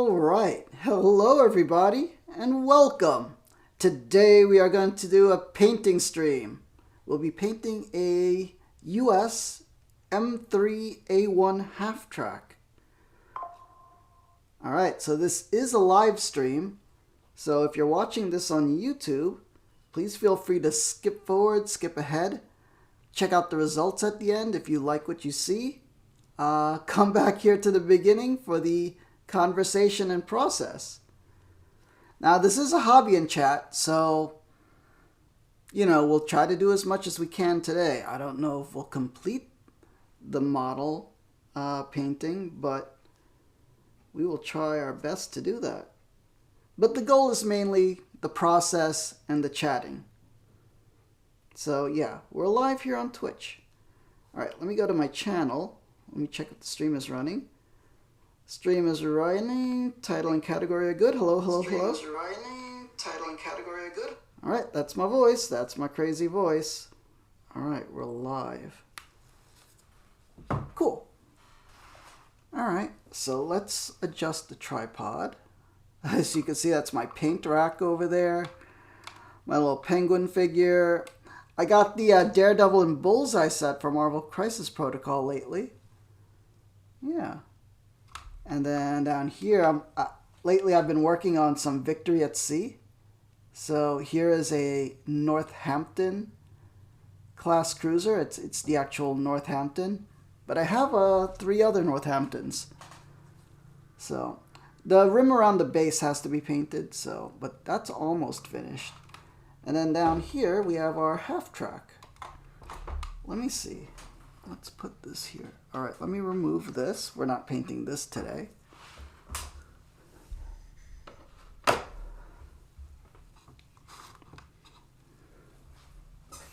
All right, hello everybody and welcome. Today we are going to do a painting stream. We'll be painting a US M3A1 Halftrack. All right, so this is a live stream. So if you're watching this on YouTube, please feel free to skip forward, skip ahead. Check out the results at the end if you like what you see. Come back here to the beginning for the conversation and process. Now, this is a hobby in chat, so, we'll try to do as much as we can today. I don't know if we'll complete the model painting, but we will try our best to do that. But the goal is mainly the process and the chatting. So, yeah, we're live here on Twitch. All right, let me go to my channel. Let me check if the stream is running. Stream is running. Title and category are good. Hello, hello, hello. Stream is running. Title and category are good. All right, that's my voice. That's my crazy voice. All right, we're live. Cool. All right, so let's adjust the tripod. As you can see, that's my paint rack over there. My little penguin figure. I got the Daredevil and Bullseye set for Marvel Crisis Protocol lately. Yeah. And then down here, lately I've been working on some Victory at Sea. So here is a Northampton class cruiser. It's the actual Northampton. But I have 3 other Northamptons. So the rim around the base has to be painted, but that's almost finished. And then down here we have our Halftrack. Let me see. Let's put this here. All right, let me remove this. We're not painting this today. All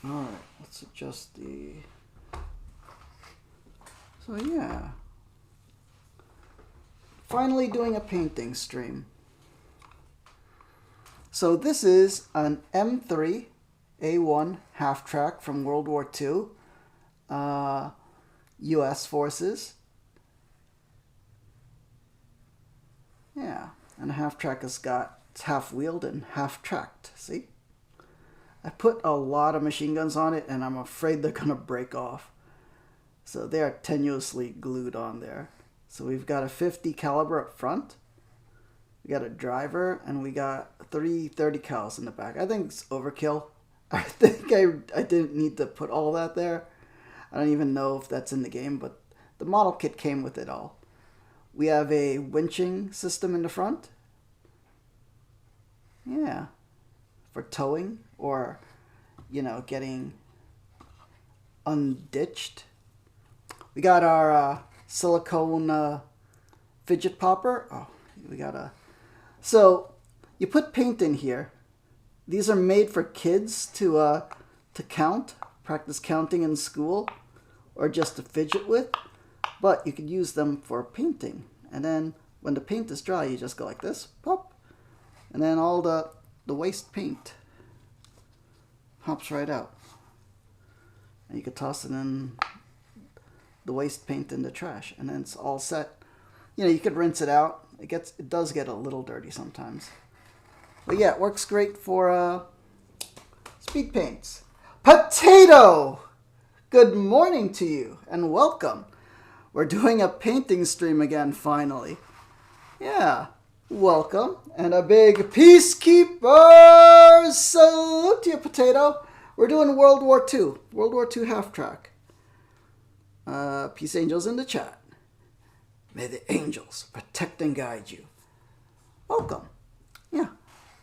right, let's adjust the... So yeah. Finally doing a painting stream. So this is an M3A1 Halftrack from World War II. US forces. Yeah, and a Halftrack it's half wheeled and half tracked. See? I put a lot of machine guns on it and I'm afraid they're gonna break off. So they are tenuously glued on there. So we've got a 50 caliber up front. We got a driver and we got 3 30 cals in the back. I think it's overkill. I think I didn't need to put all that there. I don't even know if that's in the game, but the model kit came with it all. We have a winching system in the front. Yeah. For towing or, getting unditched. We got our silicone fidget popper. Oh, we got a... So, you put paint in here. These are made for kids to count. Practice counting in school or just to fidget with, but you could use them for painting. And then when the paint is dry, you just go like this, pop, and then all the waste paint pops right out. And you could toss it in the waste paint in the trash, and then it's all set. You could rinse it out. It does get a little dirty sometimes, but yeah, it works great for speed paints. Potato! Good morning to you and welcome. We're doing a painting stream again finally. Yeah, welcome. And a big peacekeeper salute to you, Potato. We're doing World War II Halftrack. Peace angels in the chat. May the angels protect and guide you. Welcome. Yeah,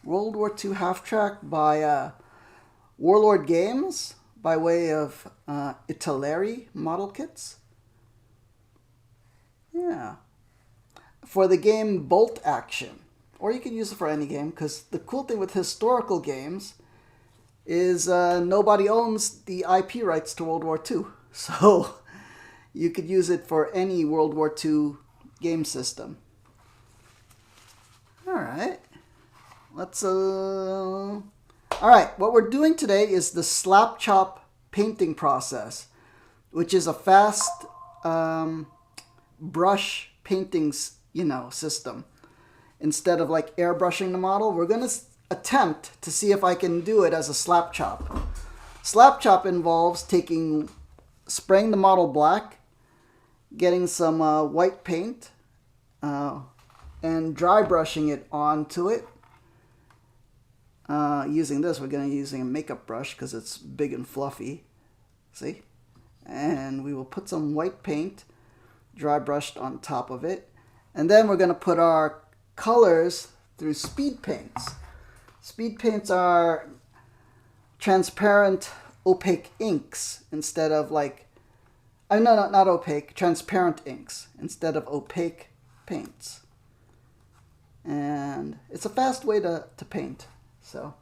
World War II Halftrack by... Warlord Games by way of Italeri model kits. Yeah. For the game Bolt Action. Or you can use it for any game, because the cool thing with historical games is nobody owns the IP rights to World War II. So you could use it for any World War II game system. Alright. Let's... Alright, what we're doing today is the slap chop painting process, which is a fast brush painting, system. instead of like airbrushing the model, we're going to attempt to see if I can do it as a slap chop. Slap chop involves spraying the model black, getting some white paint, and dry brushing it onto it. Using this, we're going to be using a makeup brush because it's big and fluffy. See? And we will put some white paint, dry brushed on top of it. And then we're going to put our colors through speed paints. Speed paints are transparent, opaque inks instead of like, no, not opaque, transparent inks instead of opaque paints. And it's a fast way to paint. So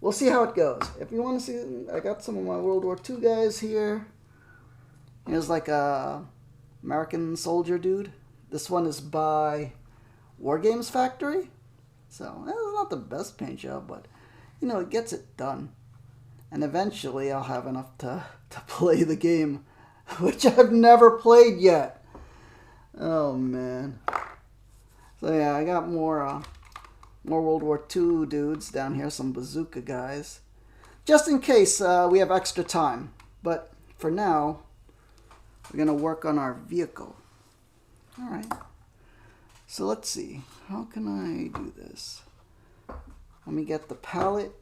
we'll see how it goes. If you want to see, I got some of my World War II guys here. Here's like a American soldier dude. This one is by War Games Factory. So it's not the best paint job, but you know, it gets it done. And eventually I'll have enough to play the game, which I've never played yet. Oh man. So yeah, I got more World War II dudes down here, some bazooka guys. Just in case we have extra time. But for now, we're going to work on our vehicle. Alright. So let's see. How can I do this? Let me get the palette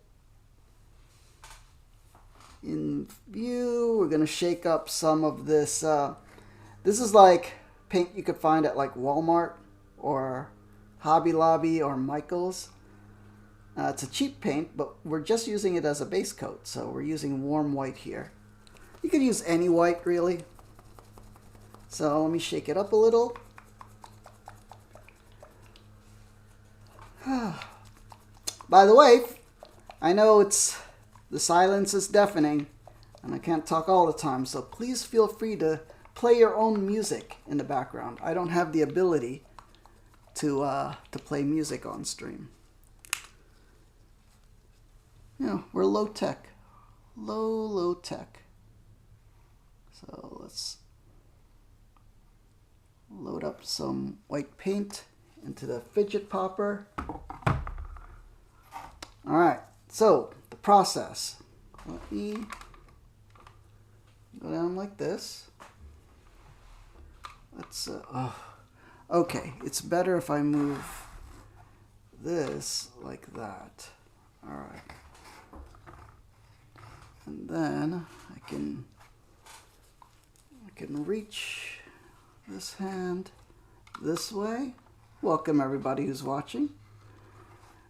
in view. We're going to shake up some of this. This is like paint you could find at like Walmart or Hobby Lobby or Michael's. It's a cheap paint, but we're just using it as a base coat. So we're using warm white here. You could use any white really. So let me shake it up a little. By the way, I know the silence is deafening and I can't talk all the time, so please feel free to play your own music in the background. I don't have the ability to play music on stream. You know, we're low tech. Low tech. So let's load up some white paint into the fidget popper. Alright, so the process. Let me go down like this. Let's, okay, it's better if I move this like that. Alright. And then I can reach this hand this way. Welcome everybody who's watching.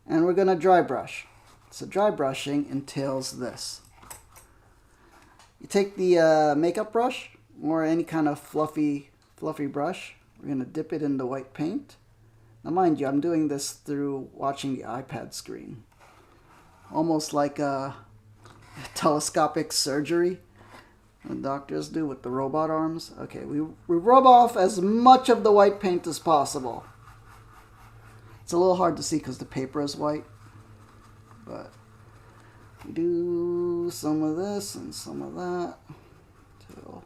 And we're going to dry brush. So dry brushing entails this. You take the makeup brush or any kind of fluffy brush. We're going to dip it in the white paint. Now mind you, I'm doing this through watching the iPad screen. Almost like a telescopic surgery the doctors do with the robot arms. Okay, we rub off as much of the white paint as possible. It's a little hard to see because the paper is white, but we do some of this and some of that till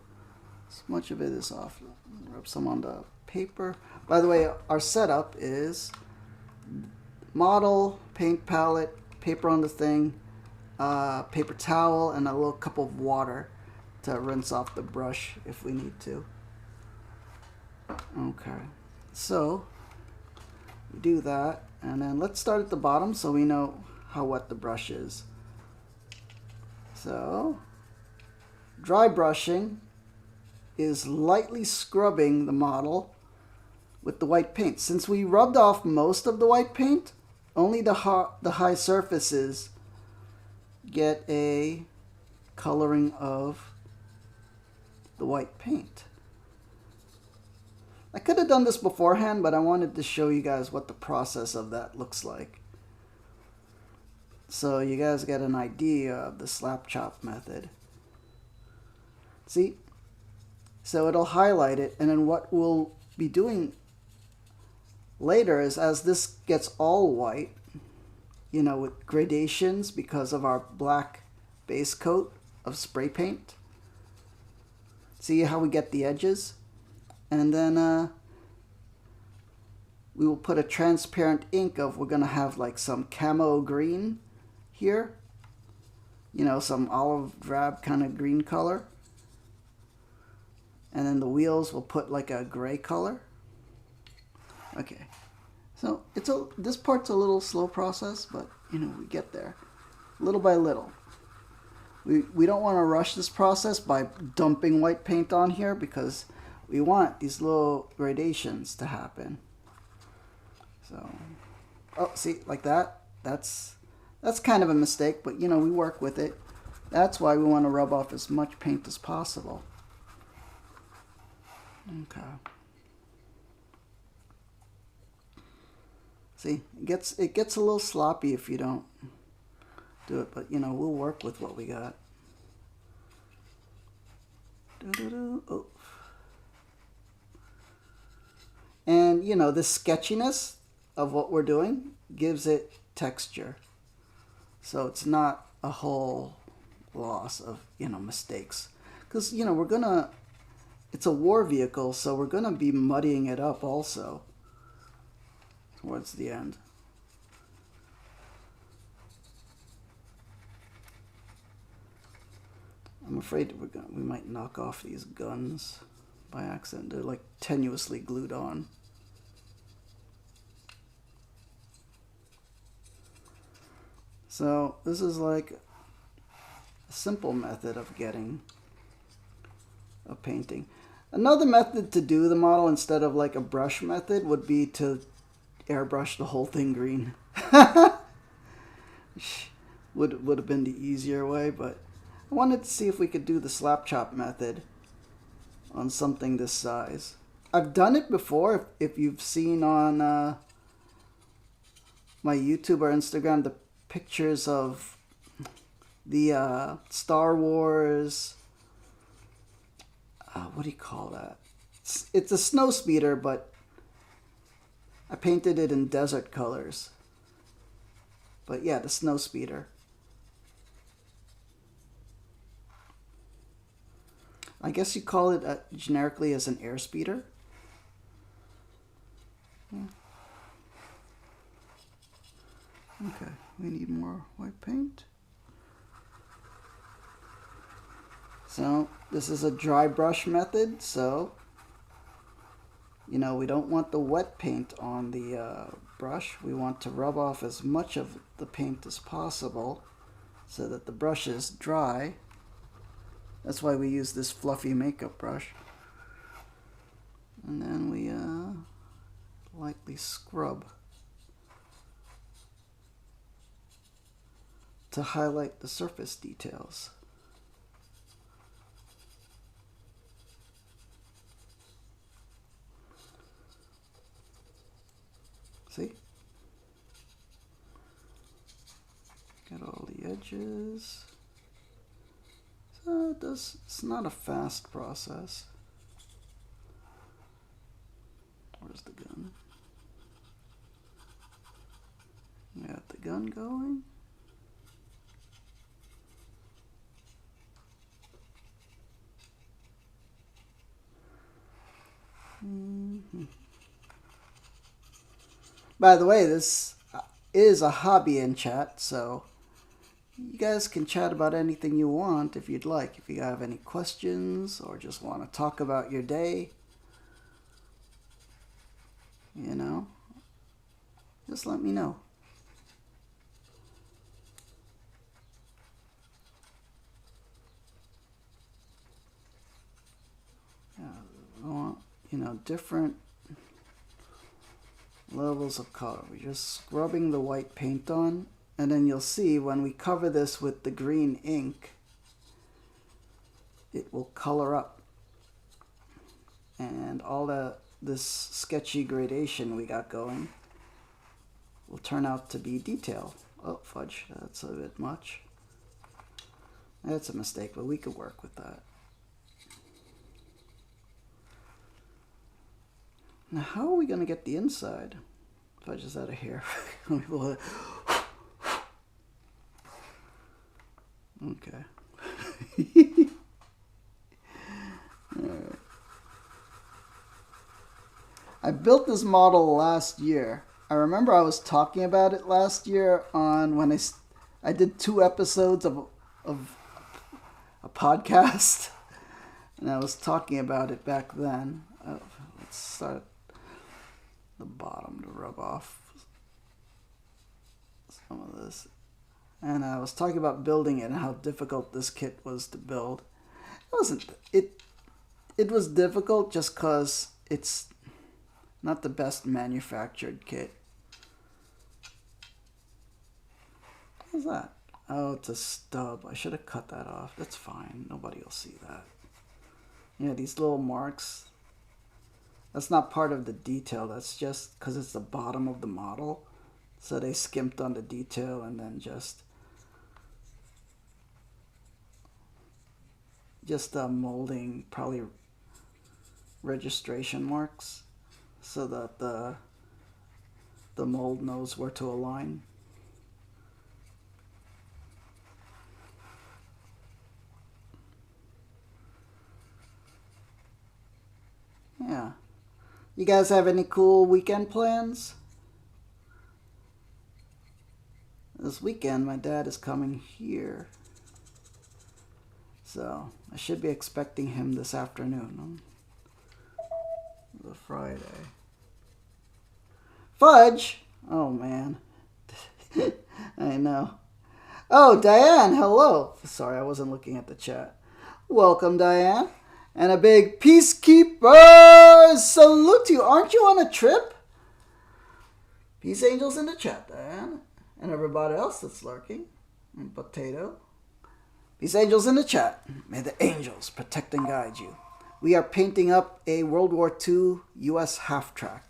as much of it is off. Rub some on the paper. By the way, our setup is model, paint palette, paper on the thing, paper towel, and a little cup of water to rinse off the brush if we need to. Okay, so we do that, and then let's start at the bottom so we know how wet the brush is. So dry brushing is lightly scrubbing the model with the white paint. Since we rubbed off most of the white paint, only the high surfaces get a coloring of the white paint. I could have done this beforehand, but I wanted to show you guys what the process of that looks like, so you guys get an idea of the slap chop method. See? So it'll highlight it, and then what we'll be doing later is, as this gets all white, you know, with gradations because of our black base coat of spray paint. See how we get the edges? And then we will put a transparent ink of, we're going to have like some camo green here. You know, some olive drab kind of green color. And then the wheels will put like a gray color. Okay. So this part's a little slow process, but you know, we get there little by little. We don't want to rush this process by dumping white paint on here, because we want these little gradations to happen. So, oh, see, like that. That's kind of a mistake, but you know, we work with it. That's why we want to rub off as much paint as possible. Okay. See, it gets a little sloppy if you don't do it, but you know, we'll work with what we got. Oh. And you know, the sketchiness of what we're doing gives it texture. So it's not a whole loss of, you know, mistakes. Because, you know, it's a war vehicle, so we're gonna be muddying it up also towards the end. I'm afraid we might knock off these guns by accident. They're like tenuously glued on. So this is like a simple method of getting a painting. Another method to do the model instead of like a brush method would be to airbrush the whole thing green. would have been the easier way, but I wanted to see if we could do the slap chop method on something this size. I've done it before. If you've seen on my YouTube or Instagram the pictures of the Star Wars, what do you call that? It's a snow speeder, but I painted it in desert colors. But yeah, the snow speeder. I guess you call it generically as an air speeder. Yeah. Okay, we need more white paint. So this is a dry brush method, so you know, we don't want the wet paint on the brush. We want to rub off as much of the paint as possible so that the brush is dry. That's why we use this fluffy makeup brush. And then we lightly scrub to highlight the surface details. See? Get all the edges. So it's not a fast process. Where's the gun? We got the gun going. By the way, this is a hobby in chat, so you guys can chat about anything you want if you'd like. If you have any questions or just want to talk about your day, you know, just let me know. I want, you know, different levels of color. We're just scrubbing the white paint on, and then you'll see when we cover this with the green ink, it will color up, and all this sketchy gradation we got going will turn out to be detail. Oh fudge, that's a bit much. That's a mistake, but we could work with that. Now, how are we going to get the inside? Fudge is out of here. Let me blow it. Okay. Alright. I built this model last year. I remember I was talking about it last year on when I did 2 episodes of a podcast, and I was talking about it back then. Let's start at the bottom to rub off some of this. And I was talking about building it and how difficult this kit was to build. It wasn't. It was difficult just because it's not the best manufactured kit. What's that? Oh, it's a stub. I should have cut that off. That's fine. Nobody will see that. Yeah, these little marks. That's not part of the detail. That's just because it's the bottom of the model. So they skimped on the detail and then just molding, probably registration marks, so that the mold knows where to align. Yeah. You guys have any cool weekend plans? This weekend, my dad is coming here. So, I should be expecting him this afternoon. The Friday. Fudge! Oh, man. I know. Oh, Diane, hello. Sorry, I wasn't looking at the chat. Welcome, Diane. And a big Peacekeeper salute to you. Aren't you on a trip? Peace angels in the chat, Diane. And everybody else that's lurking. And Potato. Peace angels in the chat. May the angels protect and guide you. We are painting up a World War II US Halftrack.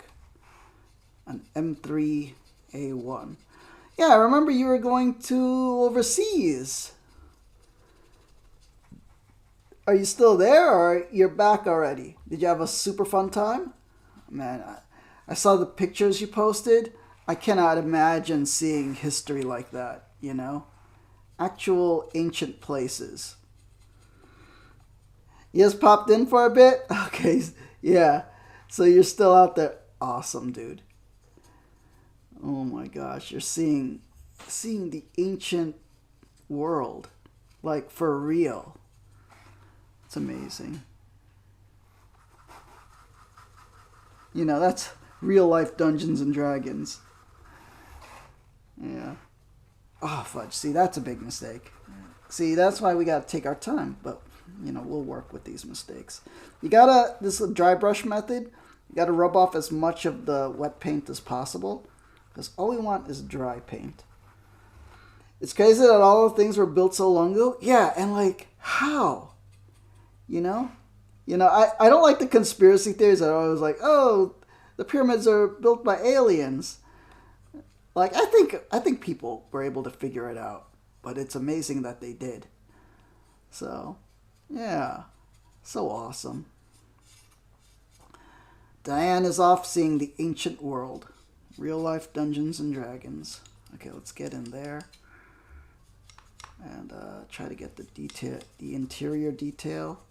An M3A1. Yeah, I remember you were going to overseas. Are you still there, or you're back already? Did you have a super fun time? Man, I saw the pictures you posted. I cannot imagine seeing history like that, you know? Actual ancient places. You just popped in for a bit? Okay, yeah. So you're still out there. Awesome, dude. Oh my gosh, you're seeing the ancient world. Like, for real. It's amazing. You know, that's real life Dungeons and Dragons. Yeah. Oh, fudge. See, that's a big mistake. See, that's why we gotta take our time. But, you know, we'll work with these mistakes. You gotta, this is a dry brush method. You gotta rub off as much of the wet paint as possible. Because all we want is dry paint. It's crazy that all the things were built so long ago. Yeah, and like, how? You know? I don't like the conspiracy theories that are always like, oh, the pyramids are built by aliens. Like, I think people were able to figure it out. But it's amazing that they did. So, yeah. So awesome. Diane is off seeing the ancient world. Real life Dungeons and Dragons. Okay, let's get in there. And try to get the interior detail.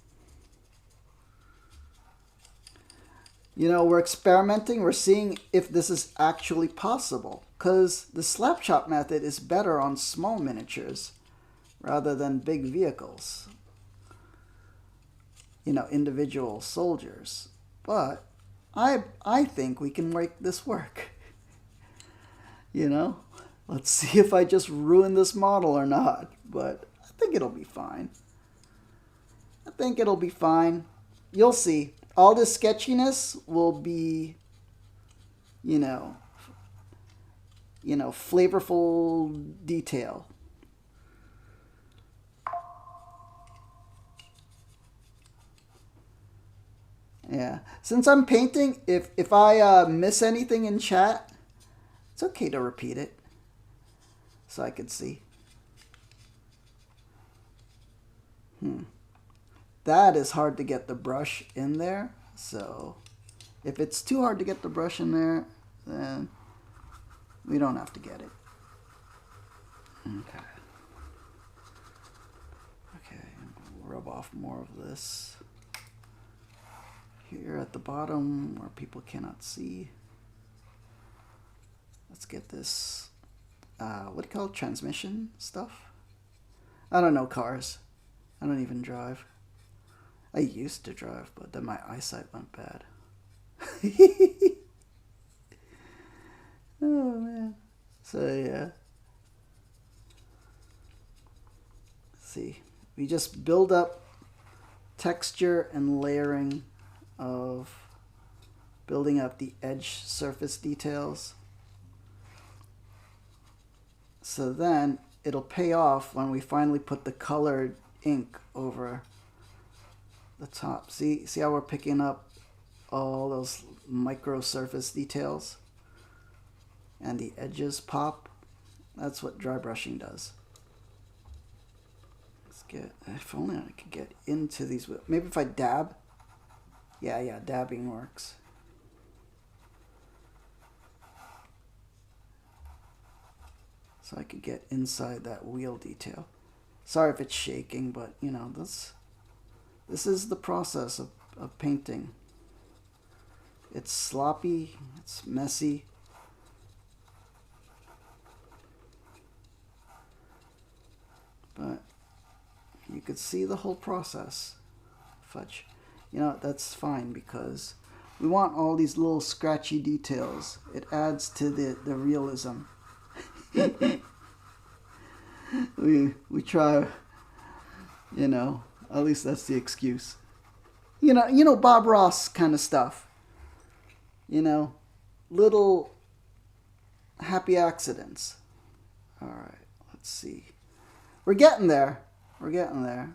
You know, we're experimenting. We're seeing if this is actually possible. Because the slapshot method is better on small miniatures rather than big vehicles. You know, individual soldiers. But I think we can make this work. You know? Let's see if I just ruin this model or not. But I think it'll be fine. I think it'll be fine. You'll see. All this sketchiness will be, you know, flavorful detail. Yeah. Since I'm painting, if I miss anything in chat, it's okay to repeat it. So I could see. That is hard to get the brush in there. So if it's too hard to get the brush in there, then we don't have to get it. Okay. Okay, we'll rub off more of this here at the bottom where people cannot see. Let's get this, what do you call it? Transmission stuff? I don't know cars. I don't even drive. I used to drive, but then my eyesight went bad. Oh man. So yeah. Let's see. We just build up texture and layering of building up the edge surface details. So then it'll pay off when we finally put the colored ink over the top. See how we're picking up all those micro surface details and the edges pop? That's what dry brushing does. Let's get, if only I could get into these, maybe if I dab. Yeah, dabbing works. So I could get inside that wheel detail. Sorry if it's shaking, but you know, this is the process of painting. It's sloppy, it's messy. But you could see the whole process. Fudge. You know, that's fine because we want all these little scratchy details. It adds to the realism. we try, you know, at least that's the excuse. You know Bob Ross kind of stuff. You know, little happy accidents. All right, let's see. We're getting there. We're getting there.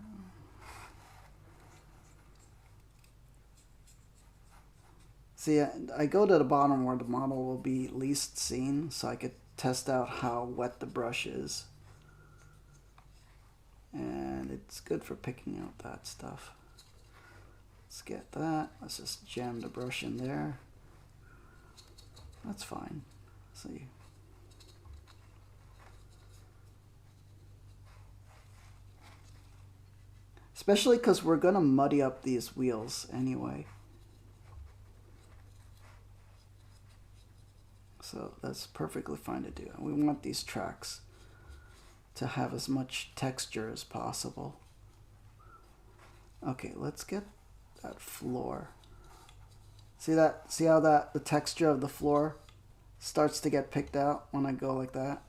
See, I go to the bottom where the model will be least seen, so I could test out how wet the brush is. And it's good for picking out that stuff. Let's get that. Let's just jam the brush in there. That's fine. Let's see. Especially because we're going to muddy up these wheels anyway. So that's perfectly fine to do. And we want these tracks to have as much texture as possible. Okay, let's get that floor. See that? See how the texture of the floor starts to get picked out when I go like that?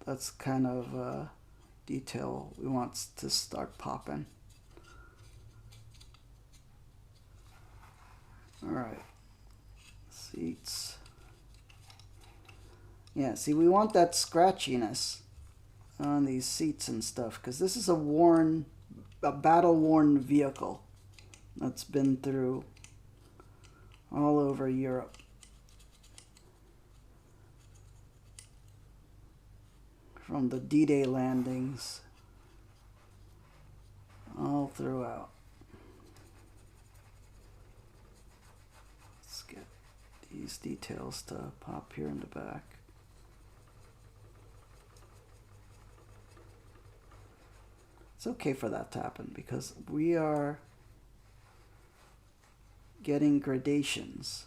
That's kind of detail we want to start popping. Alright, seats. Yeah, see, we want that scratchiness on these seats and stuff because this is a battle-worn vehicle that's been through all over Europe. From the D-Day landings all throughout. Let's get these details to pop here in the back. It's okay for that to happen because we are getting gradations.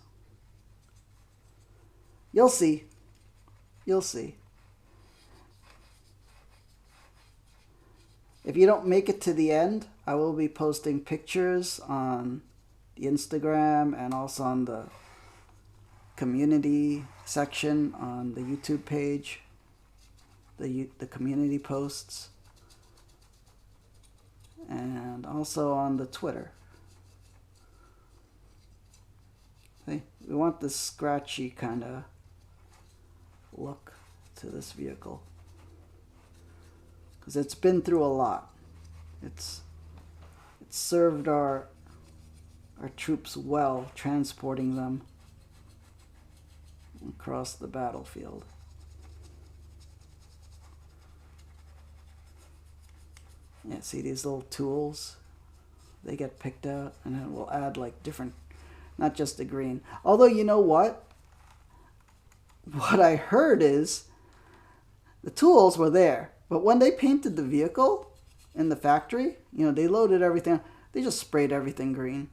You'll see. You'll see. If you don't make it to the end, I will be posting pictures on the Instagram and also on the community section on the YouTube page, the community posts, and also on the Twitter. See, we want this scratchy kind of look to this vehicle. Because it's been through a lot. It's served our troops well, transporting them across the battlefield. Yeah, see these little tools? They get picked out, and then we'll add like different, not just the green. Although, you know what? What I heard is The tools were there, but when they painted the vehicle in the factory, they loaded everything. They just sprayed everything green.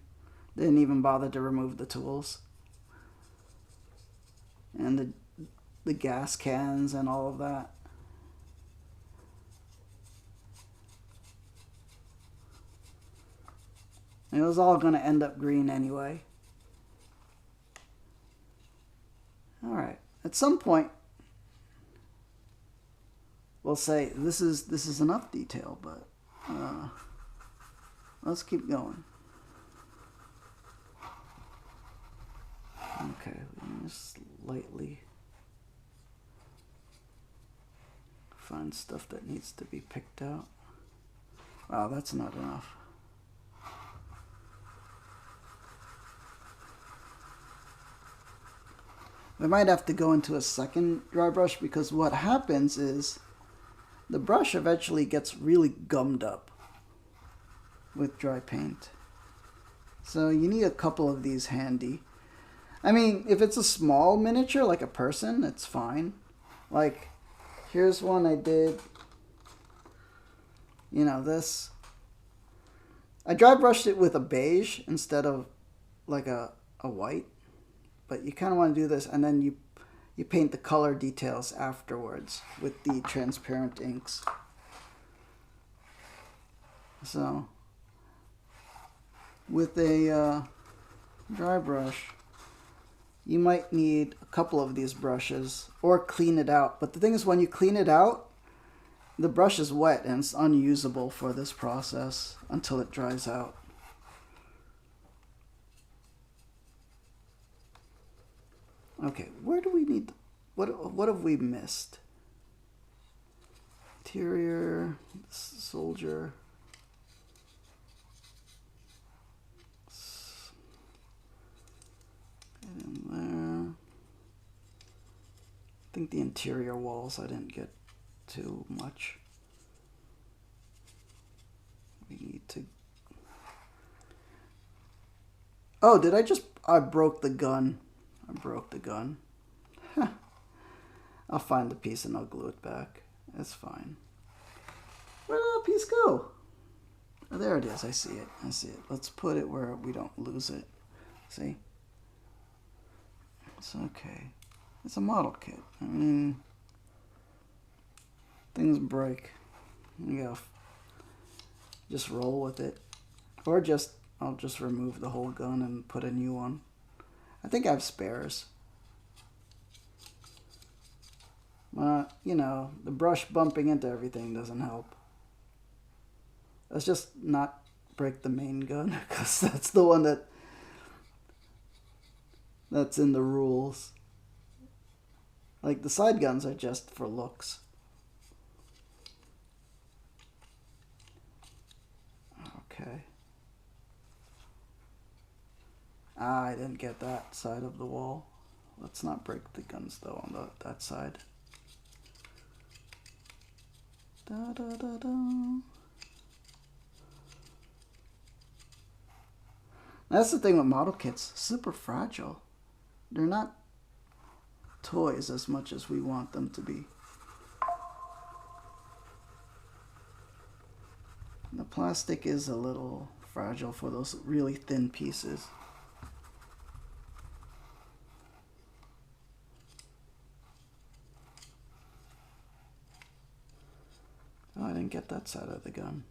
They didn't even bother to remove the tools. And the gas cans and all of that. It was all going to end up green anyway. Alright, at some point, we'll say this is enough detail, but let's keep going. Okay, let me just lightly find stuff that needs to be picked out. Wow, that's not enough. I might have to go into a second dry brush because what happens is the brush eventually gets really gummed up with dry paint. So you need a couple of these handy. I mean, if it's a small miniature, like a person, it's fine. Like, here's one I did. This. I dry brushed it with a beige instead of like a white. But you kind of want to do this, and then you paint the color details afterwards with the transparent inks. So, with a dry brush, you might need a couple of these brushes or clean it out. But the thing is, when you clean it out, the brush is wet and it's unusable for this process until it dries out. Okay, where do we need, what have we missed? Interior, soldier. Get in there. I think the interior walls I didn't get too much. We need to... Oh, I broke the gun. I broke the gun. I'll find the piece and I'll glue it back. It's fine. Where did that piece go? Oh, there it is. I see it. I see it. Let's put it where we don't lose it. See? It's okay. It's a model kit. I mean, things break. You go. Just roll with it. Or I'll just remove the whole gun and put a new one. I think I have spares. The brush bumping into everything doesn't help. Let's just not break the main gun, because that's the one that's in the rules. Like, the side guns are just for looks. Okay. I didn't get that side of the wall. Let's not break the guns though on that side. Da, da, da, da. That's the thing with model kits. Super fragile. They're not toys as much as we want them to be. The plastic is a little fragile for those really thin pieces. Oh, I didn't get that side of the gun.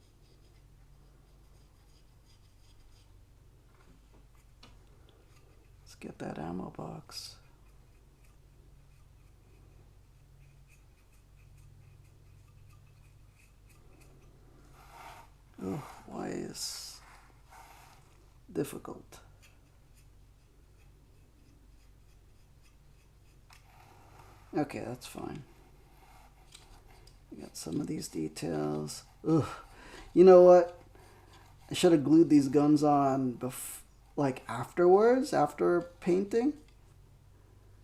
Let's get that ammo box. Oh, why is difficult? Okay, that's fine. We got some of these details. Ugh. You know what? I should have glued these guns on afterwards, after painting.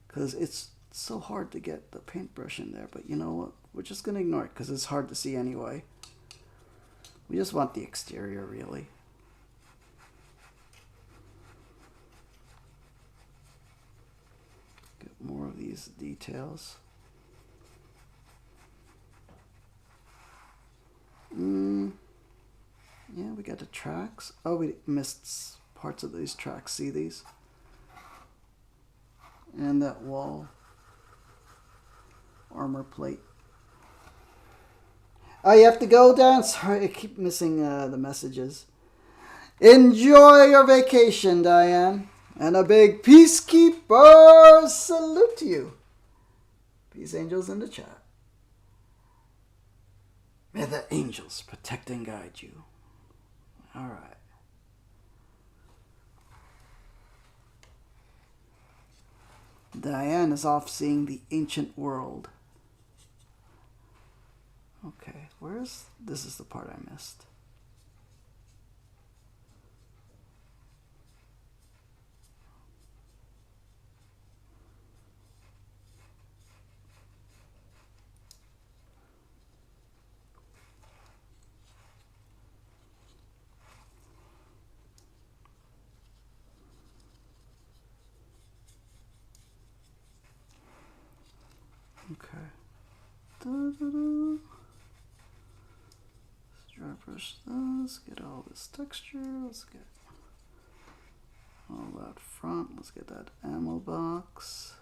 Because it's so hard to get the paintbrush in there. But you know what? We're just going to ignore it because it's hard to see anyway. We just want the exterior, really. Get more of these details. we got the tracks. Oh, we missed parts of these tracks. See these? And that wall armor plate. Oh, you have to go, Dan? Sorry, I keep missing the messages. Enjoy your vacation, Diane. And a big Peacekeeper salute to you. Peace angels in the chat. May the angels protect and guide you. All right. Diane is off seeing the ancient world. Okay, this is the part I missed. Okay. Let's dry brush this, get all this texture, let's get all that front, let's get that ammo box.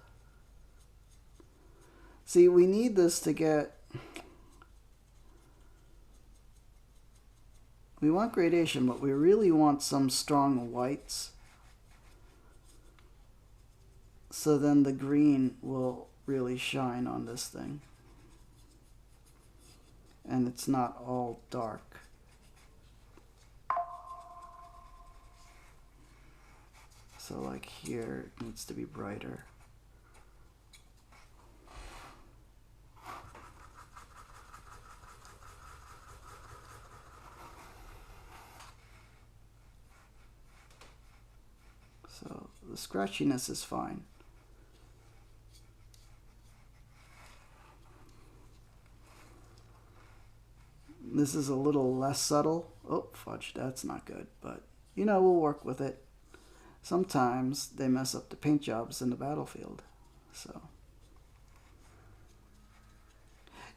See, we need this to get, we want gradation, but we really want some strong whites. So then the green will really shine on this thing. And it's not all dark. So like here, it needs to be brighter. So the scratchiness is fine. This is a little less subtle. Oh, fudge, that's not good. But, you know, we'll work with it. Sometimes they mess up the paint jobs in the battlefield. So,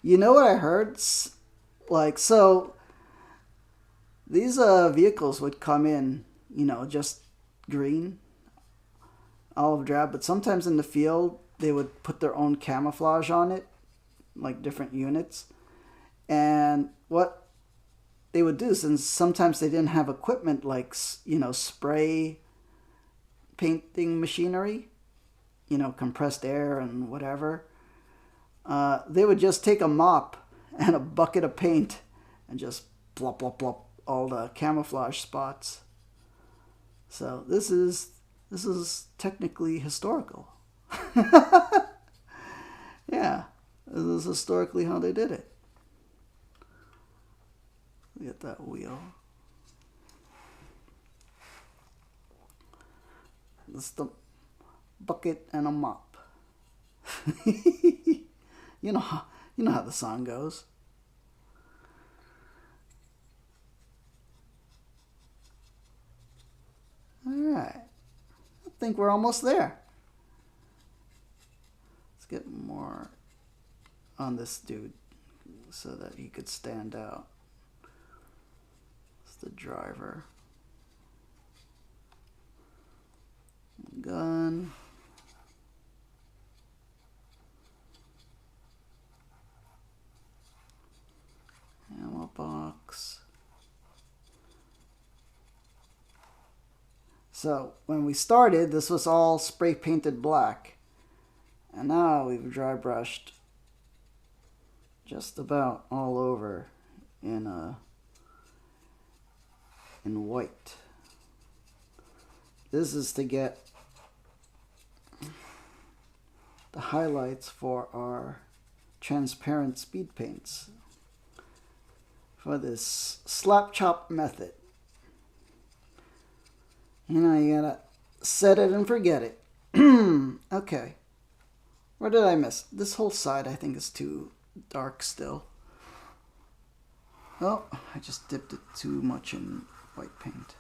you know what I heard? Like, so, these vehicles would come in, you know, just green, olive drab. But sometimes in the field, they would put their own camouflage on it, like different units. And what they would do, since sometimes they didn't have equipment like, you know, spray painting machinery, you know, compressed air and whatever, they would just take a mop and a bucket of paint and just plop, plop, plop all the camouflage spots. So this is technically historical. Yeah, this is historically how they did it. Get that wheel. It's the bucket and a mop. you know how the song goes. All right, I think we're almost there. Let's get more on this dude so that he could stand out. The driver, gun, ammo box. So when we started, this was all spray painted black, and now we've dry brushed just about all over in white. This is to get the highlights for our transparent speed paints for this slap chop method. You know, you gotta set it and forget it. Okay, where did I miss? This whole side I think is too dark still. Oh, I just dipped it too much in white paint.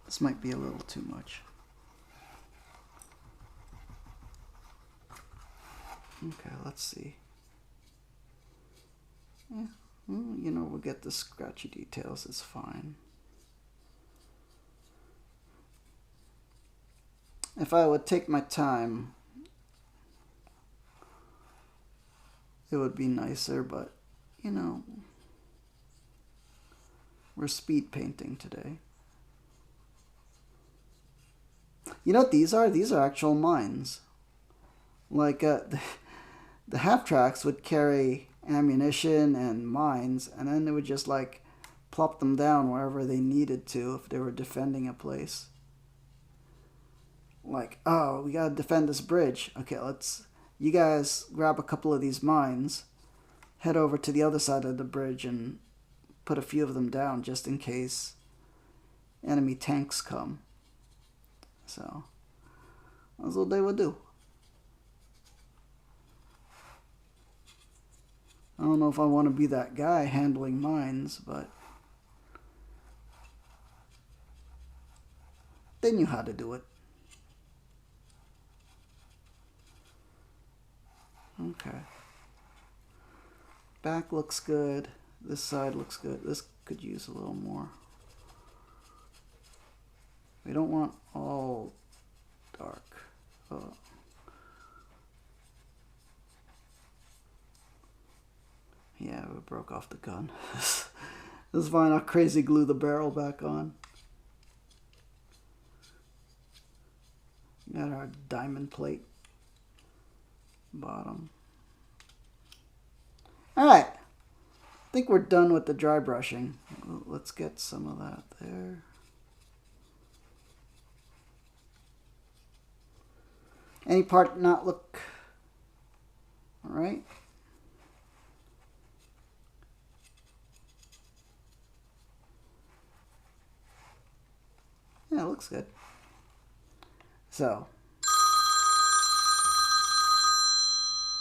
This might be a little too much. Okay, let's see. Yeah, You know, we'll get the scratchy details, it's fine. If I would take my time, it would be nicer, but, you know, we're speed painting today. You know what these are? These are actual mines. Like, the half-tracks would carry ammunition and mines, and then they would just, like, plop them down wherever they needed to if they were defending a place. Like, oh, we gotta defend this bridge. Okay, you guys grab a couple of these mines, head over to the other side of the bridge and put a few of them down just in case enemy tanks come. So, that's what they would do. I don't know if I want to be that guy handling mines, but they knew how to do it. Okay. Back looks good. This side looks good. This could use a little more. We don't want all dark. Oh. Yeah, we broke off the gun. This is fine. I'll crazy glue the barrel back on. Got our diamond plate bottom. Alright. I think we're done with the dry brushing. Let's get some of that there. Any part not look alright? Yeah, it looks good. So.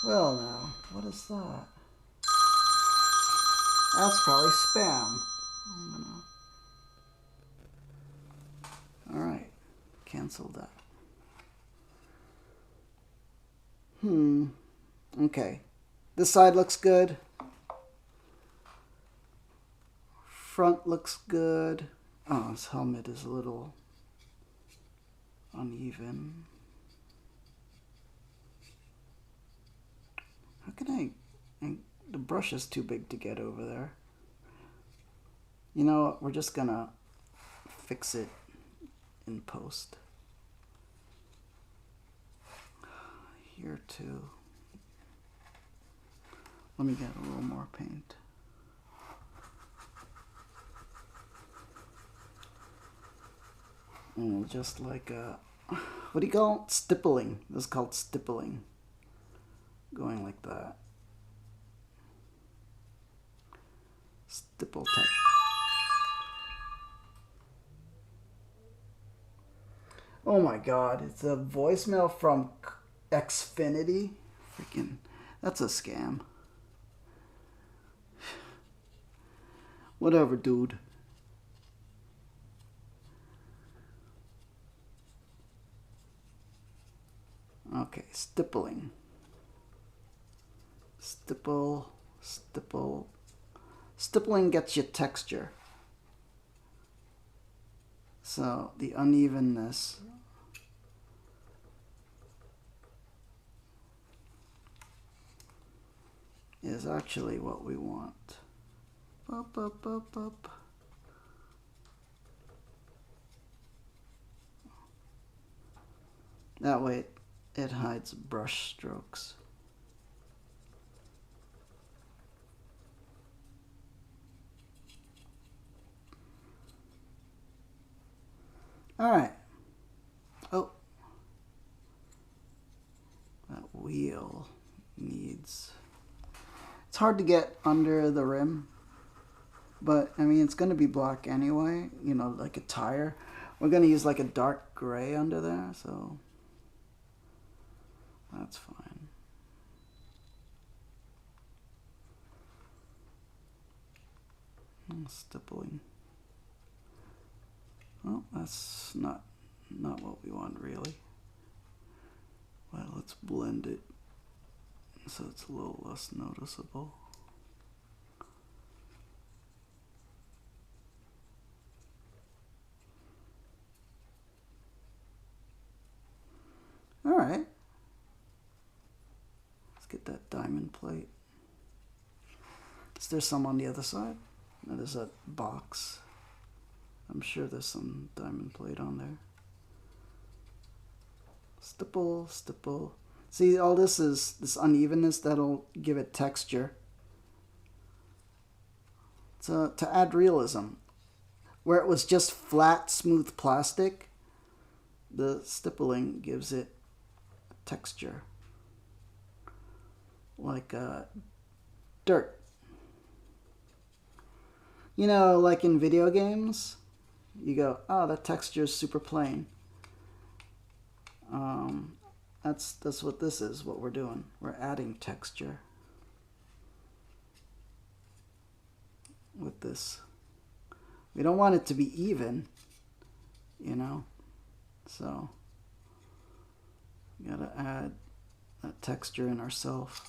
Well now, what is that? That's probably spam. Alright. Cancel that. Okay. This side looks good. Front looks good. Oh, his helmet is a little uneven. How can the brush is too big to get over there. You know what? We're just gonna fix it in post. Here too. Let me get a little more paint. And just like what do you call it? Stippling. This is called stippling. Going like that. Stipple type. Oh my god, it's a voicemail from Xfinity. Freaking, that's a scam. Whatever, dude. Okay, stippling. Stipple, stipple. Stippling gets you texture. So the unevenness is actually what we want. Up, up, up, up. That way it hides brush strokes. All right. Oh, that wheel needs. It's hard to get under the rim, but I mean, it's going to be black anyway, you know, like a tire. We're going to use like a dark gray under there, so that's fine. Stippling. Well, that's not what we want really. Well, let's blend it so it's a little less noticeable. Is there some on the other side? No, there's a box. I'm sure there's some diamond plate on there. Stipple, stipple. See, all this is this unevenness that'll give it texture. To add realism. Where it was just flat, smooth plastic, the stippling gives it texture. Like dirt. You know, like in video games, you go, oh, that texture is super plain. That's what this is, what we're doing. We're adding texture with this. We don't want it to be even, you know, so we gotta add that texture in ourselves.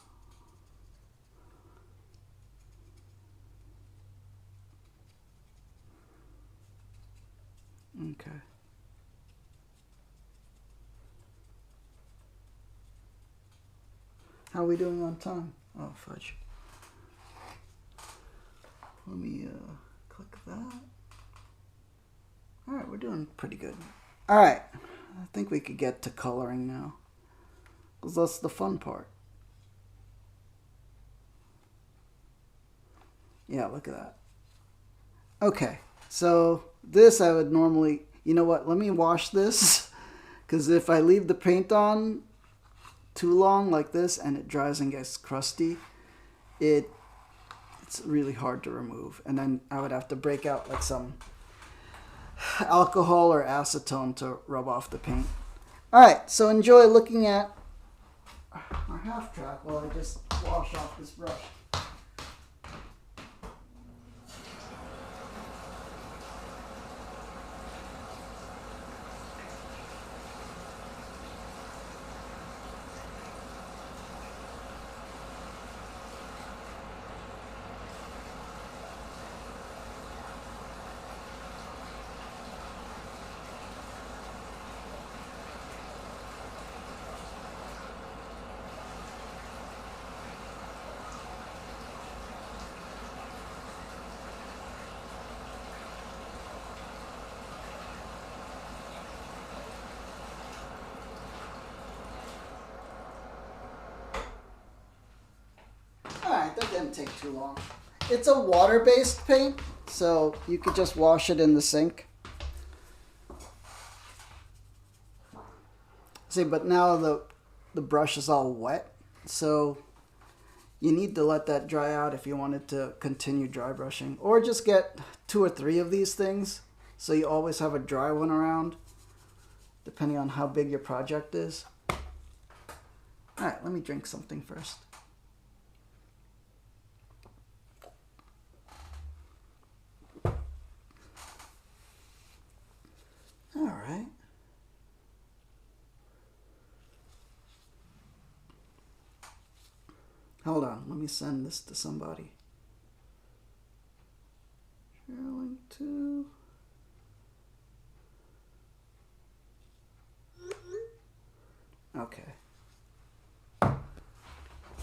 Okay. How are we doing on time? Oh, fudge. Let me click that. Alright, we're doing pretty good. Alright, I think we could get to coloring now, because that's the fun part. Yeah, look at that. Okay, so this I would normally, you know what, let me wash this, because if I leave the paint on too long like this and it dries and gets crusty, it's really hard to remove. And then I would have to break out like some alcohol or acetone to rub off the paint. Alright, so enjoy looking at our half track while I just wash off this brush. Alright, that didn't take too long. It's a water-based paint, so you could just wash it in the sink. See, but now the brush is all wet, so you need to let that dry out if you wanted to continue dry brushing. Or just get 2 or 3 of these things, so you always have a dry one around, depending on how big your project is. Alright, let me drink something first. Alright. Hold on, let me send this to somebody. Sharing to... Okay.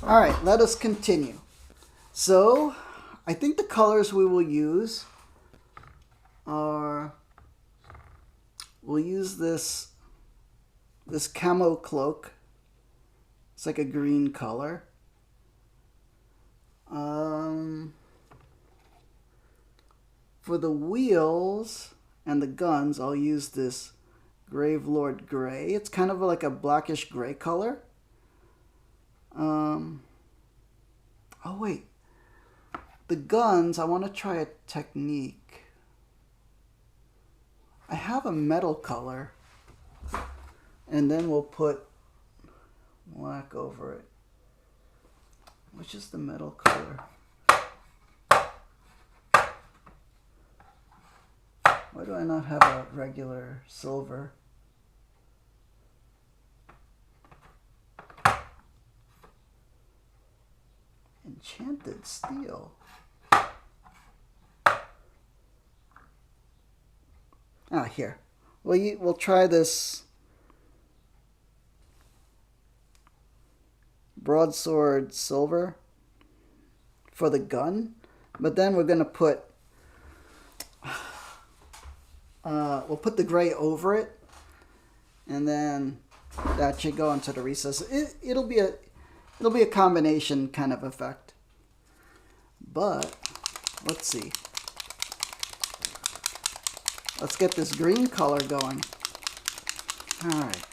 Alright, let us continue. So, I think the colors we will use are... We'll use this camo cloak. It's like a green color. For the wheels and the guns, I'll use this Warlord gray. It's kind of like a blackish gray color. Oh wait, the guns, I want to try a technique. I have a metal color, and then we'll put black over it. Which is the metal color? Why do I not have a regular silver? Enchanted steel. Ah, here. We'll try this broadsword silver for the gun. But then we're going to put, we'll put the gray over it. And then that should go into the recess. It'll be a combination kind of effect. But let's see. Let's get this green color going. All right.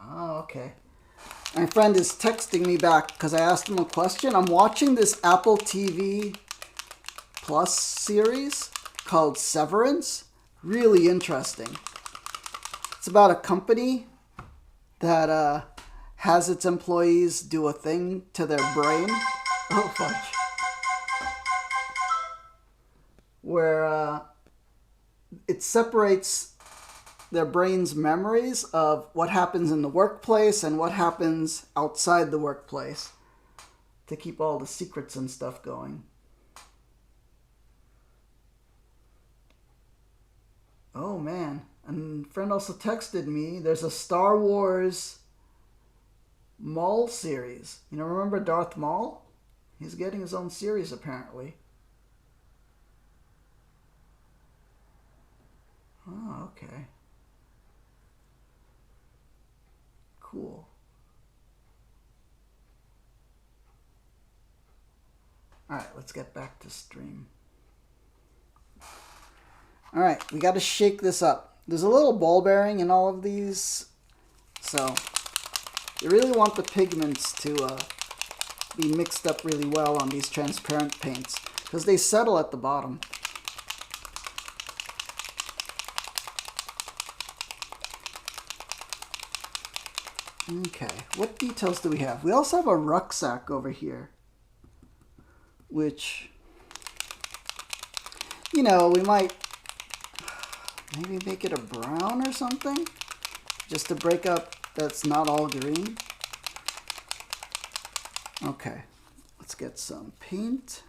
Oh, okay. My friend is texting me back because I asked him a question. I'm watching this Apple TV Plus series called Severance. Really interesting. It's about a company that has its employees do a thing to their brain. Oh, fudge. Where it separates their brain's memories of what happens in the workplace and what happens outside the workplace to keep all the secrets and stuff going. Oh man, and a friend also texted me, there's a Star Wars Maul series. You know, remember Darth Maul? He's getting his own series apparently. Oh, okay. Cool. Alright, let's get back to stream. Alright, we got to shake this up. There's a little ball bearing in all of these, so you really want the pigments to be mixed up really well on these transparent paints, because they settle at the bottom. Okay, what details do we have? We also have a rucksack over here, which, you know, we might maybe make it a brown or something, just to break up that's not all green. Okay, let's get some paint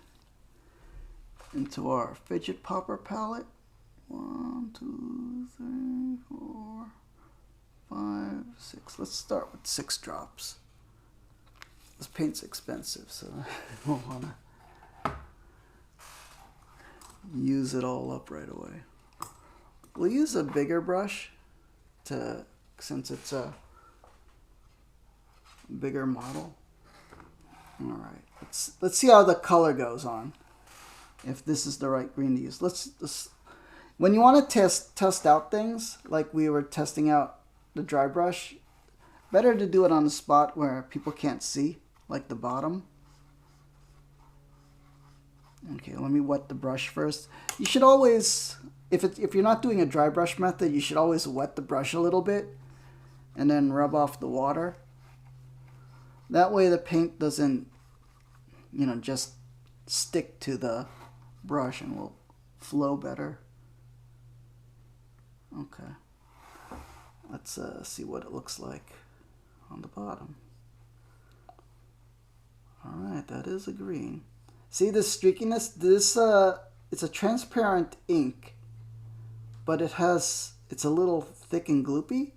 into our fidget popper palette. 1, 2, 3, 4, 5, 6. Let's start with 6 drops. This paint's expensive, so I won't want to use it all up right away. We'll use a bigger brush since it's a bigger model. All right, let's see how the color goes on. If this is the right green to use. When you want to test out things, like we were testing out the dry brush, better to do it on a spot where people can't see, like the bottom. Okay, let me wet the brush first. You should always, if you're not doing a dry brush method, you should always wet the brush a little bit and then rub off the water. That way the paint doesn't, you know, just stick to the brush and will flow better. Okay. Let's see what it looks like on the bottom. Alright, that is a green. See this streakiness? It's a transparent ink, but it's a little thick and gloopy,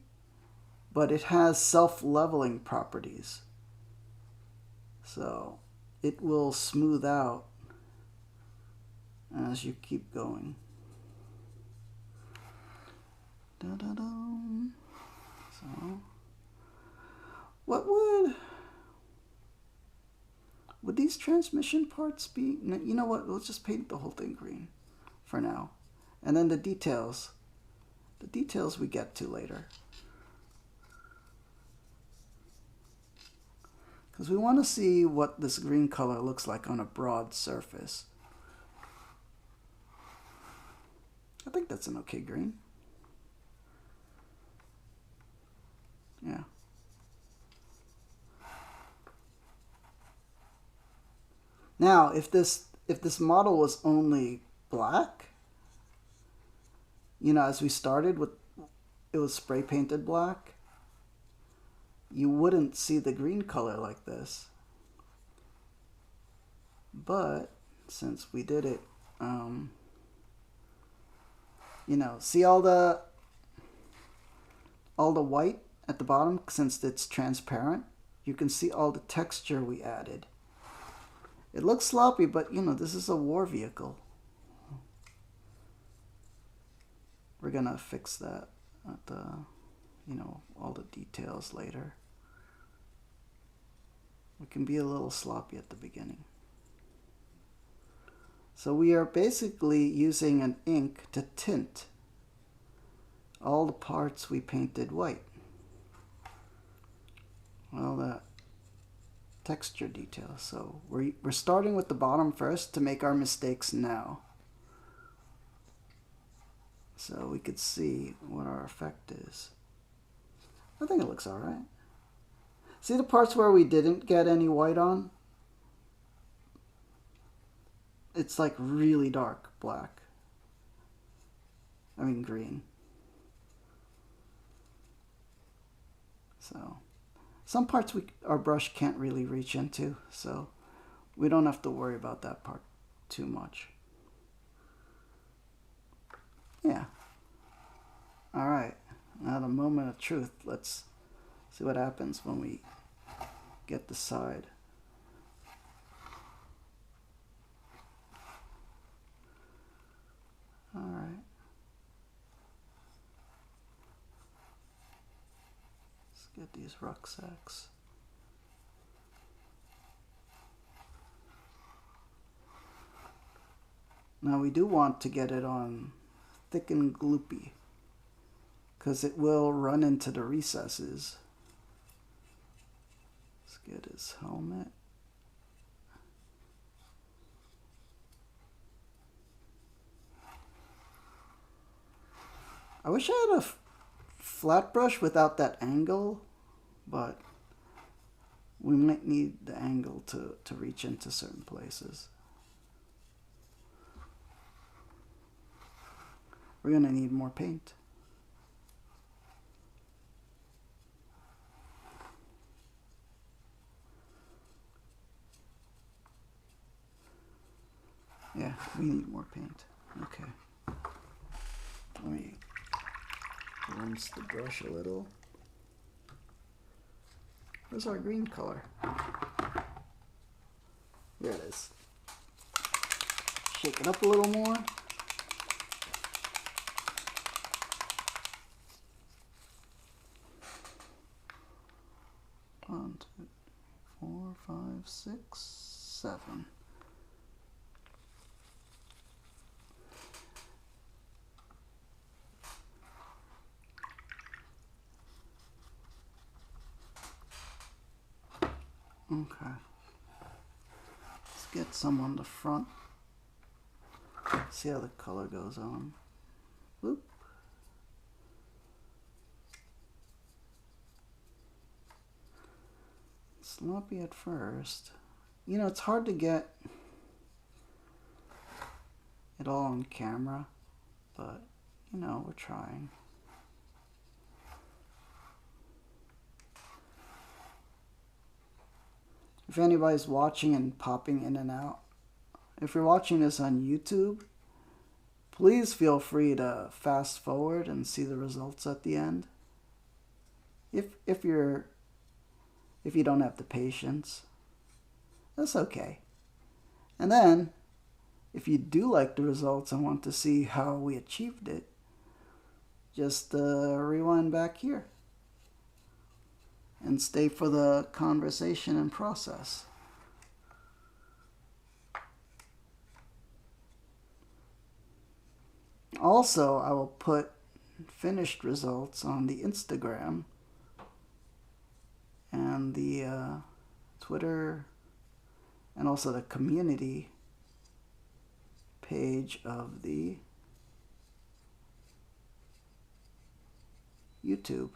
but it has self-leveling properties. So it will smooth out as you keep going. Da-da-dum. So, what would these transmission parts be? You know what? Let's just paint the whole thing green for now, and then the details we get to later, because we want to see what this green color looks like on a broad surface. I think that's an okay green. Yeah. Now, if this model was only black, you know, as we started with, it was spray painted black, you wouldn't see the green color like this. But since we did it, you know, see all the white at the bottom, since it's transparent, you can see all the texture we added. It looks sloppy, but you know, this is a war vehicle. We're gonna fix that at the, you know, all the details later. We can be a little sloppy at the beginning. So we are basically using an ink to tint all the parts we painted white. Well, the texture detail. So we're starting with the bottom first to make our mistakes now. So we could see what our effect is. I think it looks alright. See the parts where we didn't get any white on? It's like really dark black. I mean green. So some parts our brush can't really reach into, so we don't have to worry about that part too much. Yeah. Alright, now the moment of truth. Let's see what happens when we get the side. Alright. Let's get these rucksacks. Now we do want to get it on thick and gloopy, because it will run into the recesses. Let's get his helmet. I wish I had a flat brush without that angle, but we might need the angle to reach into certain places. We're going to need more paint. Yeah, we need more paint. Okay. Let me rinse the brush a little. Where's our green color? There it is. Shake it up a little more. One, two, 4, 5, 6, 7. Okay. Let's get some on the front. See how the color goes on. Whoop. Sloppy at first. You know, it's hard to get it all on camera, but you know, we're trying. If anybody's watching and popping in and out, if you're watching this on YouTube, please feel free to fast forward and see the results at the end. If you don't have the patience, that's okay. And then, if you do like the results and want to see how we achieved it, just rewind back here and stay for the conversation and process. Also, I will put finished results on the Instagram and the Twitter, and also the community page of the YouTube.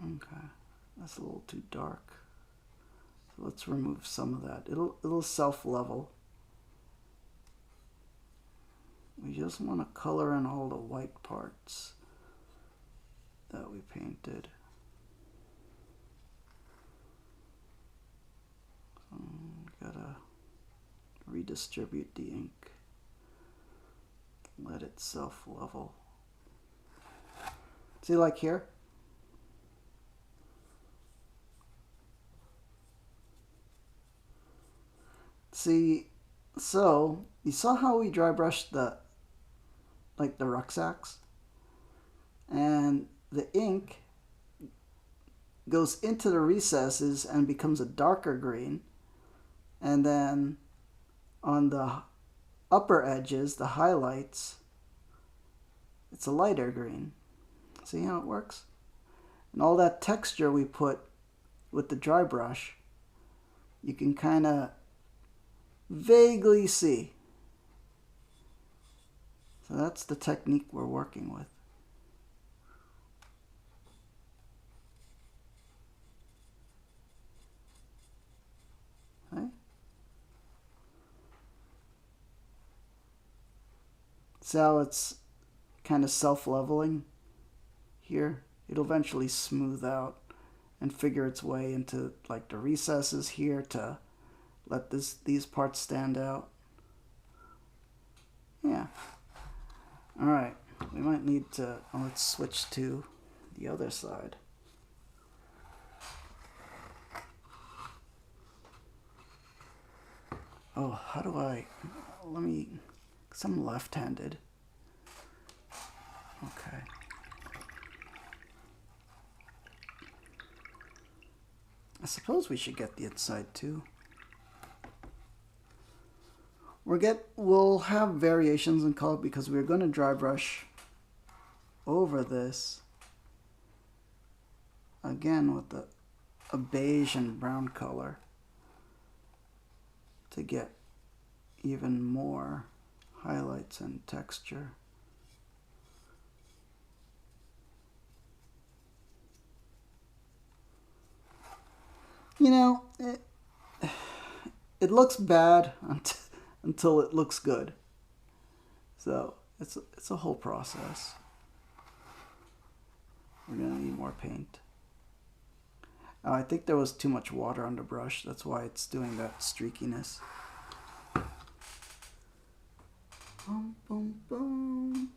Okay, that's a little too dark. So let's remove some of that. It'll self-level. We just want to color in all the white parts that we painted. So gotta redistribute the ink. Let it self-level. See, like here? See, so you saw how we dry brushed the rucksacks? And the ink goes into the recesses and becomes a darker green. And then on the upper edges, the highlights, it's a lighter green. See how it works? And all that texture we put with the dry brush, you can kind of vaguely see. So that's the technique we're working with. Okay. So it's kind of self-leveling here. It'll eventually smooth out and figure its way into like the recesses here to let these parts stand out. Yeah. All right. We might need to, let's switch to the other side. Oh, how do I, let me, because I'm left-handed. Okay. I suppose we should get the inside too. We'll have variations in color because we're going to dry brush over this again with a beige and brown color to get even more highlights and texture. You know, it looks bad until it looks good. So it's a whole process. We're gonna need more paint. Oh, I think there was too much water on the brush. That's why it's doing that streakiness. Boom, boom, boom.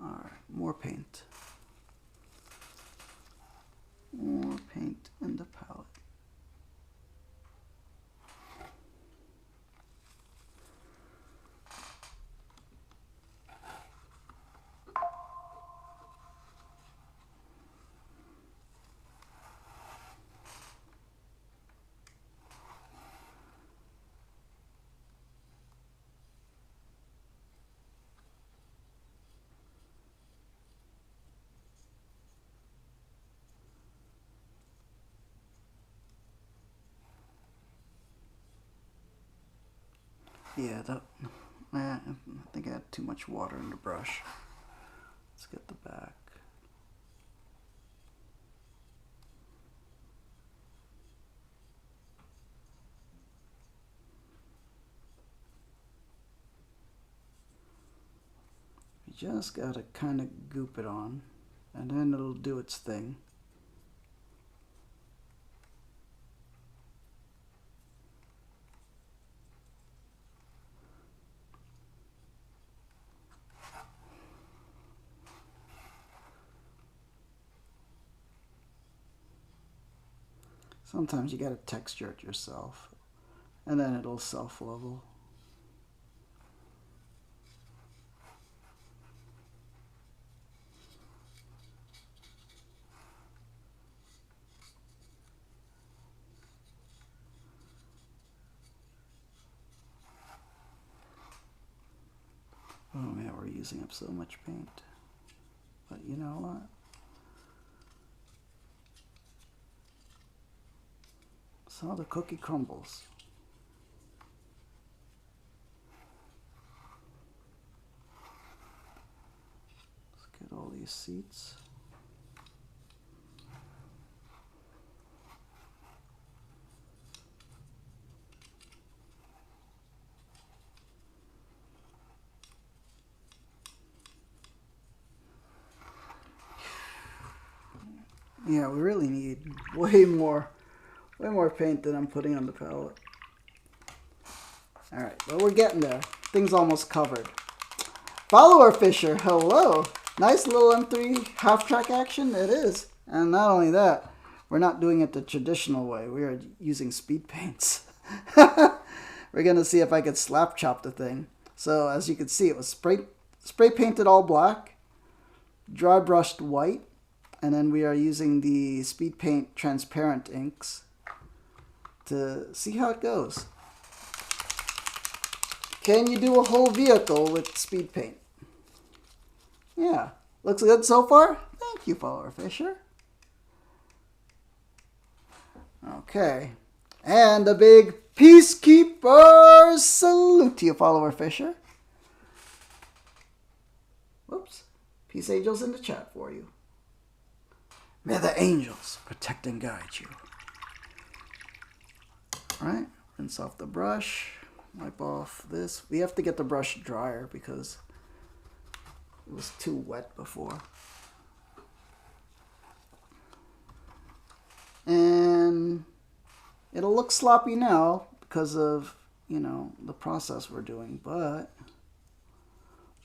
All right, more paint. More paint in the palette. Yeah, I think I had too much water in the brush. Let's get the back. You just gotta kind of goop it on, and then it'll do its thing. Sometimes you gotta texture it yourself, and then it'll self-level. Oh man, we're using up so much paint. But you know what? So the cookie crumbles. Let's get all these seats. Yeah, we really need way more paint than I'm putting on the palette. Alright, but we're getting there. Thing's almost covered. Follower Fisher, hello! Nice little M3 half-track action, it is. And not only that, we're not doing it the traditional way. We are using speed paints. We're going to see if I could slap chop the thing. So as you can see, it was spray painted all black, dry brushed white, and then we are using the speed paint transparent inks to see how it goes. Can you do a whole vehicle with speed paint? Yeah, looks good so far. Thank you, follower Fisher. Okay, and a big Peacekeeper salute to you, follower Fisher. Whoops, peace angels in the chat for you. May the angels protect and guide you. All right, rinse off the brush, wipe off this. We have to get the brush drier because it was too wet before. And it'll look sloppy now because of, you know, the process we're doing, but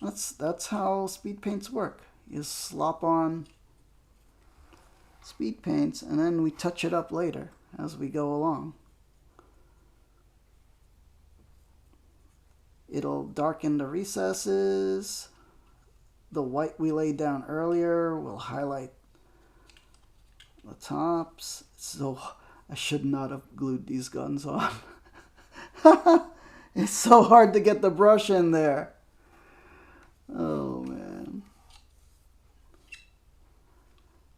that's how speed paints work. You slop on speed paints and then we touch it up later as we go along. It'll darken the recesses. The white we laid down earlier will highlight the tops. So I should not have glued these guns on. It's so hard to get the brush in there. Oh man.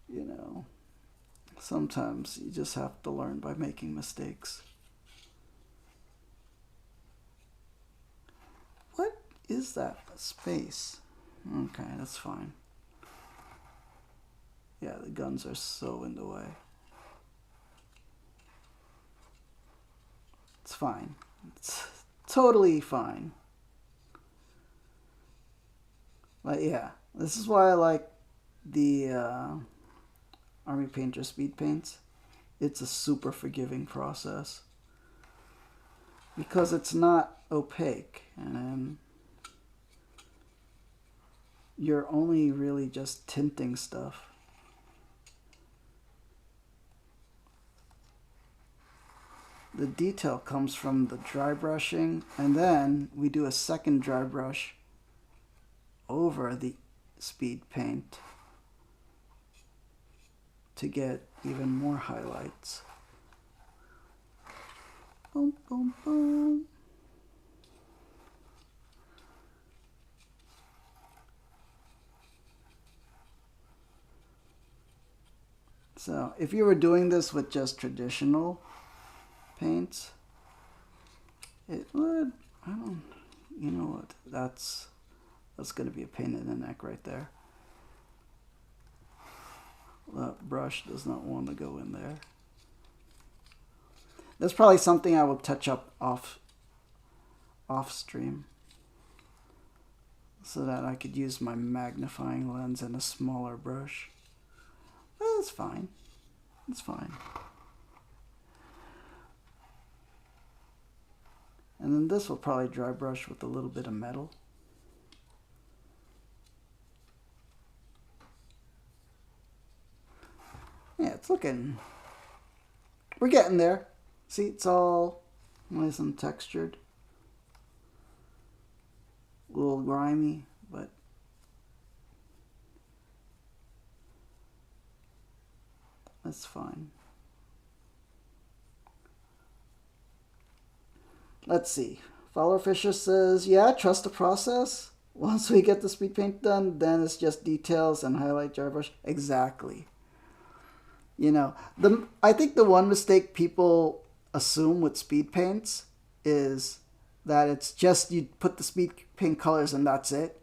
You know, sometimes you just have to learn by making mistakes. What is that? A space. Okay, that's fine. Yeah, the guns are so in the way. It's fine. It's totally fine. But yeah, this is why I like the Army Painter Speedpaints. It's a super forgiving process because it's not opaque and you're only really just tinting stuff. The detail comes from the dry brushing, and then we do a second dry brush over the speed paint to get even more highlights. Boom, boom, boom. So if you were doing this with just traditional paints, it would, you know what, that's going to be a pain in the neck right there. That brush does not want to go in there. That's probably something I will touch up off stream so that I could use my magnifying lens and a smaller brush. But it's fine. It's fine. And then this will probably dry brush with a little bit of metal. Yeah, it's looking, we're getting there. See, it's all nice and textured. A little grimy, but that's fine. Let's see. Follower Fisher says, yeah, trust the process. Once we get the speed paint done, then it's just details and highlight, dry brush. Exactly. You know, I think the one mistake people assume with speed paints is that it's just you put the speed paint colors and that's it.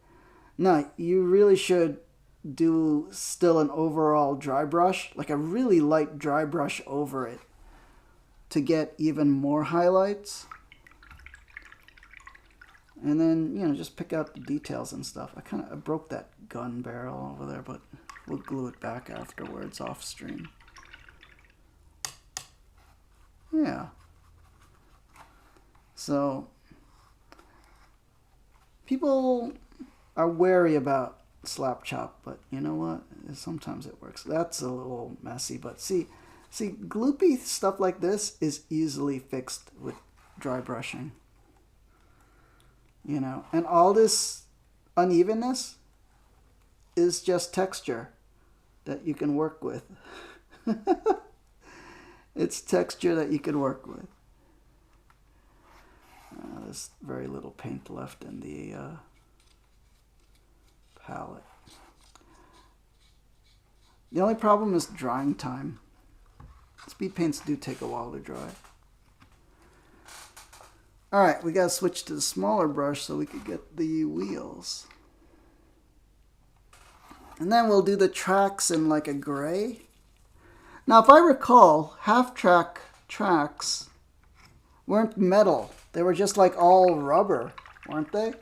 No, you really should do still an overall dry brush, like a really light dry brush over it to get even more highlights. And then, you know, just pick out the details and stuff. I broke that gun barrel over there, but we'll glue it back afterwards off stream. Yeah. So people are wary about slap chop, but you know what? Sometimes it works. That's a little messy, but see, gloopy stuff like this is easily fixed with dry brushing. You know, and all this unevenness is just texture that you can work with. It's texture that you can work with. There's very little paint left in the palette. The only problem is drying time. Speed paints do take a while to dry. Alright, we gotta switch to the smaller brush so we could get the wheels. And then we'll do the tracks in like a gray. Now if I recall, half-track tracks weren't metal. They were just like all rubber, weren't they?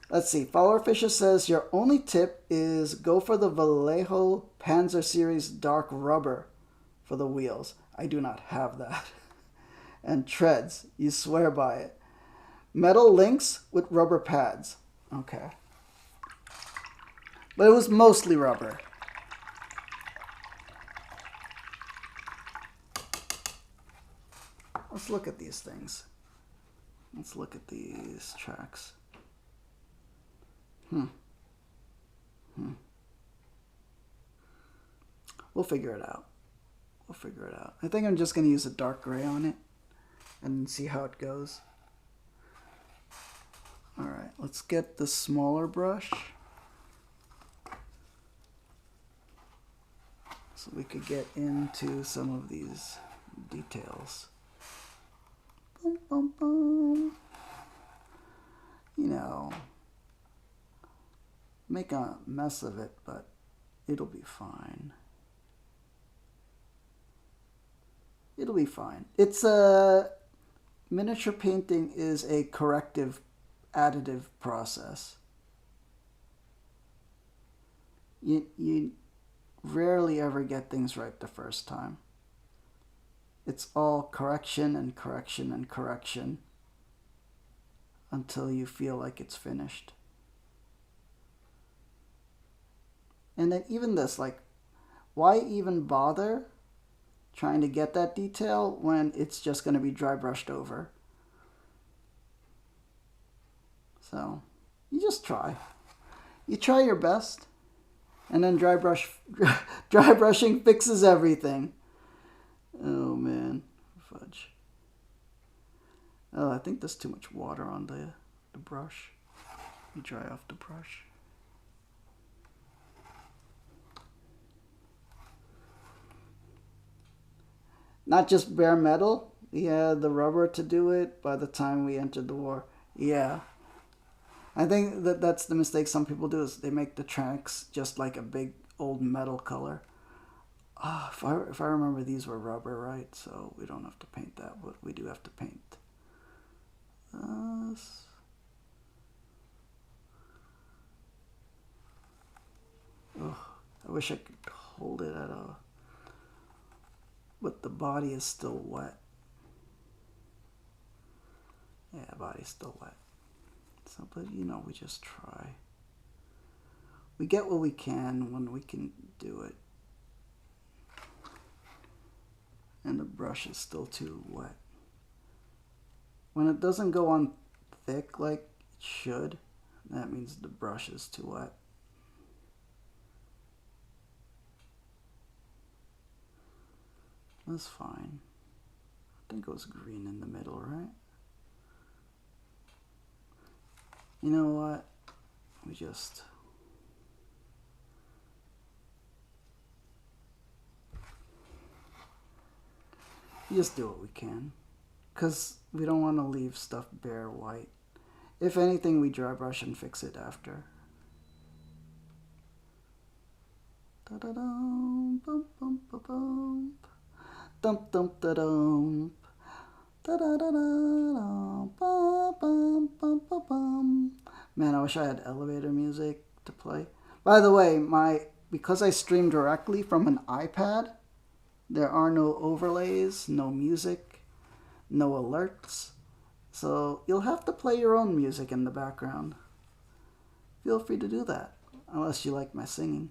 Let's see. Follower Fisher says your only tip is go for the Vallejo Panzer Series dark rubber for the wheels. I do not have that. And treads, you swear by it. Metal links with rubber pads. Okay. But it was mostly rubber. Let's look at these things. Let's look at these tracks. We'll figure it out. We'll figure it out. I think I'm just going to use a dark gray on it and see how it goes. Alright, let's get the smaller brush so we could get into some of these details. Boom, boom, boom. You know, make a mess of it, but it'll be fine. It'll be fine. It's a miniature painting is a corrective, additive process. You rarely ever get things right the first time. It's all correction and correction and correction until you feel like it's finished. And then even this, like, why even bother trying to get that detail when it's just going to be dry brushed over? So you just try. You try your best, and then dry brushing fixes everything. Oh man, fudge. Oh, I think there's too much water on the brush. Let me dry off the brush. Not just bare metal. We had the rubber to do it by the time we entered the war. Yeah. I think that's the mistake some people do, is they make the tracks just like a big old metal color. If I remember, these were rubber, right? So we don't have to paint that, but we do have to paint this. I wish I could hold it at a... But the body is still wet. Yeah, body's still wet. So, but you know, we just try. We get what we can when we can do it. And the brush is still too wet. When it doesn't go on thick like it should, that means the brush is too wet. That's fine. I think it was green in the middle, right? You know what? We just... do what we can. Because we don't want to leave stuff bare white. If anything, we dry brush and fix it after. Da-da-dum, bum, bum, bum, bum. Dum dum da dum, da da da da, bum bum bum bum bum. Man, I wish I had elevator music to play. By the way, because I stream directly from an iPad, there are no overlays, no music, no alerts. So you'll have to play your own music in the background. feel free to do that, unless you like my singing.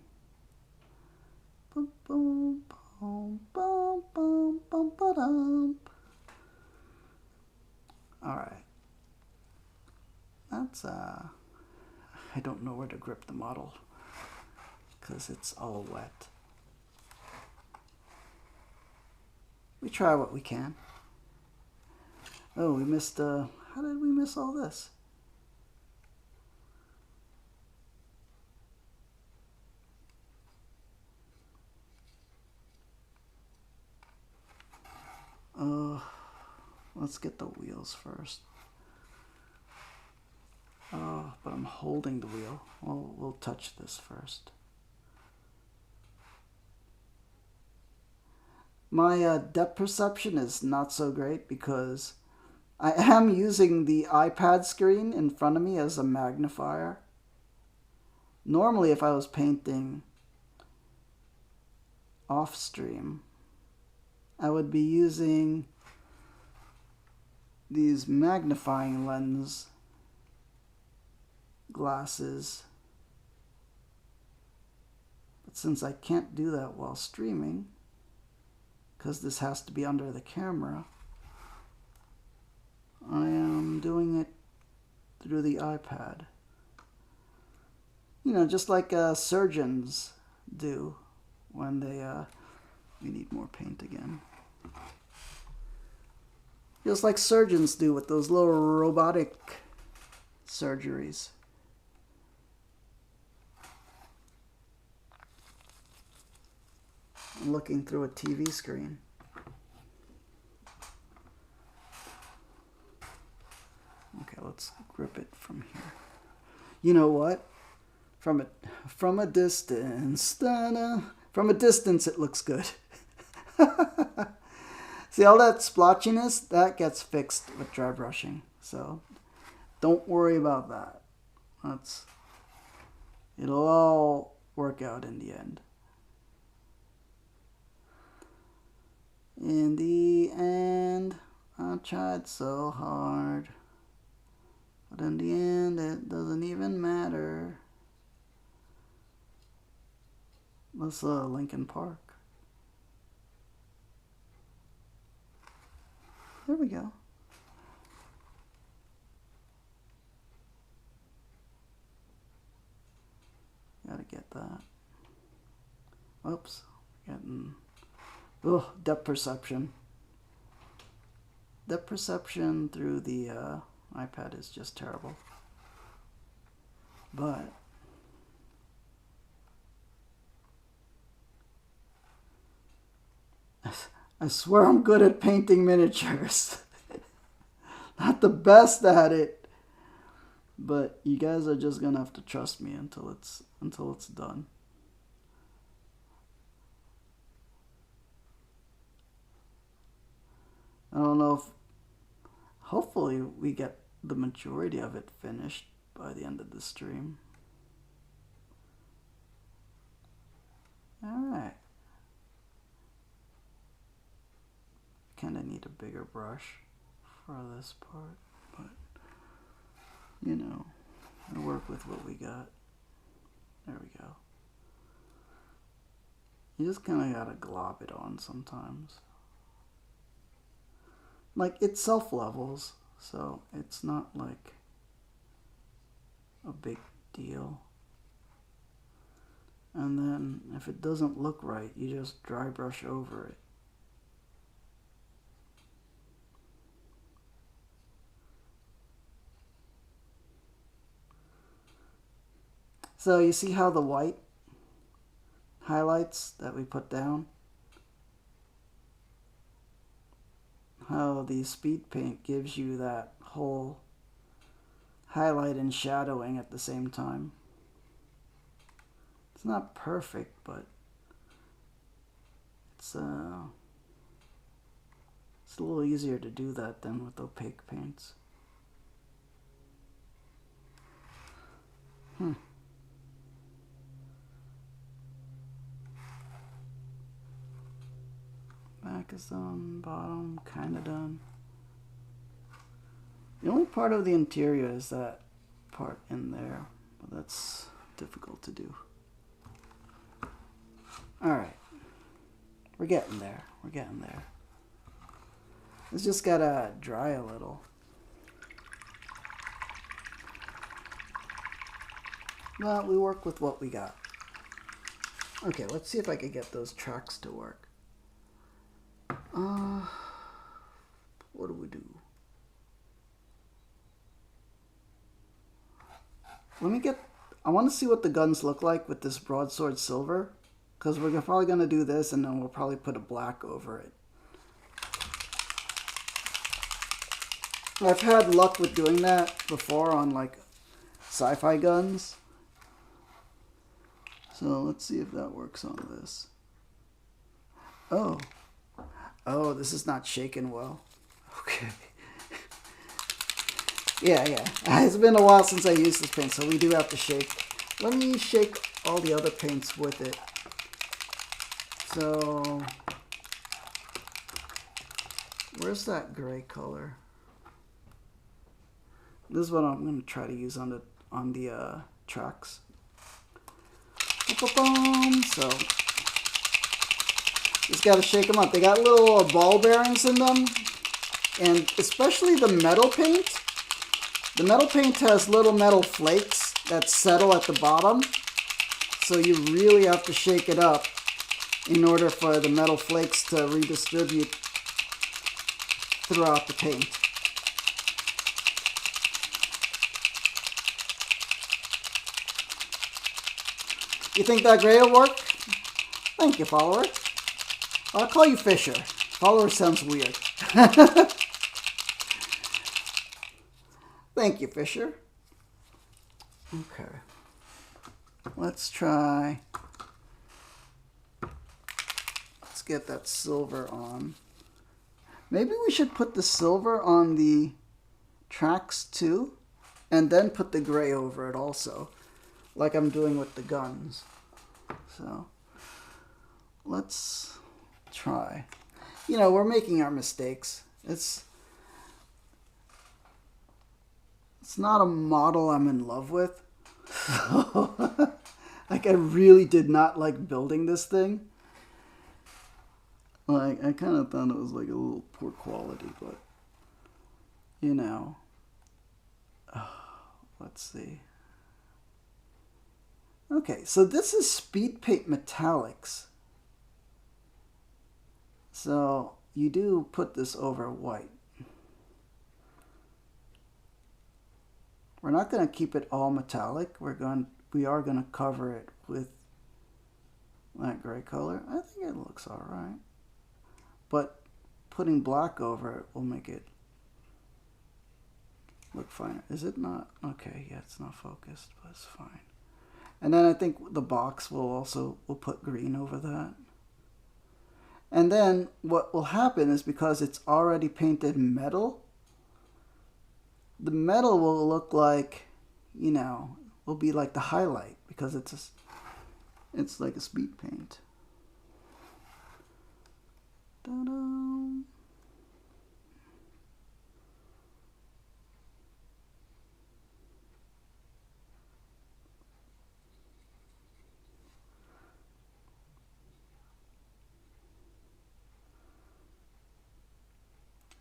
Boom, boom, boom, boom, boom, boom, ba-dum. All right. That's I don't know where to grip the model because it's all wet. We try what we can. Oh, we missed, how did we miss all this? Let's get the wheels first. Oh, but I'm holding the wheel. We'll touch this first. My depth perception is not so great because I am using the iPad screen in front of me as a magnifier. Normally, if I was painting off stream, I would be using these magnifying lens glasses. But since I can't do that while streaming, because this has to be under the camera, I am doing it through the iPad. You know, just like surgeons do when they, we need more paint again. Just like surgeons do with those little robotic surgeries. I'm looking through a TV screen. Okay, let's grip it from here. You know what? From a distance, from a distance it looks good. See all that splotchiness? That gets fixed with dry brushing. So don't worry about that. It'll all work out in the end. In the end, I tried so hard. But in the end, it doesn't even matter. That's Lincoln Park. There we go. Gotta get that. Oops. Getting... Oh, depth perception. Depth perception through the iPad is just terrible. But... I swear I'm good at painting miniatures. Not the best at it, but you guys are just gonna have to trust me until it's done. I don't know if hopefully we get the majority of it finished by the end of the stream. All right. Kind of need a bigger brush for this part, but you know, I work with what we got. There we go. You just kind of gotta glob it on sometimes. Like, it self-levels, so it's not like a big deal. And then if it doesn't look right, you just dry brush over it. So you see how the white highlights that we put down? How the speed paint gives you that whole highlight and shadowing at the same time. It's not perfect, but it's a little easier to do that than with opaque paints. Back is done, bottom kind of done. The only part of the interior is that part in there. but that's difficult to do. Alright. We're getting there. We're getting there. It's just gotta dry a little. Well, we work with what we got. Okay, let's see if I can get those tracks to work. What do we do? I want to see what the guns look like with this broadsword silver. Because we're probably going to do this and then we'll probably put a black over it. I've had luck with doing that before on like sci-fi guns. So let's see if that works on this. Oh. Oh, this is not shaking well. Okay. Yeah. It's been a while since I used this paint, so we do have to shake. Let me shake all the other paints with it. So, where's that gray color? This is what I'm going to try to use on the tracks. So, just got to shake them up. They got little ball bearings in them, and especially the metal paint. The metal paint has little metal flakes that settle at the bottom, so you really have to shake it up in order for the metal flakes to redistribute throughout the paint. You think that gray will work? Thank you, follower. I'll call you Fisher. Follower sounds weird. Thank you, Fisher. Okay. Let's try. Let's get that silver on. Maybe we should put the silver on the tracks too, and then put the gray over it also, like I'm doing with the guns. So let's try. You know, we're making our mistakes. It's not a model I'm in love with. Like, I really did not like building this thing. Like, I kind of thought it was like a little poor quality, but you know. Let's see. Okay, so this is speed paint metallics. So you do put this over white. We're not going to keep it all metallic. We are going to cover it with that gray color. I think it looks all right. But putting black over it will make it look finer. Is it not? Okay, yeah, it's not focused, but it's fine. And then I think the box we'll put green over that. And then what will happen is, because it's already painted metal, the metal will look like, you know, will be like the highlight, because it's like a speed paint. Ta-da!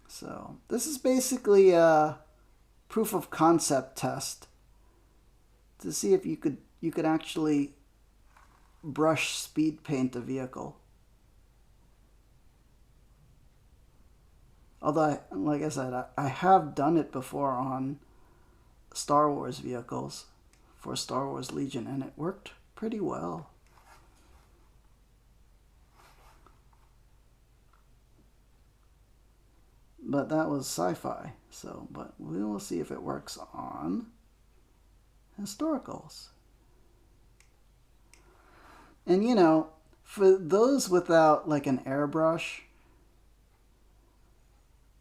So this is basically a proof of concept test to see if you could actually brush speed paint a vehicle. Although, like I said, I have done it before on Star Wars vehicles for Star Wars Legion, and it worked pretty well. But that was sci-fi, so, but we will see if it works on historicals. And you know, for those without like an airbrush,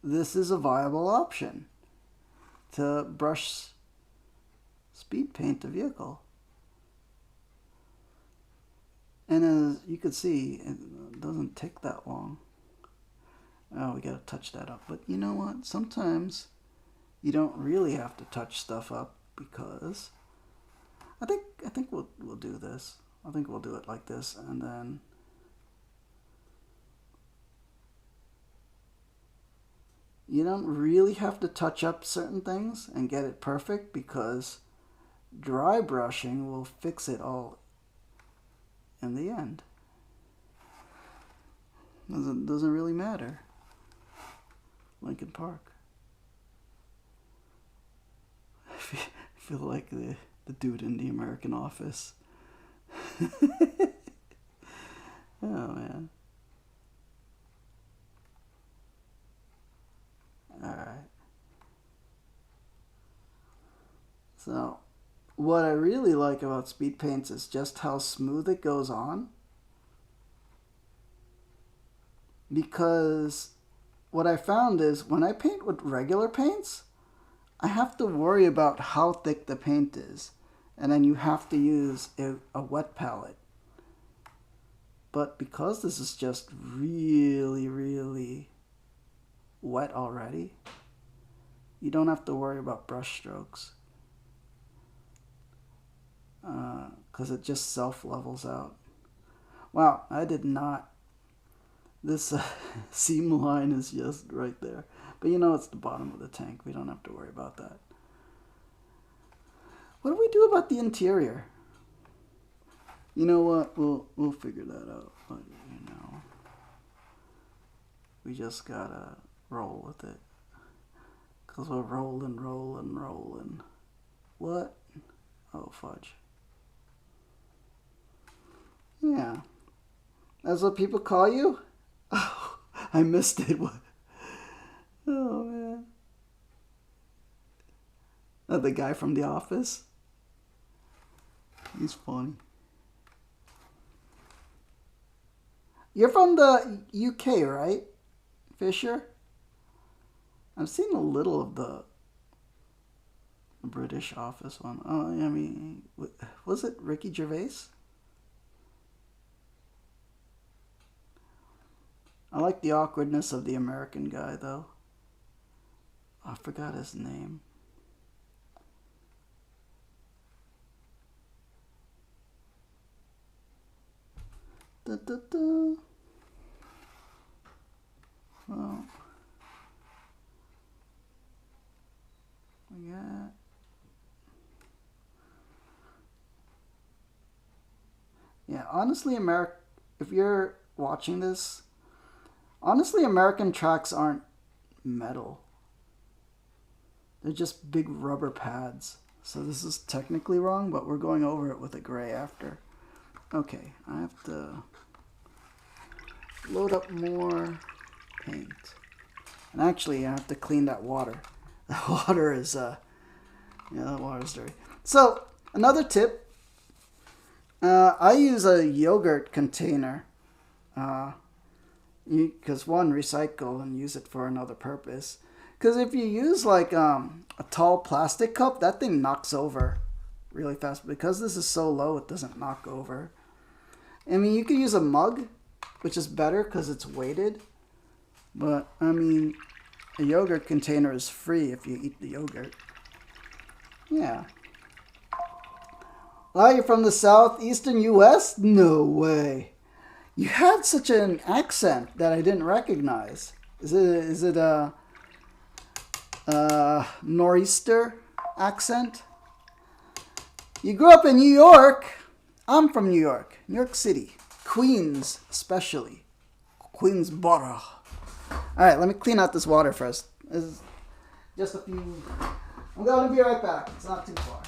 this is a viable option to brush speed paint a vehicle. And as you can see, it doesn't take that long. Oh, we gotta touch that up. But you know what? Sometimes you don't really have to touch stuff up, because I think we'll do this. I think we'll do it like this, and then you don't really have to touch up certain things and get it perfect, because dry brushing will fix it all in the end. Doesn't really matter. Lincoln Park. I feel like the dude in the American Office. Oh man. Alright. So, what I really like about Speedpaints is just how smooth it goes on. Because what I found is when I paint with regular paints, I have to worry about how thick the paint is. And then you have to use a wet palette. But because this is just really, really wet already, you don't have to worry about brush strokes. Because it just self-levels out. Wow, I did not. This seam line is just right there. But you know it's the bottom of the tank. We don't have to worry about that. What do we do about the interior? You know what? We'll figure that out. But, you know, we just gotta roll with it. Because we're rolling. What? Oh, fudge. Yeah. That's what people call you? Oh, I missed it. What? Oh, man. The guy from The Office? He's funny. You're from the UK, right, Fisher? I've seen a little of the British Office one. Oh, I mean, was it Ricky Gervais? I like the awkwardness of the American guy, though. I forgot his name. Da, da, da. Well, we got... Yeah, honestly, if you're watching this, honestly, American tracks aren't metal. They're just big rubber pads. So this is technically wrong, but we're going over it with a gray after. Okay, I have to load up more paint. And actually, I have to clean that water. The water is, yeah, that water's dirty. So, another tip. I use a yogurt container. Because one, recycle and use it for another purpose. Because if you use like a tall plastic cup, that thing knocks over really fast. Because this is so low, it doesn't knock over. I mean, you could use a mug, which is better because it's weighted. But, I mean, a yogurt container is free if you eat the yogurt. Yeah. Oh, you're from the southeastern U.S.? No way. You had such an accent that I didn't recognize. Is it a nor'easter accent? You grew up in New York. I'm from New York City, Queens especially, Queensboro. All right, let me clean out this water first. This is just a few. I'm going to be right back. It's not too far.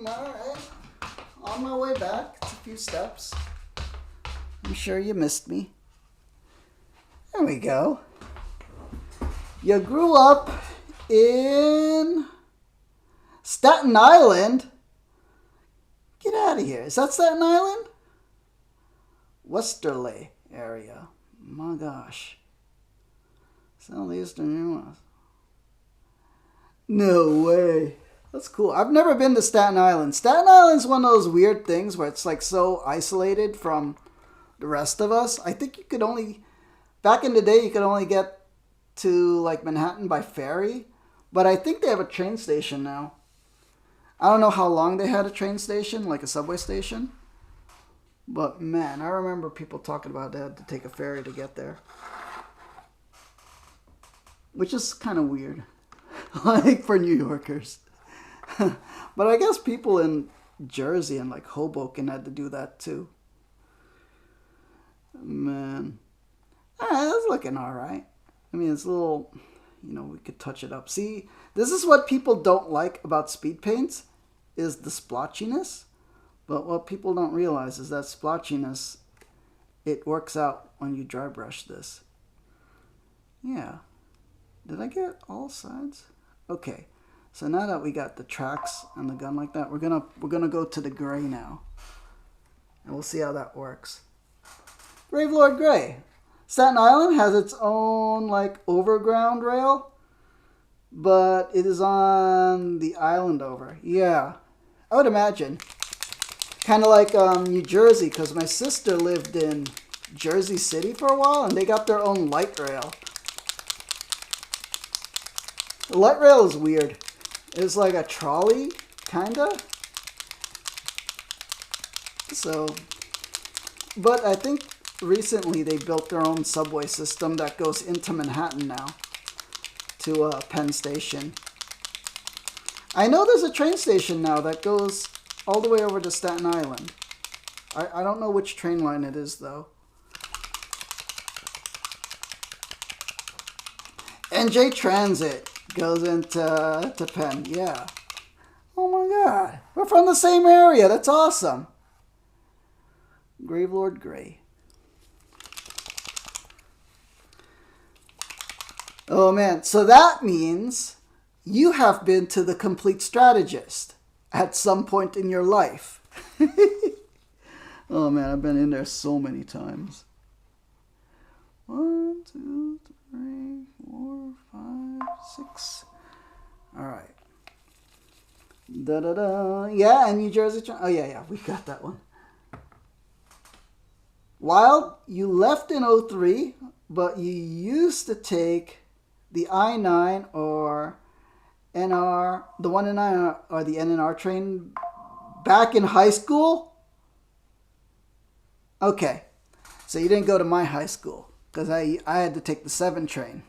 Alright, on my way back. It's a few steps. I'm sure you missed me. There we go. You grew up in Staten Island. Get out of here. Is that Staten Island? Westerly area. My gosh. Southeastern US. No way. That's cool. I've never been to Staten Island. Staten Island's one of those weird things where it's like so isolated from the rest of us. I think you could only, back in the day, you could only get to like Manhattan by ferry. But I think they have a train station now. I don't know how long they had a train station, like a subway station. But man, I remember people talking about they had to take a ferry to get there. Which is kind of weird. Like for New Yorkers. But I guess people in Jersey and like Hoboken had to do that too. Man. That's looking alright. I mean, it's a little, you know, we could touch it up. See, this is what people don't like about speed paints, is the splotchiness. But what people don't realize is that splotchiness, it works out when you dry brush this. Yeah. Did I get all sides? Okay. So now that we got the tracks and the gun like that, we're gonna go to the gray now. And we'll see how that works. Warlord Gray. Staten Island has its own like overground rail, but it is on the island over. Yeah, I would imagine. Kind of like New Jersey, because my sister lived in Jersey City for a while, and they got their own light rail. The light rail is weird. It's like a trolley, kinda. So, but I think recently they built their own subway system that goes into Manhattan now to Penn Station. I know there's a train station now that goes all the way over to Staten Island. I don't know which train line it is though. NJ Transit goes into Penn, yeah. Oh my god, we're from the same area, that's awesome. Warlord Gray. Oh man, so that means you have been to the Complete Strategist at some point in your life. Oh man, I've been in there so many times. 1, 2, 3, 4, 5, 6. All right. Da da da. Yeah, and New Jersey. Oh yeah, we got that one. Wild, you left in 03, but you used to take the I-9 or NR, the 1 and 9 or the NNR train back in high school? Okay, so you didn't go to my high school because I had to take the 7 train.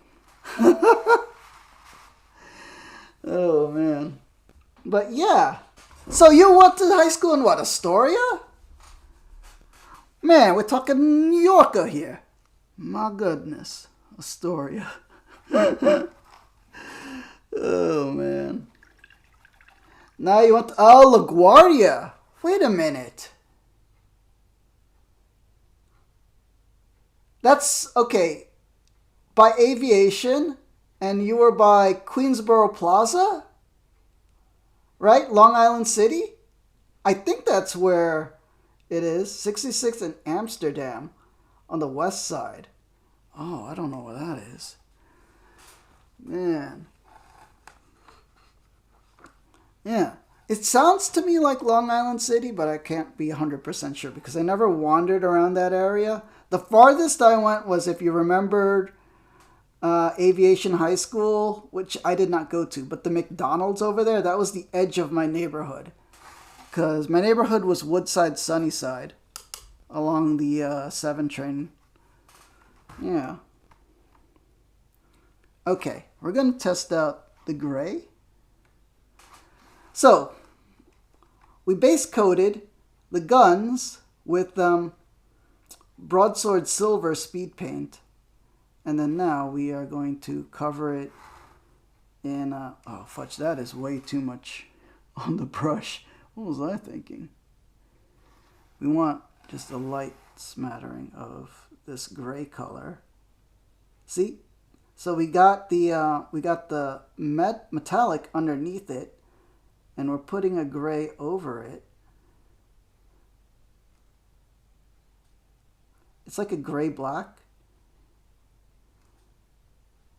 Oh man, but yeah. So you went to high school in what, Astoria? Man, we're talking New Yorker here. My goodness, Astoria. Oh man. Now you want to, oh, LaGuardia. Wait a minute. That's okay. By Aviation, and you were by Queensboro Plaza, right? Long Island City. I think that's where it is. 66 in Amsterdam, on the west side. Oh, I don't know where that is. Man. Yeah. It sounds to me like Long Island City, but I can't be 100% sure because I never wandered around that area. The farthest I went was, if you remembered, Aviation High School, which I did not go to, but the McDonald's over there, that was the edge of my neighborhood. Because my neighborhood was Woodside, Sunnyside, along the 7 train. Yeah. Okay, we're going to test out the gray. So, we base coated the guns with broadsword silver speed paint. And then now we are going to cover it in, oh fudge, that is way too much on the brush. What was I thinking? We want just a light smattering of this gray color. See? So we got the metallic underneath it, and we're putting a gray over it. It's like a gray black.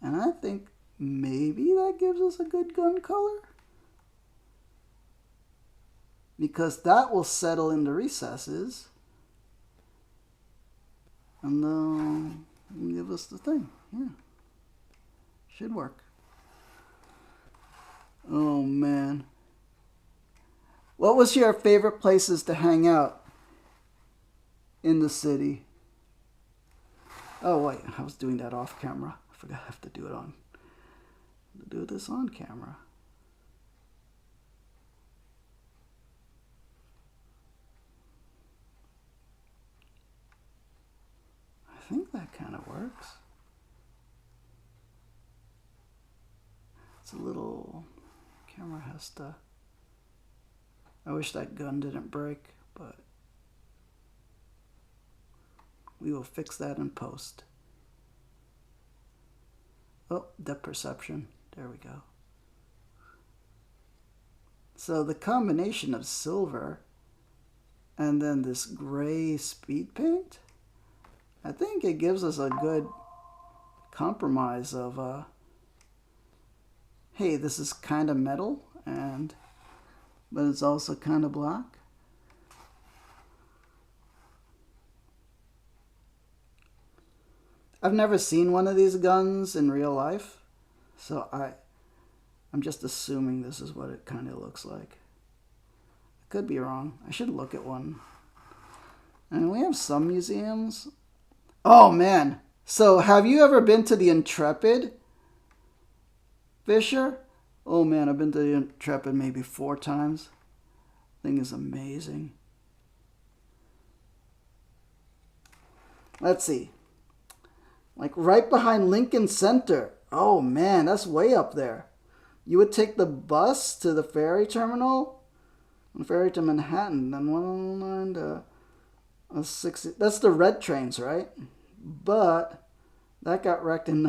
And I think maybe that gives us a good gun color, because that will settle in the recesses and give us the thing. Yeah. Should work. Oh man. What was your favorite places to hang out in the city? Oh wait, I was doing that off camera. I forgot I have to do it on. Do this on camera. I think that kind of works. It's a little, camera has to, I wish that gun didn't break, but we will fix that in post. Oh, depth perception. There we go. So the combination of silver and then this gray speed paint, I think it gives us a good compromise of, hey, this is kind of metal, but it's also kind of black. I've never seen one of these guns in real life, so I'm just assuming this is what it kind of looks like. I could be wrong. I should look at one. And we have some museums. Oh man, so have you ever been to the Intrepid, Fisher? Oh man, I've been to the Intrepid maybe 4 times. Thing is amazing. Let's see. Like right behind Lincoln Center. Oh man, that's way up there. You would take the bus to the ferry terminal, and ferry to Manhattan, then 109 to 60. That's the red trains, right? But that got wrecked in.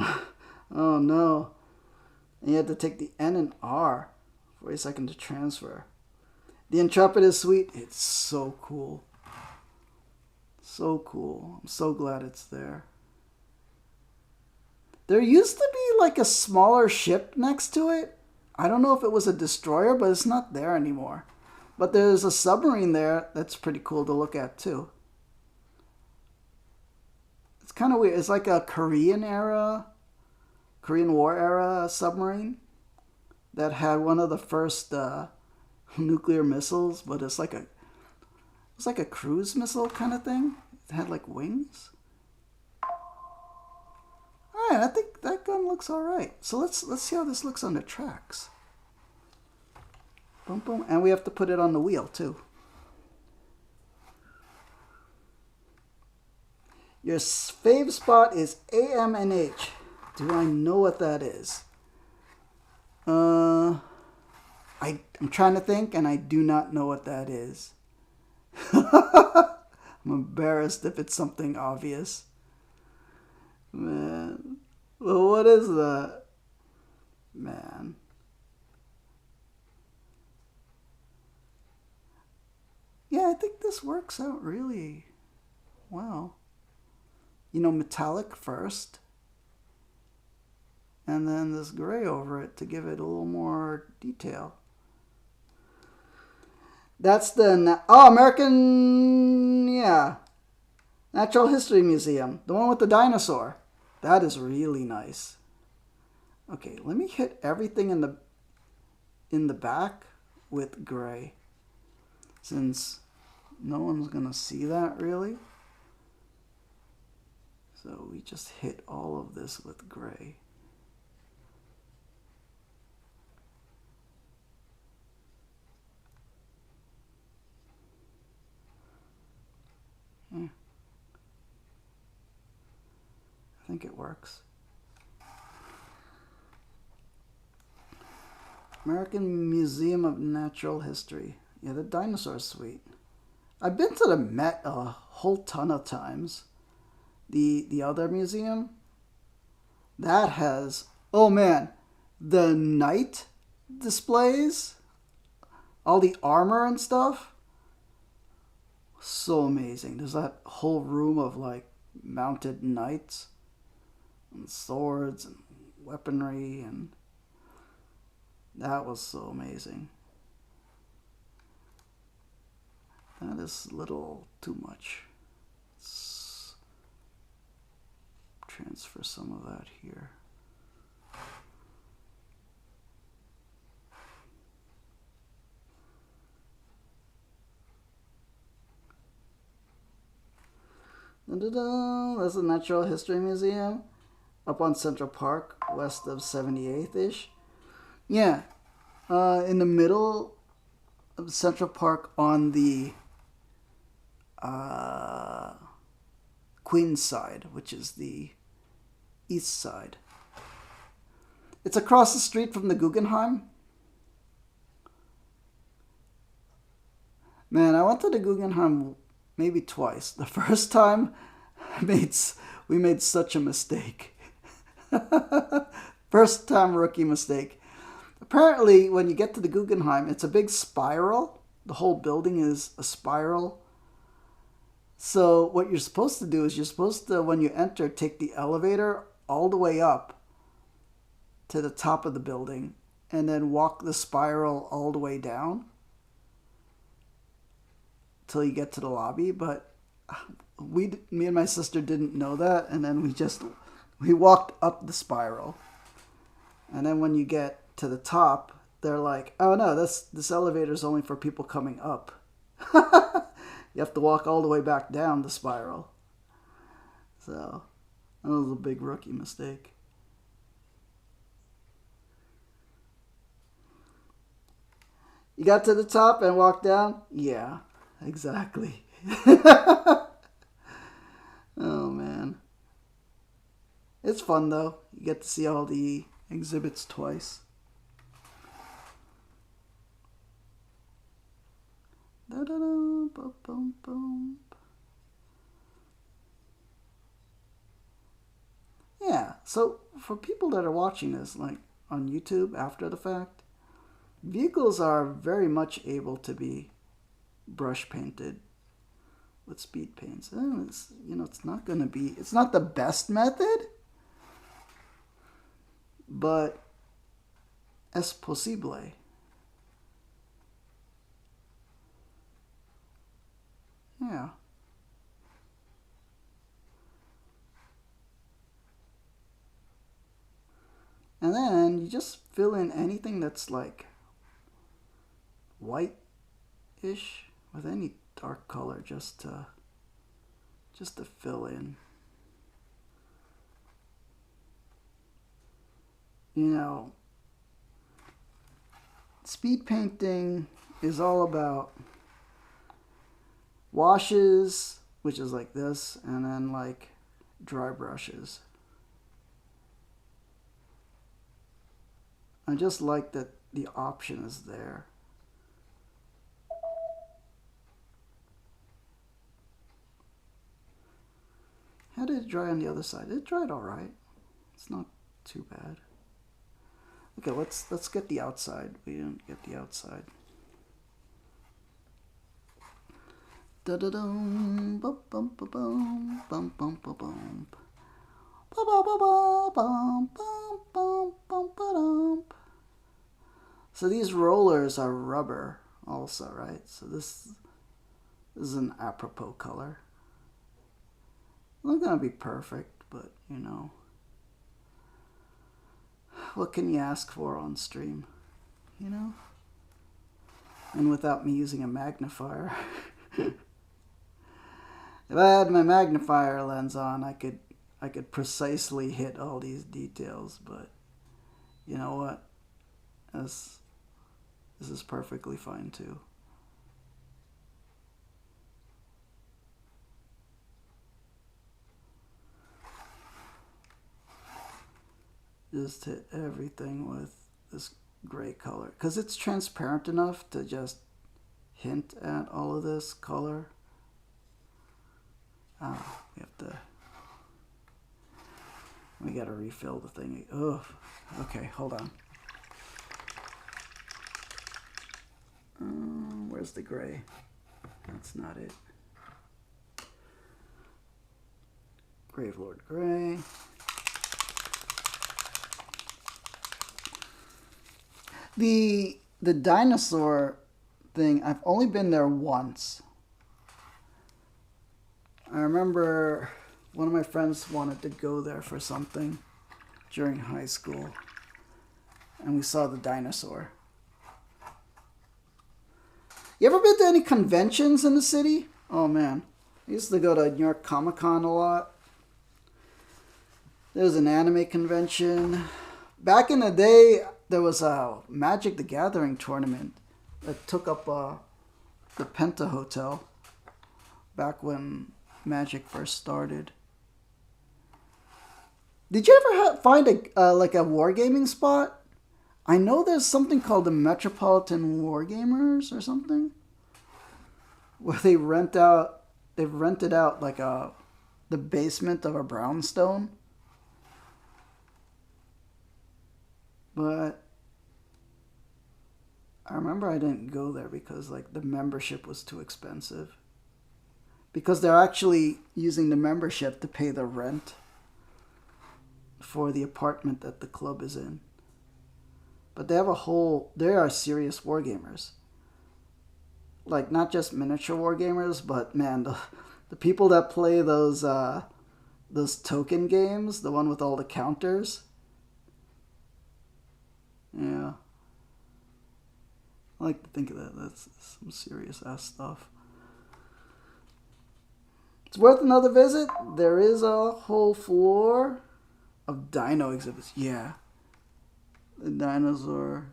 Oh no. And you had to take the N and R for a second to transfer. The Intrepid is sweet. It's so cool. So cool. I'm so glad it's there. There used to be like a smaller ship next to it. I don't know if it was a destroyer, but it's not there anymore. But there's a submarine there that's pretty cool to look at too. It's kind of weird. It's like a Korean War era submarine that had one of the first nuclear missiles, but it's like a cruise missile kind of thing. It had like wings. All right, I think that gun looks all right. So let's see how this looks on the tracks. Boom, boom, and we have to put it on the wheel too. Your fave spot is AM and H. Do I know what that is? I'm trying to think, and I do not know what that is. I'm embarrassed if it's something obvious. Man. Well, what is that? Man. Yeah, I think this works out really well. You know, metallic first. And then this gray over it to give it a little more detail. That's the American, yeah, Natural History Museum, the one with the dinosaur. That is really nice. Okay, let me hit everything in the back with gray, since no one's gonna see that really. So we just hit all of this with gray. I think it works. American Museum of Natural History. Yeah, the dinosaur's sweet. I've been to the Met a whole ton of times. The other museum. That has, oh man, the knight displays, all the armor and stuff. So amazing. There's that whole room of like mounted knights and swords and weaponry, and that was so amazing. That is a little too much. Let's transfer some of that here. That's the Natural History Museum up on Central Park, west of 78th-ish. Yeah, in the middle of Central Park on the Queens side, which is the east side. It's across the street from the Guggenheim. Man, I went to the Guggenheim maybe twice. The first time, we made such a mistake. First time rookie mistake. Apparently, when you get to the Guggenheim, it's a big spiral. The whole building is a spiral. So what you're supposed to do is you're supposed to, when you enter, take the elevator all the way up to the top of the building and then walk the spiral all the way down till you get to the lobby. But me and my sister didn't know that, and then we walked up the spiral. And then when you get to the top, they're like, oh no, this elevator is only for people coming up. You have to walk all the way back down the spiral. So that was a big rookie mistake. You got to the top and walked down? Yeah, exactly. Oh man. It's fun though. You get to see all the exhibits twice. Yeah, so for people that are watching this like on YouTube after the fact, vehicles are very much able to be brush painted with speed paints. It's, it's not going to be, it's not the best method, but es posible. Yeah. And then you just fill in anything that's like white-ish with any dark color just to fill in. Speed painting is all about washes, which is like this, and then like dry brushes. I just like that the option is there. How did it dry on the other side? It dried all right. It's not too bad. Okay, let's get the outside. We didn't get the outside. Da da dum bum bum bum bum bum bum bum bum. So these rollers are rubber also, right? So this is an apropos color. Not gonna be perfect, but what can you ask for on stream? And without me using a magnifier. If I had my magnifier lens on, I could precisely hit all these details, but you know what? This is perfectly fine too. Just hit everything with this gray color, because it's transparent enough to just hint at all of this color. We have to We gotta refill the thing. Oh, okay, hold on. Where's the gray? That's not it. Gravelord Gray. The dinosaur thing, I've only been there once. I remember one of my friends wanted to go there for something during high school, and we saw the dinosaur. You ever been to any conventions in the city? Oh man, I used to go to New York Comic Con a lot. There was an anime convention. Back in the day, there was a Magic the Gathering tournament that took up the Penta Hotel back when Magic first started. Did you ever find like a wargaming spot? I know there's something called the Metropolitan Wargamers or something, where they've rented out like the basement of a brownstone. But I remember I didn't go there because like the membership was too expensive. Because they're actually using the membership to pay the rent for the apartment that the club is in. But they are serious wargamers. Like not just miniature wargamers, but man, the people that play those token games, the one with all the counters. Yeah. I like to think of that. That's some serious ass stuff. It's worth another visit. There is a whole floor of dino exhibits. Yeah. The dinosaurs.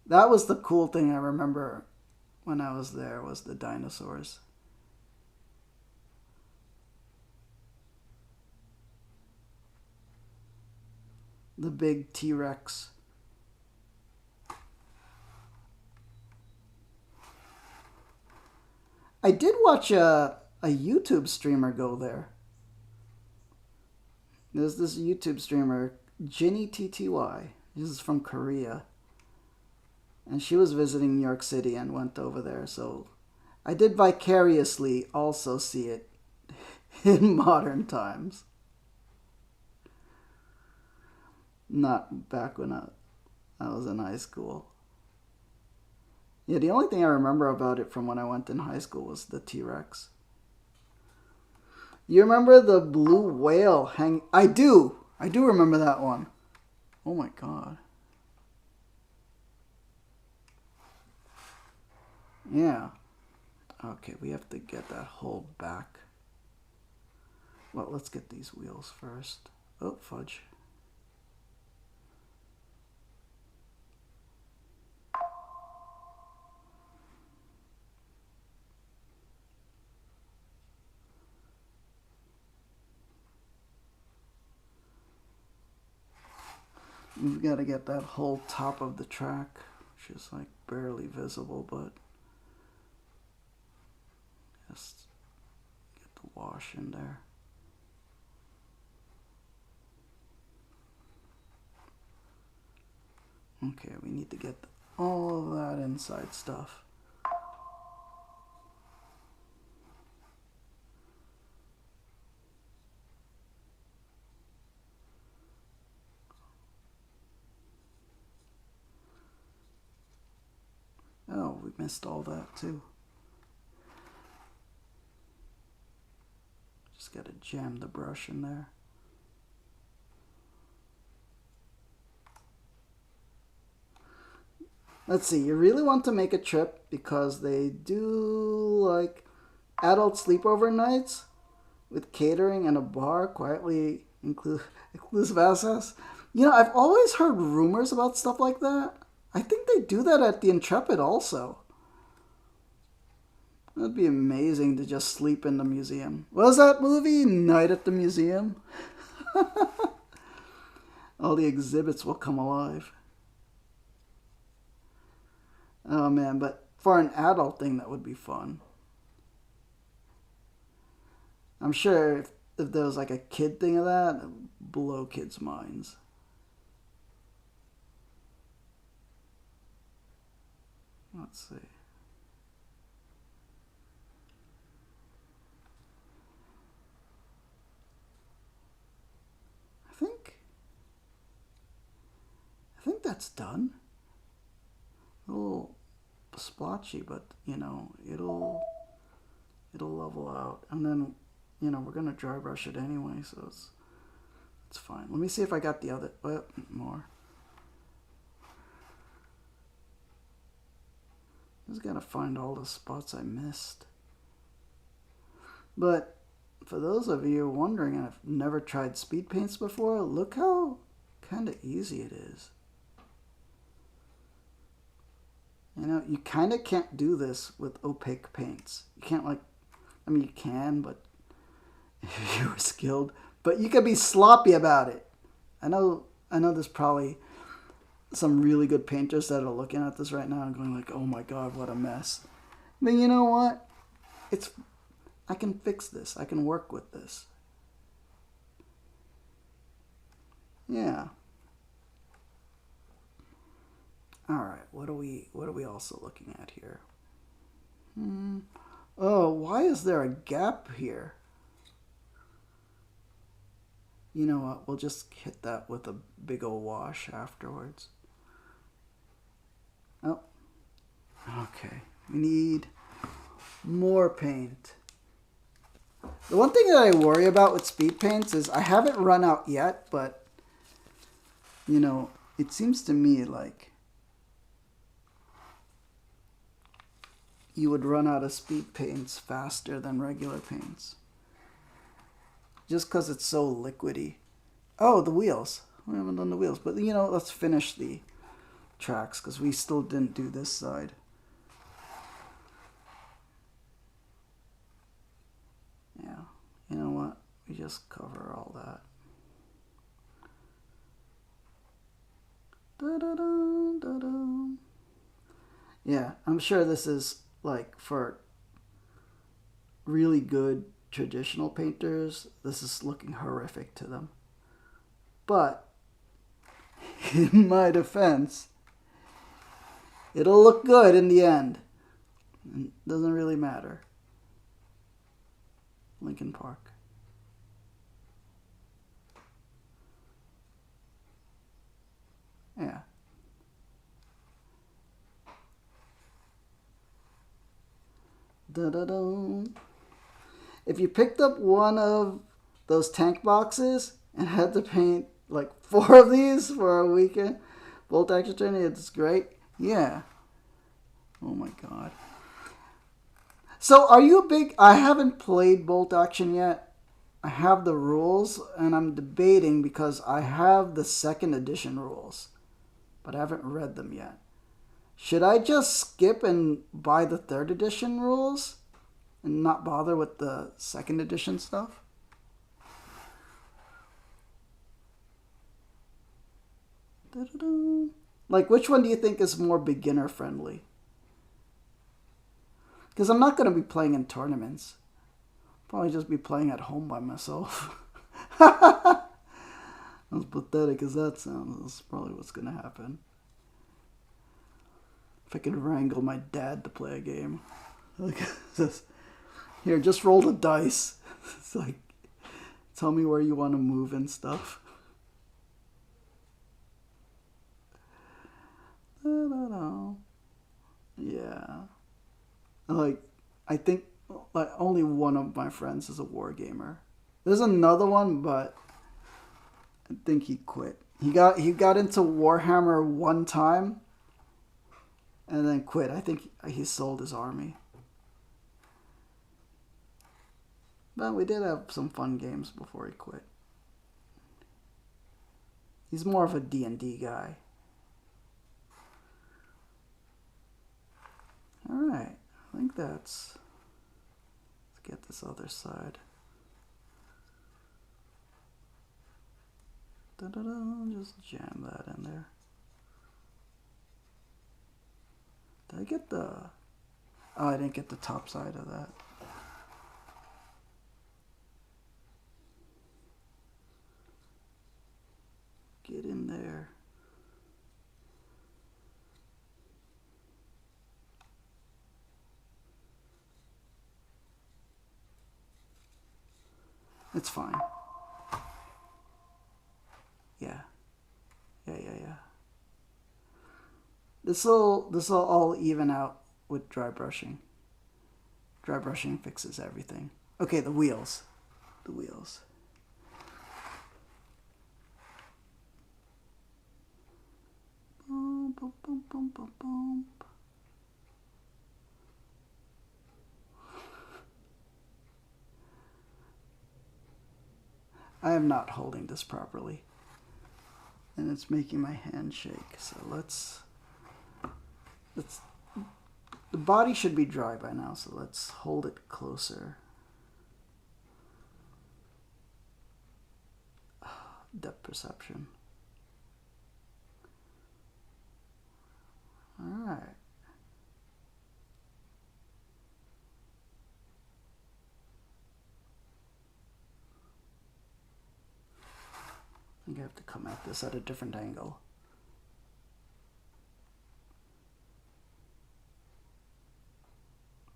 That was the cool thing I remember when I was there, was the dinosaurs. The big T-Rex. I did watch a YouTube streamer go there. There's this YouTube streamer, Ginny TTY. This is from Korea. And she was visiting New York City and went over there. So I did vicariously also see it in modern times. Not back when I was in high school. Yeah, the only thing I remember about it from when I went in high school was the T-Rex. You remember the blue whale hanging? I do remember that one. Oh my god. Yeah. Okay, we have to get that hole back. Well, let's get these wheels first. Oh, fudge. We've got to get that whole top of the track, which is like barely visible, but just get the wash in there. Okay, we need to get all of that inside stuff. Oh, we missed all that too. Just gotta jam the brush in there. Let's see, you really want to make a trip because they do like adult sleepover nights with catering and a bar, quietly inclusive access. You know, I've always heard rumors about stuff like that. I think they do that at the Intrepid also. That'd be amazing to just sleep in the museum. What was that movie? Night at the Museum? All the exhibits will come alive. Oh man, but for an adult thing, that would be fun. I'm sure if there was like a kid thing of that, it would blow kids' minds. Let's see. I think that's done. A little splotchy, but you know, it'll level out, and then you know we're gonna dry brush it anyway, so it's fine. Let me see if I got the other more. Just gotta find all the spots I missed. But for those of you wondering, I've never tried speed paints before. Look how kind of easy it is. You know, you kind of can't do this with opaque paints. You can't like, I mean you can, but if you were skilled, but you can be sloppy about it. I know there's probably some really good painters that are looking at this right now and going like, oh my god, what a mess. But you know what? I can fix this. I can work with this. Yeah. All right. What are we also looking at here? Oh, why is there a gap here? You know what? We'll just hit that with a big old wash afterwards. Oh. Okay. We need more paint. The one thing that I worry about with speed paints is I haven't run out yet, but you know, it seems to me like you would run out of speed paints faster than regular paints. Just because it's so liquidy. Oh, the wheels. We haven't done the wheels, but you know, let's finish the tracks because we still didn't do this side. Yeah, you know what? We just cover all that. Da-da-da-da-da. Yeah, I'm sure this is like for really good traditional painters, this is looking horrific to them. But in my defense, it'll look good in the end. It doesn't really matter. Lincoln Park. Yeah. Da-da-da. If you picked up one of those tank boxes and had to paint like 4 of these for a weekend, bolt action training, it's great. Yeah. Oh my god. So are you a big... I haven't played bolt action yet. I have the rules and I'm debating because I have the 2nd edition rules, but I haven't read them yet. Should I just skip and buy the 3rd edition rules and not bother with the 2nd edition stuff? Da-da-da. Like, which one do you think is more beginner friendly? Because I'm not going to be playing in tournaments. Probably just be playing at home by myself. As pathetic as that sounds, that's probably what's going to happen. If I could wrangle my dad to play a game. Like, here, just roll the dice. It's like, tell me where you want to move and stuff. I don't know. Yeah. Like, I think like only one of my friends is a wargamer. There's another one, but I think he quit. He got into Warhammer one time and then quit. I think he sold his army. But we did have some fun games before he quit. He's more of a D&D guy. Alright, I think let's get this other side. Da-da-da, just jam that in there. Did I get the... Oh, I didn't get the top side of that. It's fine. Yeah. This'll all even out with dry brushing. Dry brushing fixes everything. Okay, the wheels. The wheels. Boom, boom, boom, boom, boom, boom. I am not holding this properly, and it's making my hand shake. So let's the body should be dry by now, so let's hold it closer. Depth perception. All right. I think I have to come at this at a different angle.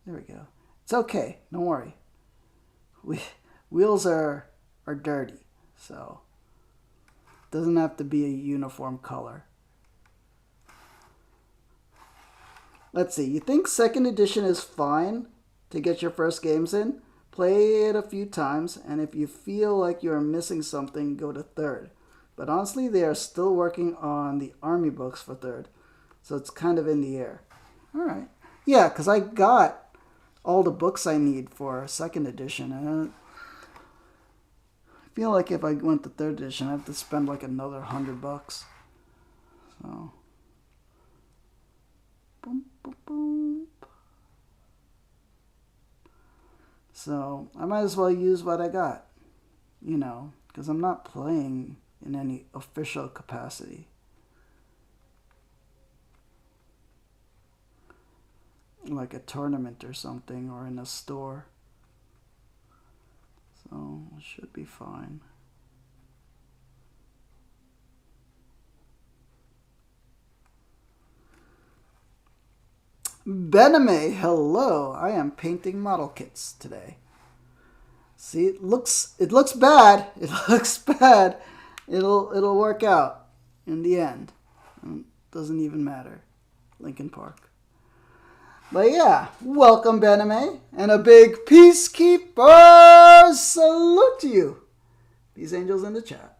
There we go. It's okay. Don't worry. Wheels are dirty, so it doesn't have to be a uniform color. Let's see. You think second edition is fine to get your first games in? Play it a few times, and if you feel like you're missing something, go to third. But honestly, they are still working on the Army books for third, so it's kind of in the air. All right. Yeah, because I got all the books I need for second edition, and I feel like if I went to third edition, I have to spend like another $100. So, boom, boom, boom. So I might as well use what I got, you know, because I'm not playing in any official capacity. Like a tournament or something, or in a store. So it should be fine. Bename, hello. I am painting model kits today. See, it looks bad. It looks bad. It'll work out in the end. It doesn't even matter. Lincoln Park. But yeah, welcome Bename, and a big peacekeeper salute to you. These angels in the chat.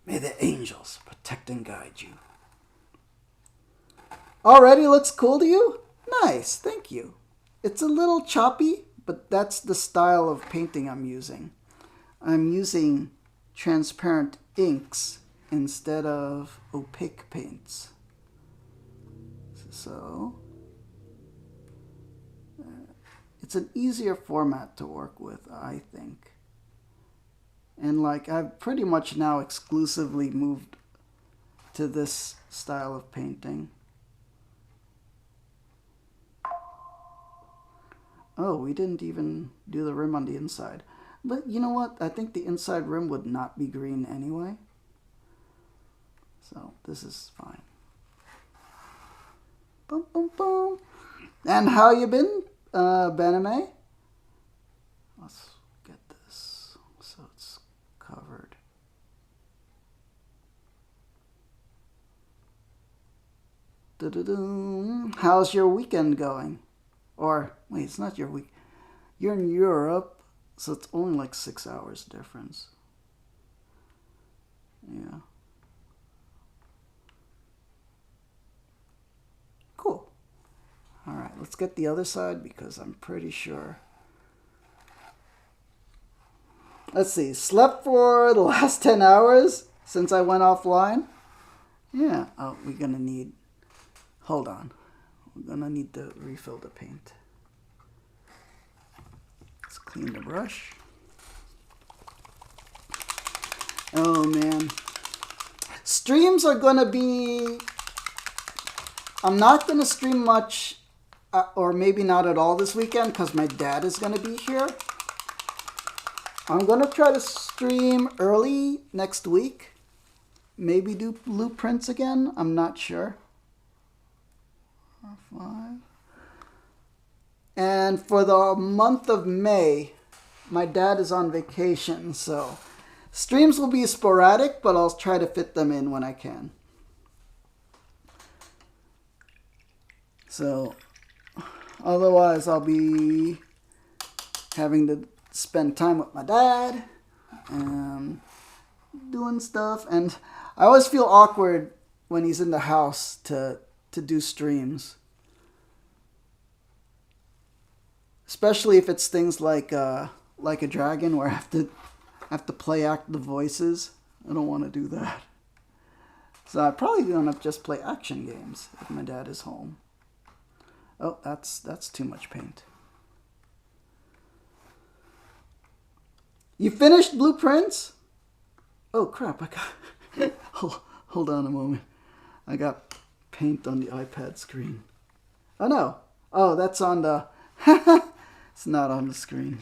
May the angels protect and guide you. Already looks cool to you? Nice, thank you. It's a little choppy, but that's the style of painting I'm using. I'm using transparent inks instead of opaque paints. So, it's an easier format to work with, I think. And like, I've pretty much now exclusively moved to this style of painting. Oh, we didn't even do the rim on the inside. But you know what? I think the inside rim would not be green anyway. So, this is fine. Boom, boom, boom. And how you been, Bename? Let's get this so it's covered. Da-da-doo. How's your weekend going? Or, wait, it's not your week. You're in Europe, so it's only like 6 hours difference. Yeah. Cool. All right, let's get the other side because I'm pretty sure. Let's see, slept for the last 10 hours since I went offline. Yeah, oh, we're gonna need, hold on. We're gonna need to refill the paint. Let's clean the brush. Oh man. Streams are gonna be, I'm not gonna stream much, or maybe not at all this weekend because my dad is gonna be here. I'm gonna try to stream early next week. Maybe do blueprints again, I'm not sure. R5. And for the month of May, my dad is on vacation, so streams will be sporadic, but I'll try to fit them in when I can. So, otherwise I'll be having to spend time with my dad and doing stuff. And I always feel awkward when he's in the house to do streams. Especially if it's things like a dragon where I have to play act the voices. I don't want to do that. So I'm probably gonna just play action games if my dad is home. Oh, that's too much paint. You finished blueprints? Oh crap! I got. Hold on a moment. I got paint on the iPad screen. Oh no! Oh, that's on the. It's not on the screen.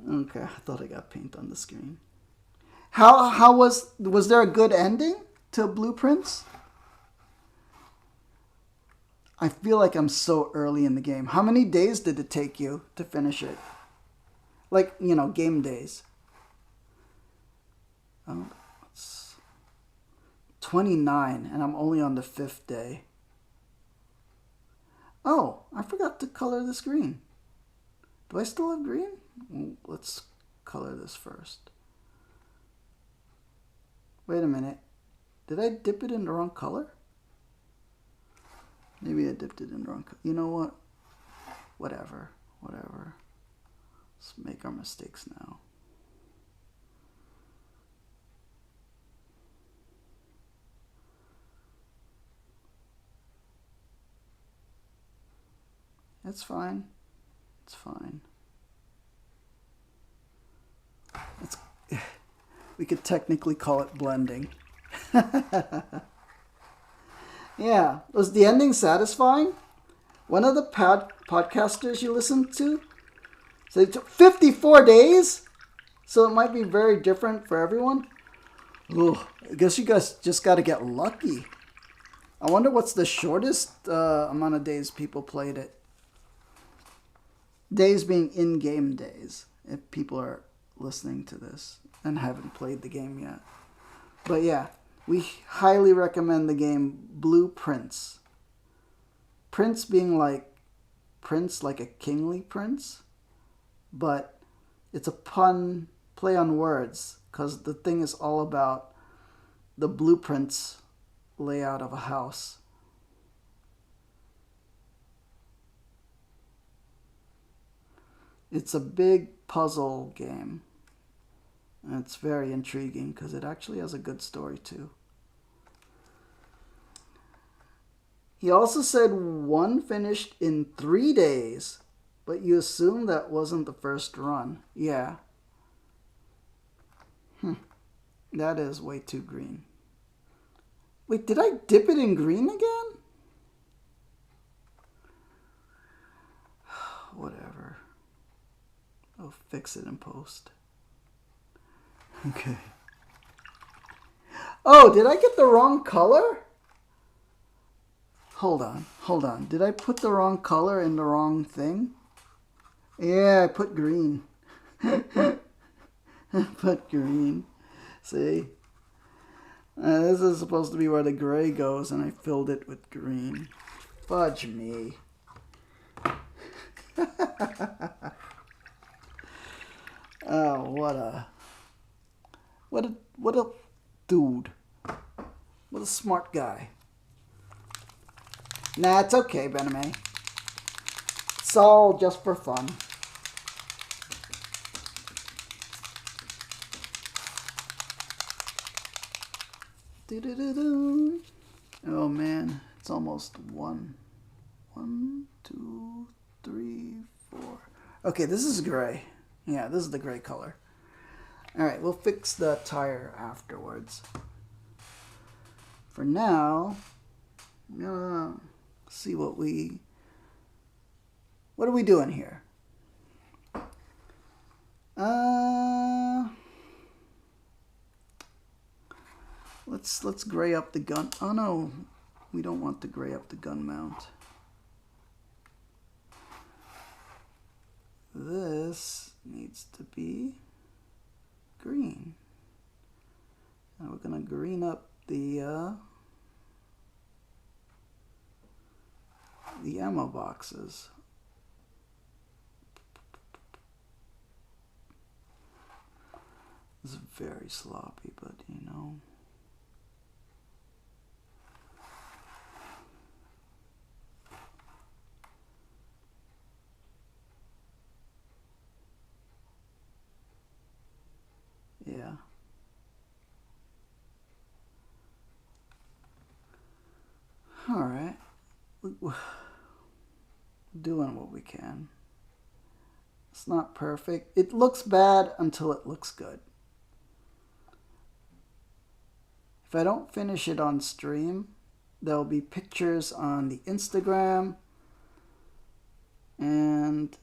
Okay, I thought I got paint on the screen. How was there a good ending to blueprints? I feel like I'm so early in the game. How many days did it take you to finish it? Like, you know, game days. Oh, it's 29, and I'm only on the 5th day. Oh, I forgot to color this green. Do I still have green? Well, let's color this first. Wait a minute. Did I dip it in the wrong color? Maybe I dipped it in the wrong color. You know what? Whatever. Let's make our mistakes now. It's fine. It's fine. We could technically call it blending. Yeah. Was the ending satisfying? One of the podcasters you listened to said it took 54 days? So it might be very different for everyone. Ugh, I guess you guys just got to get lucky. I wonder what's the shortest amount of days people played it. Days being in-game days, if people are listening to this and haven't played the game yet. But yeah, we highly recommend the game Blueprints. Prince being like prince, like a kingly prince, but it's a play on words, because the thing is all about the blueprints layout of a house. It's a big puzzle game. And it's very intriguing because it actually has a good story too. He also said one finished in 3 days, but you assume that wasn't the first run. Yeah. That is way too green. Wait, did I dip it in green again? Whatever. I'll fix it in post. Okay. Oh, did I get the wrong color? Hold on. Did I put the wrong color in the wrong thing? Yeah, I put green. I put green. See? This is supposed to be where the gray goes, and I filled it with green. Fudge me. Oh, what a dude. What a smart guy. Nah, it's okay, Bename. It's all just for fun. Oh man, it's almost 1, 2, 3, 4. Okay, this is gray. Yeah, this is the gray color. Alright, we'll fix the tire afterwards. For now, I'm gonna see what are we doing here? Let's gray up the gun. Oh no, we don't want to gray up the gun mount. this needs to be green. And we're going to green up the ammo boxes. It's very sloppy, but you know. Yeah. All right. Doing what we can. It's not perfect. It looks bad until it looks good. If I don't finish it on stream, there'll be pictures on the Instagram and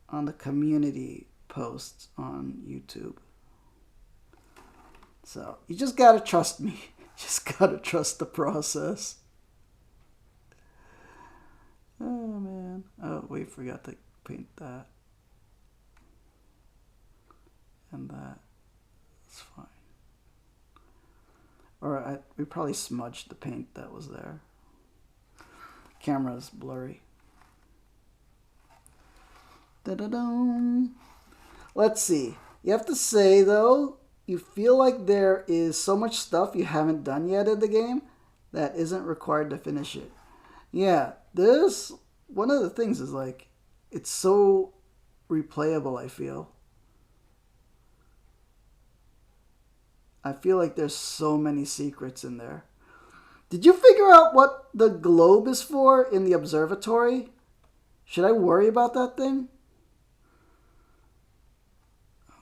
on the community posts on YouTube. So you just gotta trust me. Just gotta trust the process. Oh man. Oh, we forgot to paint that. And that. It's fine. Or we probably smudged the paint that was there. Camera's blurry. Da-da-dum. Let's see. You have to say, though, you feel like there is so much stuff you haven't done yet in the game that isn't required to finish it. Yeah, this, one of the things is like, it's so replayable, I feel. I feel like there's so many secrets in there. Did you figure out what the globe is for in the observatory? Should I worry about that thing?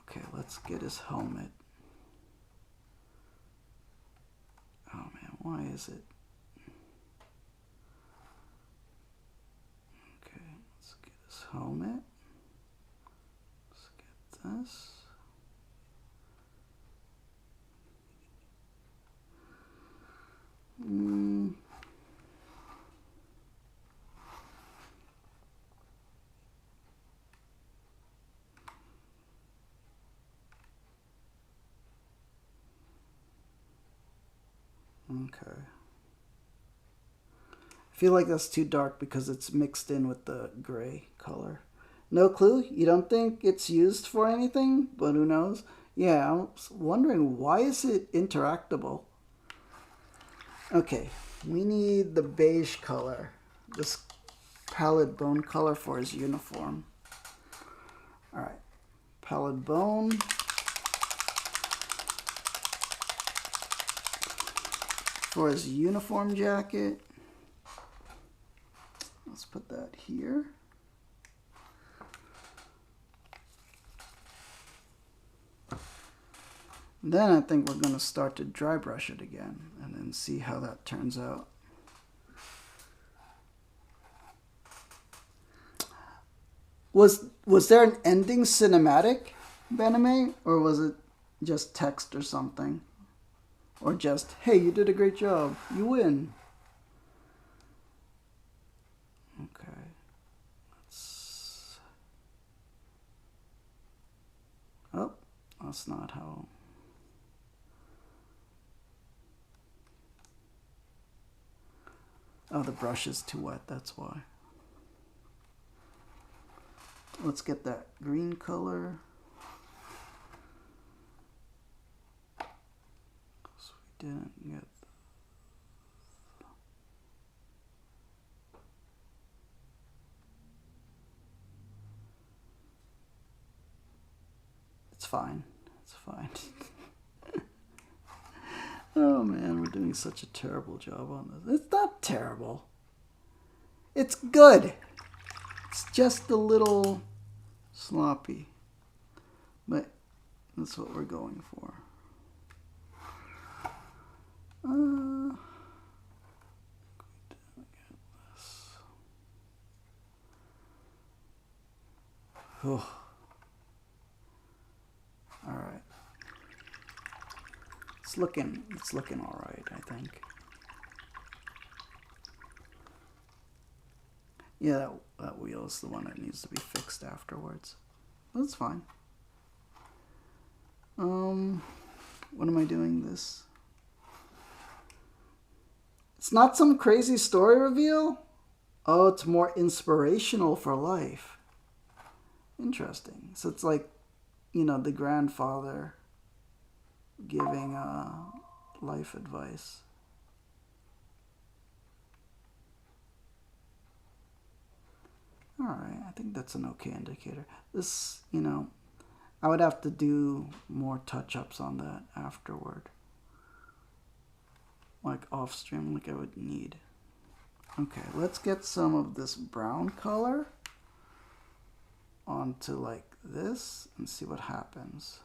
Okay, let's get his helmet. Oh man, why is it? Okay, let's get his helmet. Let's get this. Okay. I feel like that's too dark because it's mixed in with the gray color. No clue? You don't think it's used for anything? But who knows? Yeah, I was wondering, why is it interactable? Okay, we need the beige color. This pallid bone color for his uniform. Alright, pallid bone. For his uniform jacket. Let's put that here. Then I think we're going to start to dry brush it again and then see how that turns out. Was there an ending cinematic, Bename, or was it just text or something? Or just, hey, you did a great job, you win. Okay. Oh, that's not how. Oh, the brush is too wet, that's why. Let's get that green color. So we didn't get. It's fine. It's fine. Oh man, we're doing such a terrible job on this. It's not terrible. It's good. It's just a little sloppy. But that's what we're going for. Oh. All right. It's looking all right, I think. Yeah, that wheel is the one that needs to be fixed afterwards. That's fine. What am I doing this? It's not some crazy story reveal. Oh, it's more inspirational for life. Interesting. So it's like, you know, the grandfather giving life advice. Alright, I think that's an okay indicator. This, you know, I would have to do more touch-ups on that afterward. Like off stream, like I would need. Okay, let's get some of this brown color onto like this and see what happens.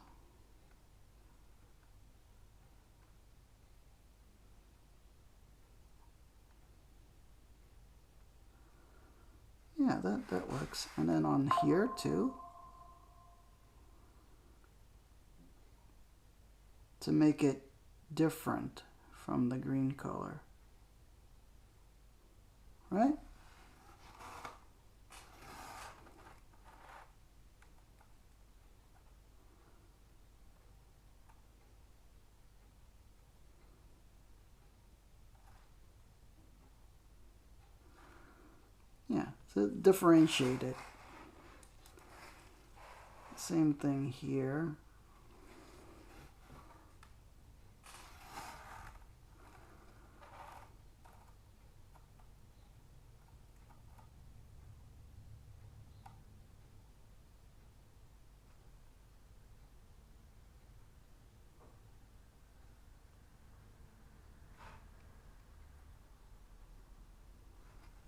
Yeah, that works. And then on here too, to make it different from the green color. Right? Yeah, to differentiate it. Same thing here.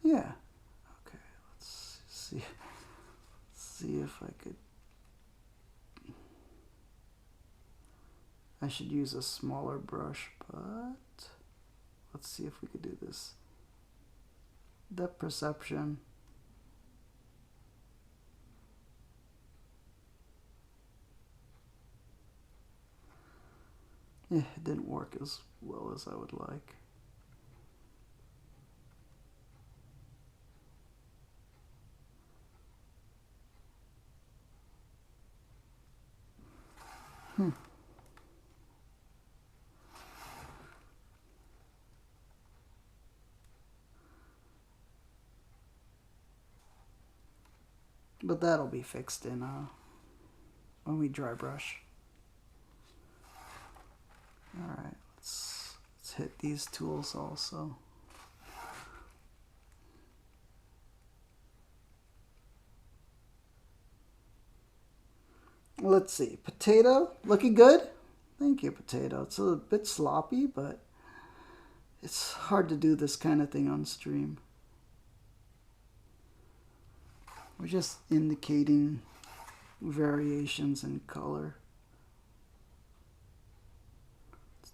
Yeah. Okay, let's see if I could. I should use a smaller brush, but let's see if we could do this. Depth perception. Yeah, it didn't work as well as I would like. But that'll be fixed in when we dry brush. Alright, let's hit these tools also. Let's see, potato, looking good? Thank you, potato. It's a bit sloppy, but it's hard to do this kind of thing on stream. We're just indicating variations in color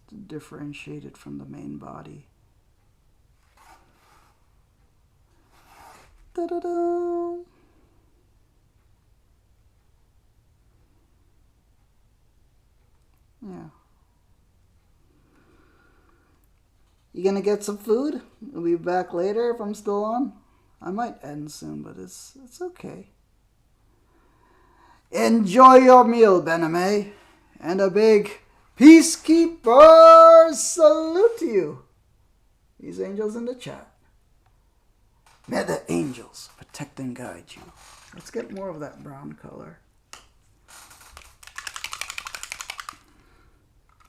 to differentiate it from the main body. Da-da-da! Yeah. You gonna get some food? We'll be back later if I'm still on. I might end soon, but it's okay. Enjoy your meal, Bename, and a big peacekeeper salute to you. These angels in the chat. May the angels protect and guide you. Let's get more of that brown color.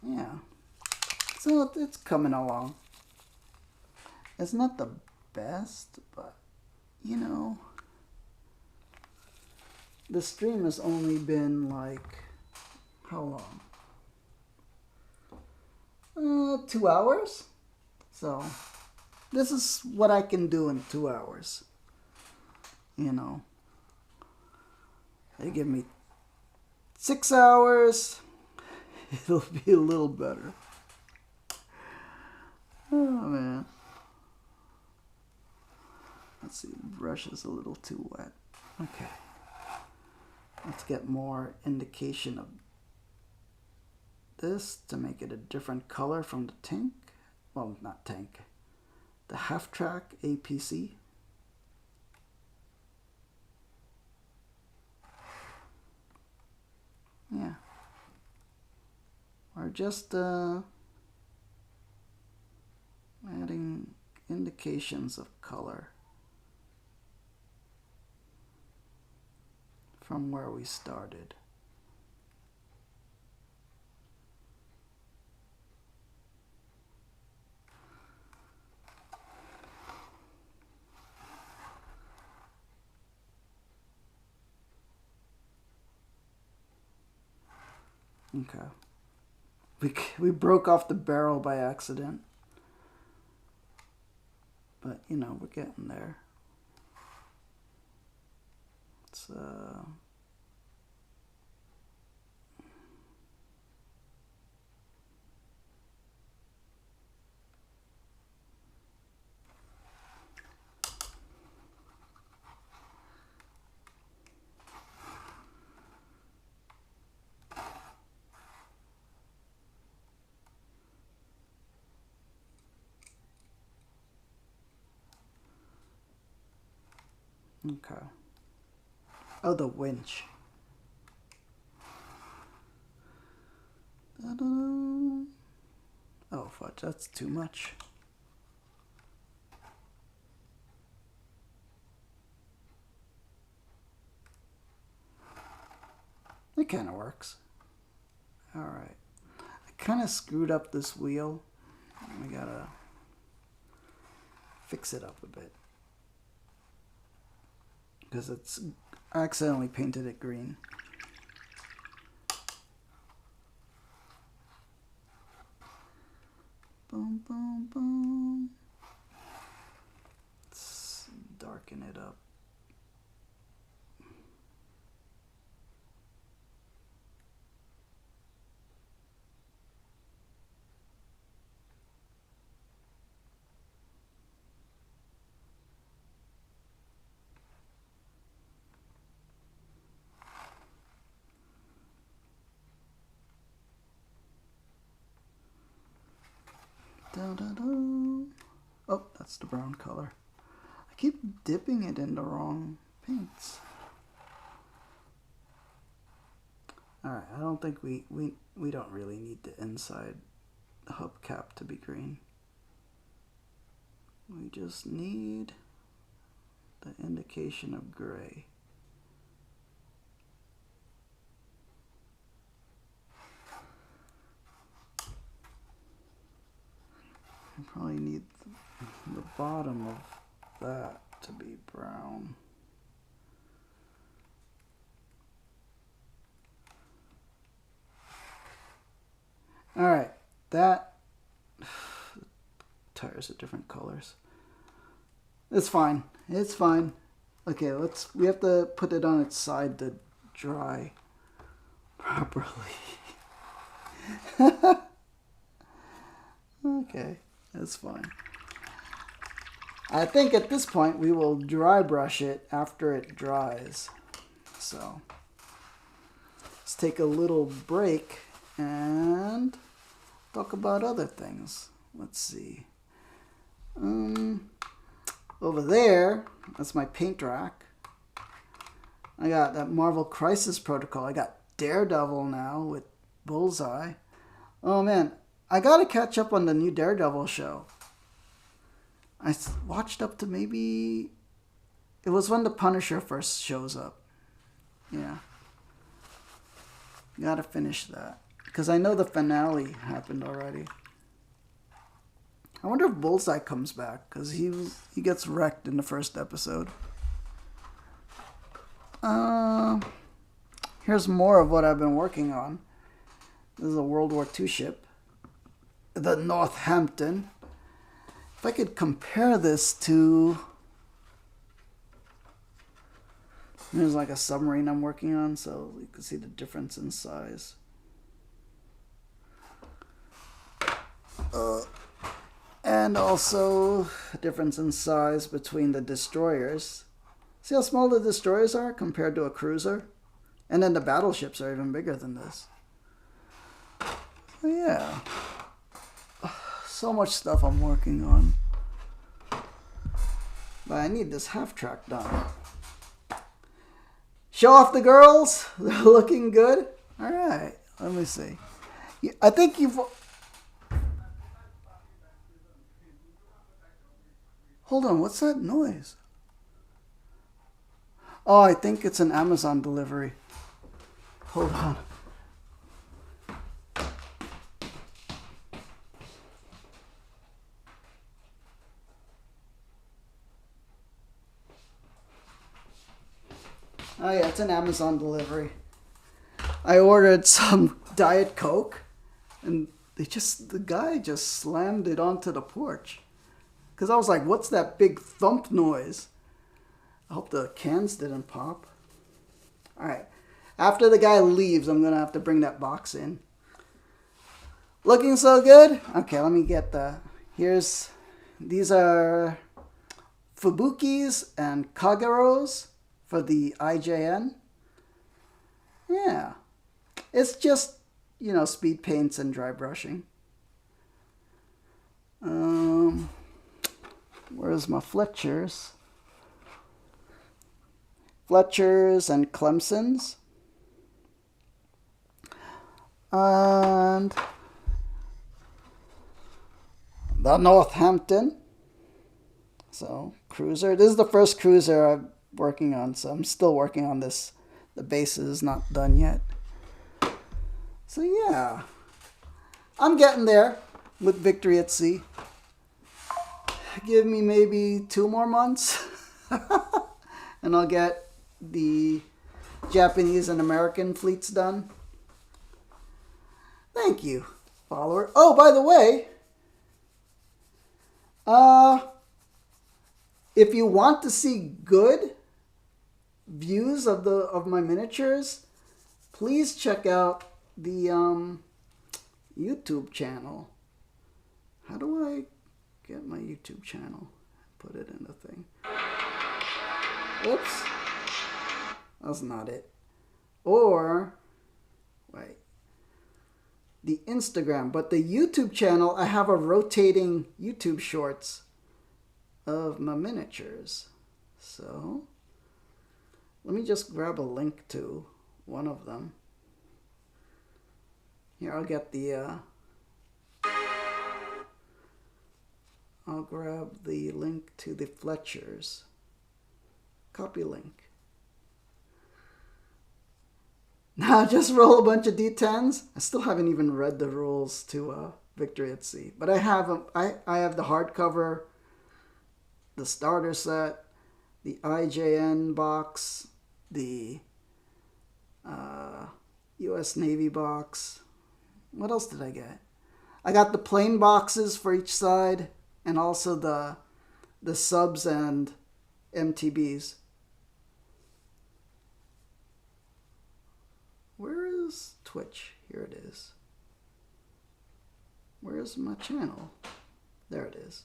Yeah. So it's coming along. It's not the best, but you know, the stream has only been like, how long? 2 hours? So, this is what I can do in 2 hours. You know, they give me 6 hours, it'll be a little better. Oh man. Let's see, the brush is a little too wet. Okay. Let's get more indication of this to make it a different color from the tank. Well, not tank. The Halftrack APC. Yeah. We're just adding indications of color from where we started. Okay. We broke off the barrel by accident. But, you know, we're getting there. It's, okay. Oh, the winch. Ta-da. Oh, fudge, that's too much. It kind of works. Alright. I kind of screwed up this wheel. I gotta fix it up a bit. Because I accidentally painted it green. Boom, boom, boom. Let's darken it up. Da, da, da. Oh, that's the brown color. I keep dipping it in the wrong paints. Alright, I don't think we don't really need the inside hubcap to be green. We just need the indication of gray. I probably need the bottom of that to be brown. Alright, that tires are different colors. It's fine. It's fine. Okay, we have to put it on its side to dry properly. Okay, that's fine. I think at this point we will dry brush it after it dries. So let's take a little break and talk about other things. Let's see. Over there, that's my paint rack. I got that Marvel Crisis Protocol. I got Daredevil now with Bullseye. Oh man, I gotta catch up on the new Daredevil show. I watched up to maybe... It was when the Punisher first shows up. Yeah. Gotta finish that. Because I know the finale happened already. I wonder if Bullseye comes back. Because he gets wrecked in the first episode. Here's more of what I've been working on. This is a World War II ship. The Northampton. If I could compare this to... There's like a submarine I'm working on, so you can see the difference in size. And also a difference in size between the destroyers. See how small the destroyers are compared to a cruiser? And then the battleships are even bigger than this. So yeah. So much stuff I'm working on. But I need this half-track done. Show off the girls. They're looking good. All right, let me see. I think you've... Hold on, what's that noise? Oh, I think it's an Amazon delivery. Hold on. Oh yeah, it's an Amazon delivery. I ordered some Diet Coke, and the guy just slammed it onto the porch. Because I was like, what's that big thump noise? I hope the cans didn't pop. Alright. After the guy leaves, I'm going to have to bring that box in. Looking so good? Okay, let me get the... These are Fubukis and Kageros for the IJN. Yeah. It's just, you know, speed paints and dry brushing. Where's my Fletchers? Fletchers and Clemsons. And the Northampton. So, cruiser. This is the first cruiser I'm working on, so I'm still working on this. The base is not done yet. So, yeah. I'm getting there with Victory at Sea. Give me maybe 2 more months and I'll get the Japanese and American fleets done. Thank you, follower. Oh, by the way, if you want to see good views of my miniatures, please check out the YouTube channel. How do I get my YouTube channel? Put it in the thing. Oops. That's not it. Or, wait. The Instagram. But the YouTube channel, I have a rotating YouTube shorts of my miniatures. So, let me just grab a link to one of them. Here, I'll get the... I'll grab the link to the Fletchers. Copy link. Now just roll a bunch of D10s. I still haven't even read the rules to Victory at Sea. But I have the hardcover, the starter set, the IJN box, the US Navy box. What else did I get? I got the plain boxes for each side. And also the subs and MTBs. Where is Twitch? Here it is. Where is my channel? There it is.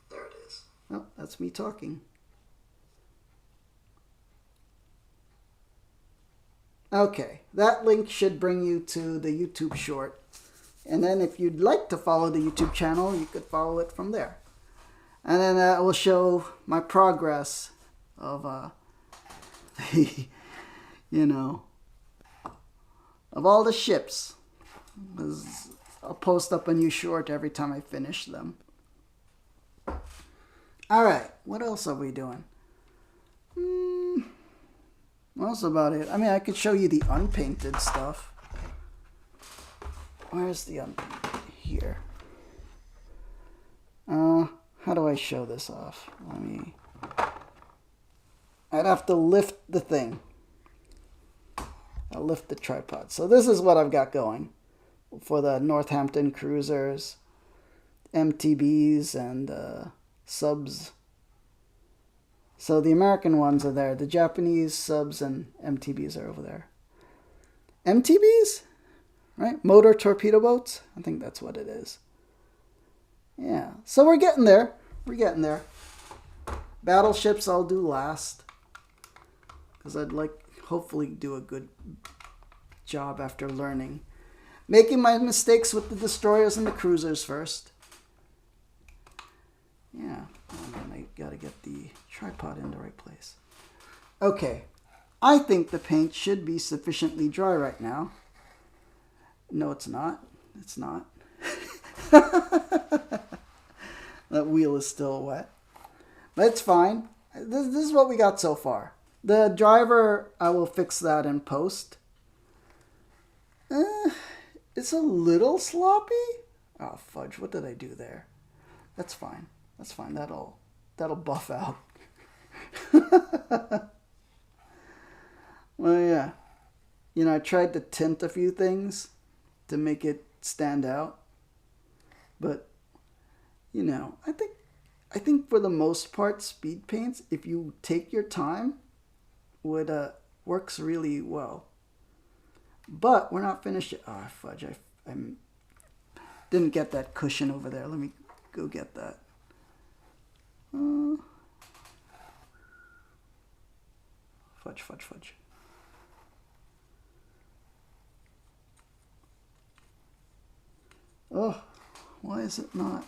There it is. Oh, that's me talking. Okay, that link should bring you to the YouTube short. And then if you'd like to follow the YouTube channel, you could follow it from there. And then that will show my progress of, you know, of all the ships. I'll post up a new short every time I finish them. Alright, what else are we doing? That's about it. I mean, I could show you the unpainted stuff. Where's the here? How do I show this off? I'd have to lift the thing. I'll lift the tripod. So this is what I've got going for the Northampton cruisers, MTBs, and subs. So the American ones are there. The Japanese subs and MTBs are over there. MTBs? Right? Motor torpedo boats? I think that's what it is. Yeah. So we're getting there. We're getting there. Battleships I'll do last. Because I'd like, hopefully, do a good job after learning. Making my mistakes with the destroyers and the cruisers first. Yeah. And then I gotta get the tripod in the right place. Okay. I think the paint should be sufficiently dry right now. No, it's not. It's not. That wheel is still wet. But it's fine. This is what we got so far. The driver, I will fix that in post. It's a little sloppy. Oh, fudge. What did I do there? That's fine. That's fine. That'll buff out. Well, yeah. You know, I tried to tint a few things to make it stand out. But, you know, I think for the most part, speed paints, if you take your time, works really well. But we're not finished yet. Oh, fudge. I didn't get that cushion over there. Let me go get that. Fudge. Oh, why is it not?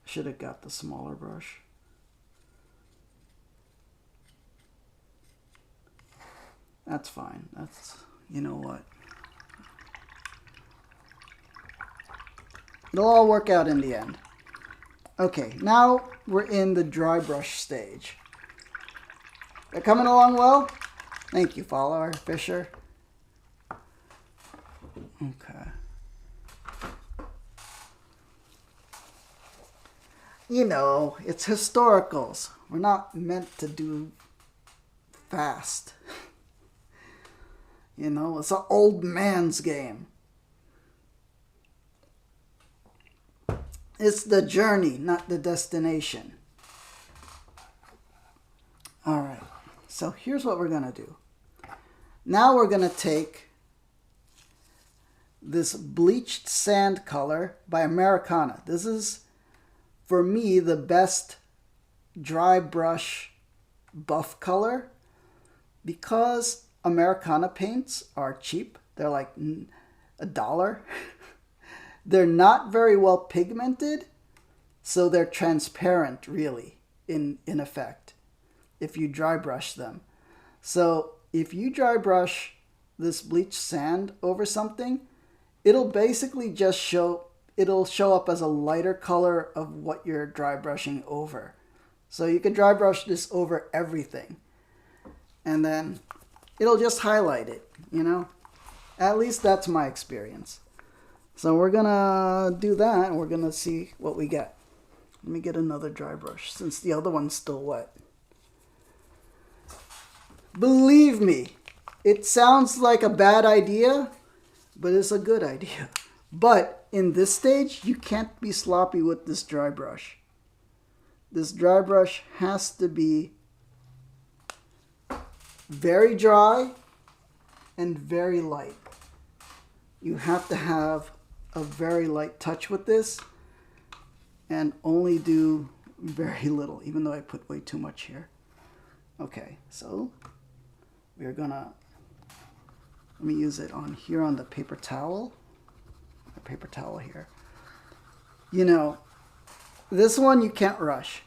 Should have got the smaller brush. That's fine. That's, you know what? It'll all work out in the end. Okay, now we're in the dry brush stage. They're coming along well? Thank you, follower, Fisher. Okay. You know, it's historicals. We're not meant to do fast. You know, it's an old man's game. It's the journey, not the destination. All right, so here's what we're going to do. Now we're going to take this bleached sand color by Americana. This is, for me, the best dry brush buff color because Americana paints are cheap. They're like $1. They're not very well pigmented, so they're transparent, really, in effect, if you dry brush them. So if you dry brush this bleached sand over something, it'll basically just it'll show up as a lighter color of what you're dry brushing over. So you can dry brush this over everything, and then it'll just highlight it, you know? At least that's my experience. So we're gonna do that, and we're gonna see what we get. Let me get another dry brush, since the other one's still wet. Believe me, it sounds like a bad idea, but it's a good idea. But in this stage, you can't be sloppy with this dry brush. This dry brush has to be very dry and very light. You have to have a very light touch with this and only do very little, even though I put way too much here. Okay, so we're gonna, let me use it on here on the paper towel. The paper towel here. You know, this one you can't rush.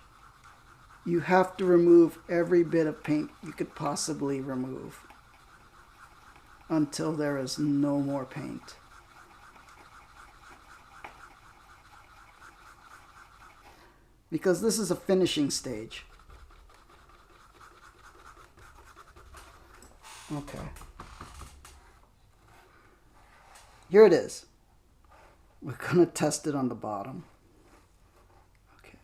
You have to remove every bit of paint you could possibly remove until there is no more paint. Because this is a finishing stage. Okay. Here it is. We're going to test it on the bottom. Okay.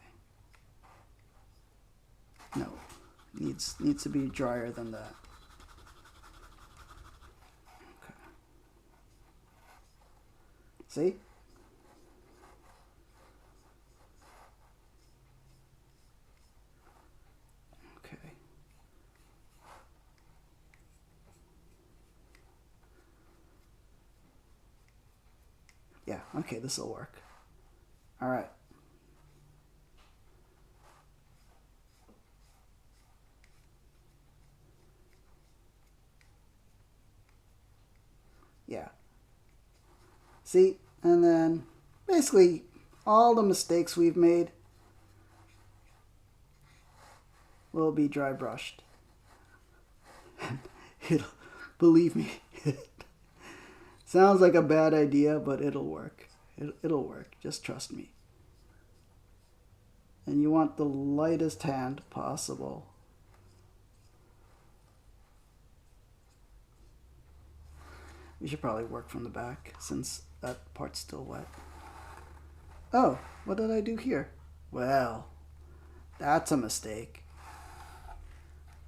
No. Needs to be drier than that. Okay. See? Yeah, okay, this will work. All right. Yeah. See, and then basically all the mistakes we've made, will be dry brushed. It'll, believe me, sounds like a bad idea, but it'll work. It'll work. Just trust me. And you want the lightest hand possible. We should probably work from the back since that part's still wet. Oh, what did I do here? Well, that's a mistake.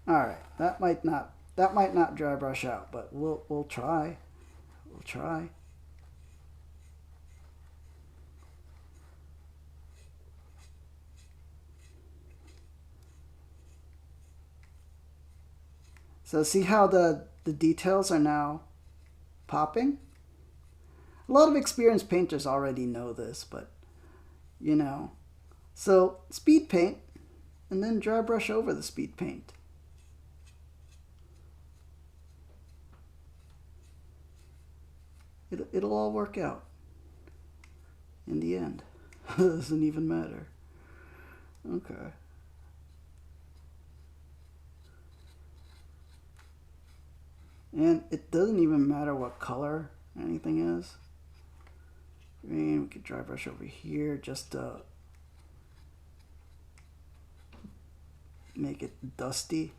All right, that might not dry brush out, but we'll try. We'll try. So see how the details are now popping? A lot of experienced painters already know this, but you know. So speed paint and then dry brush over the speed paint. It'll all work out in the end. It doesn't even matter. Okay. And it doesn't even matter what color anything is. I mean, we could dry brush over here just to make it dusty.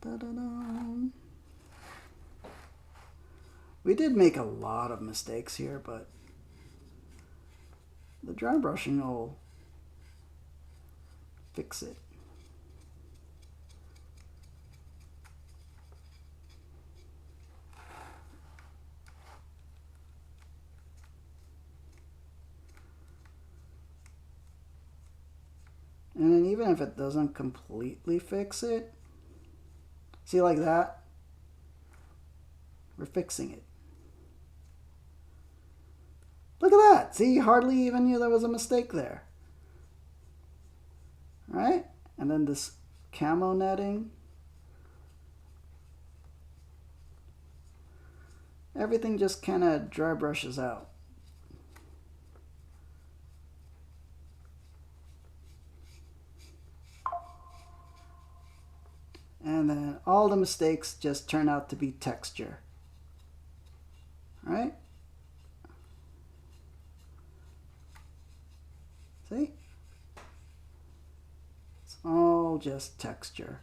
Da-da-da. We did make a lot of mistakes here, but the dry brushing will fix it. And then even if it doesn't completely fix it, see like that? We're fixing it. Look at that. See, hardly even knew there was a mistake there. Right? And then this camo netting. Everything just kind of dry brushes out. And then all the mistakes just turn out to be texture. Right? See? It's all just texture.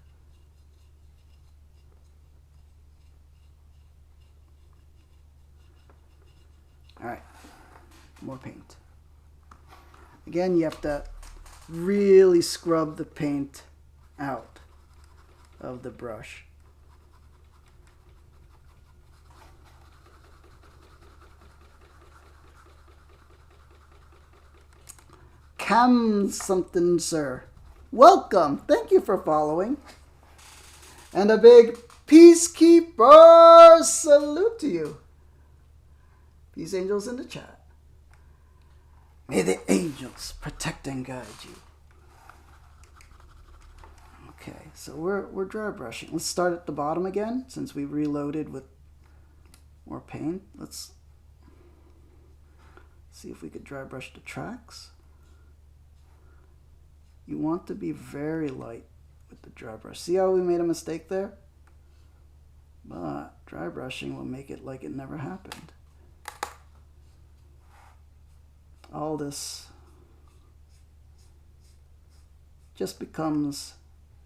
All right, more paint. Again, you have to really scrub the paint out of the brush. Cam something, sir. Welcome. Thank you for following. And a big peacekeeper salute to you. Peace angels in the chat. May the angels protect and guide you. Okay, so we're dry brushing. Let's start at the bottom again, since we reloaded with more paint. Let's see if we could dry brush the tracks. You want to be very light with the dry brush. See how we made a mistake there? But dry brushing will make it like it never happened. All this just becomes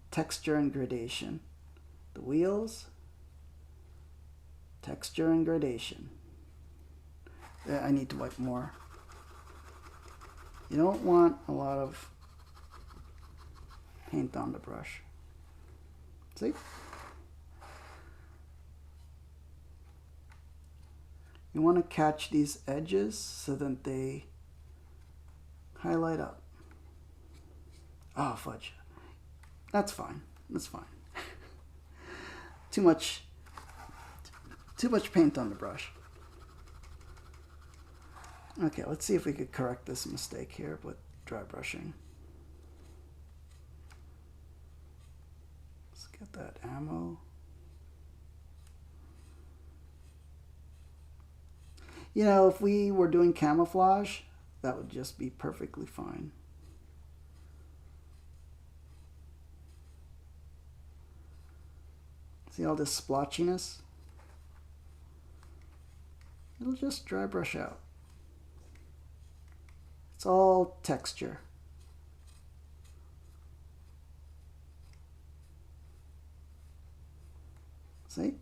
texture and gradation. The wheels, texture and gradation. I need to wipe more. You don't want a lot of paint on the brush. See? You want to catch these edges so that they highlight up. Oh, fudge. That's fine. That's fine. Too much paint on the brush. Okay, let's see if we could correct this mistake here with dry brushing. Let's get that ammo. You know, if we were doing camouflage, that would just be perfectly fine. See all this splotchiness? It'll just dry brush out. It's all texture. See?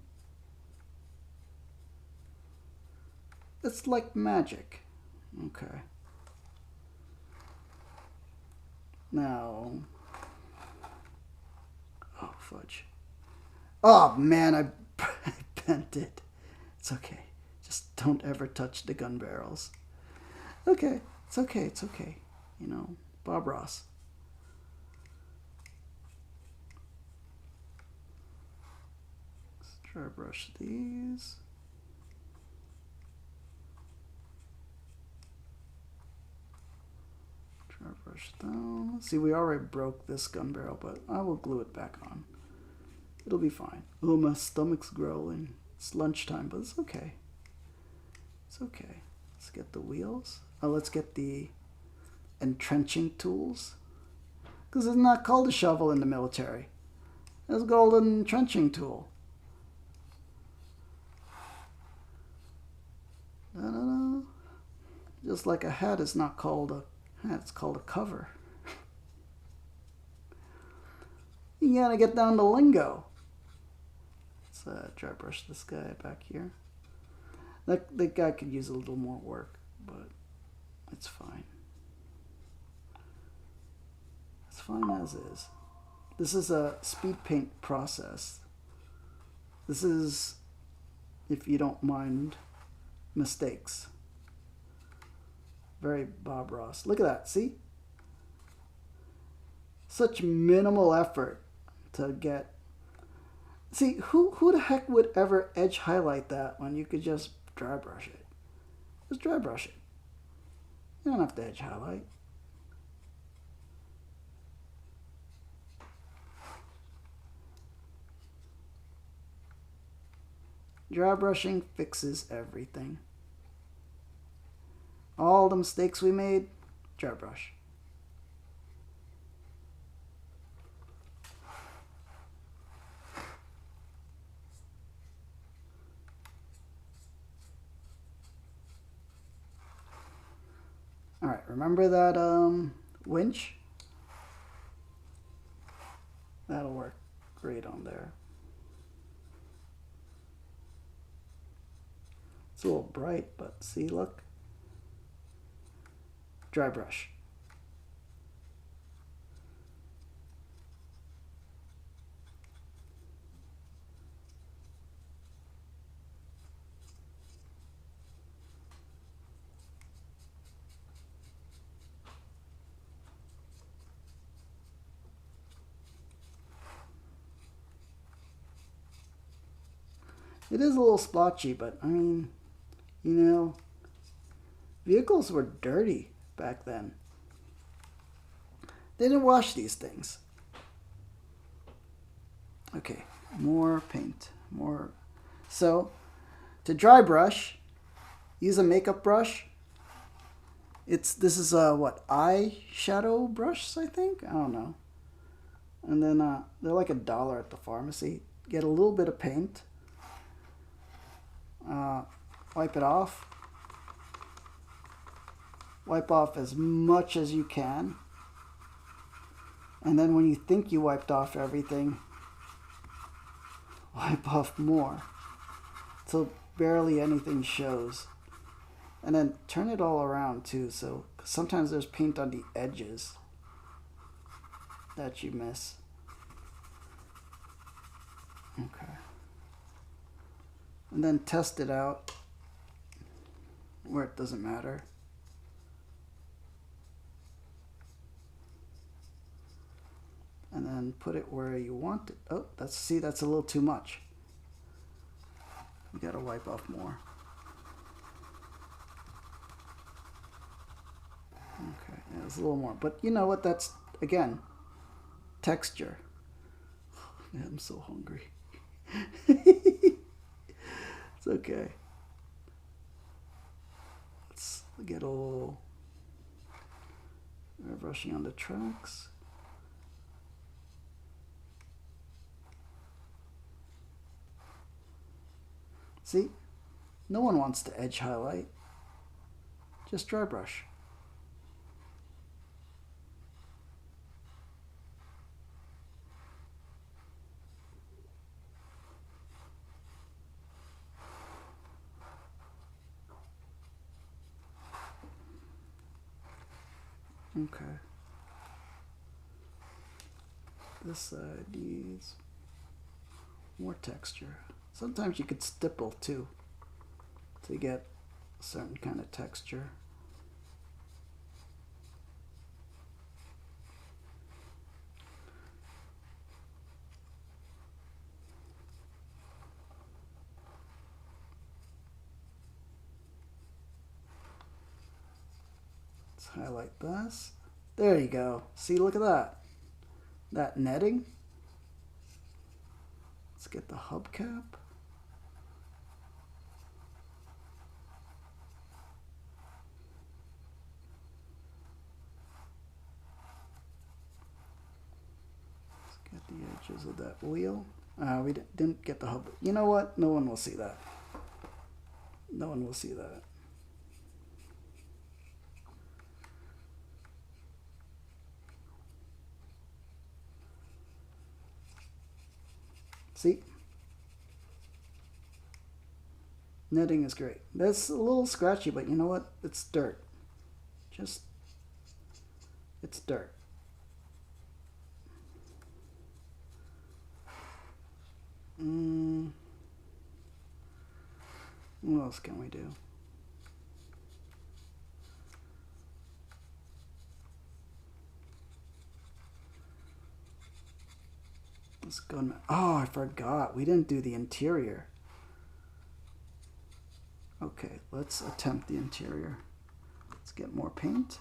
It's like magic. Okay. Now, oh fudge. Oh man, I bent it. It's okay. Just don't ever touch the gun barrels. Okay, it's okay, it's okay. You know, Bob Ross. Let's dry brush these. Dry brush down. See, we already broke this gun barrel, but I will glue it back on. It'll be fine. Oh, my stomach's growling. It's lunchtime, but it's okay. It's okay. Let's get the wheels. Oh, let's get the entrenching tools. Because it's not called a shovel in the military. It's called an entrenching tool. Da-da-da. Just like a hat is not called a hat, it's called a cover. You gotta get down to lingo. Let's dry brush this guy back here. That guy could use a little more work, but it's fine. It's fine as is. This is a speed paint process. This is, if you don't mind mistakes. Very Bob Ross. Look at that, see? Such minimal effort to get. See, who the heck would ever edge highlight that when you could just dry brush it? Just dry brush it. You don't have to edge highlight. Dry brushing fixes everything. All the mistakes we made, dry brush. All right, remember that winch? That'll work great on there. It's a little bright, but see, look. Dry brush. It is a little splotchy, but I mean, you know, vehicles were dirty back then. They didn't wash these things. Okay, more paint, more. So, to dry brush, use a makeup brush. This is a what, eyeshadow brush, I think? I don't know. And then they're like $1 at the pharmacy. Get a little bit of paint. Wipe it off. Wipe off as much as you can. And then when you think you wiped off everything, wipe off more till barely anything shows. And then turn it all around too, so 'cause sometimes there's paint on the edges that you miss. Okay. And then test it out where it doesn't matter. And then put it where you want it. Oh, that's a little too much. You gotta wipe off more. Okay, yeah, it's a little more. But you know what? That's, again, texture. Yeah, I'm so hungry. It's okay. Let's get a little brushing on the tracks. See? No one wants to edge highlight. Just dry brush. Okay. This side needs more texture. Sometimes you could stipple too to get a certain kind of texture. Let's highlight this. There you go. See, look at that. That netting. Let's get the hubcap. Let's get the edges of that wheel. We didn't get the hub. You know what? No one will see that. No one will see that. See? Netting is great. That's a little scratchy, but you know what? It's dirt. It's dirt. What else can we do? Let's go. Oh, I forgot. We didn't do the interior. Okay, let's attempt the interior. Let's get more paint.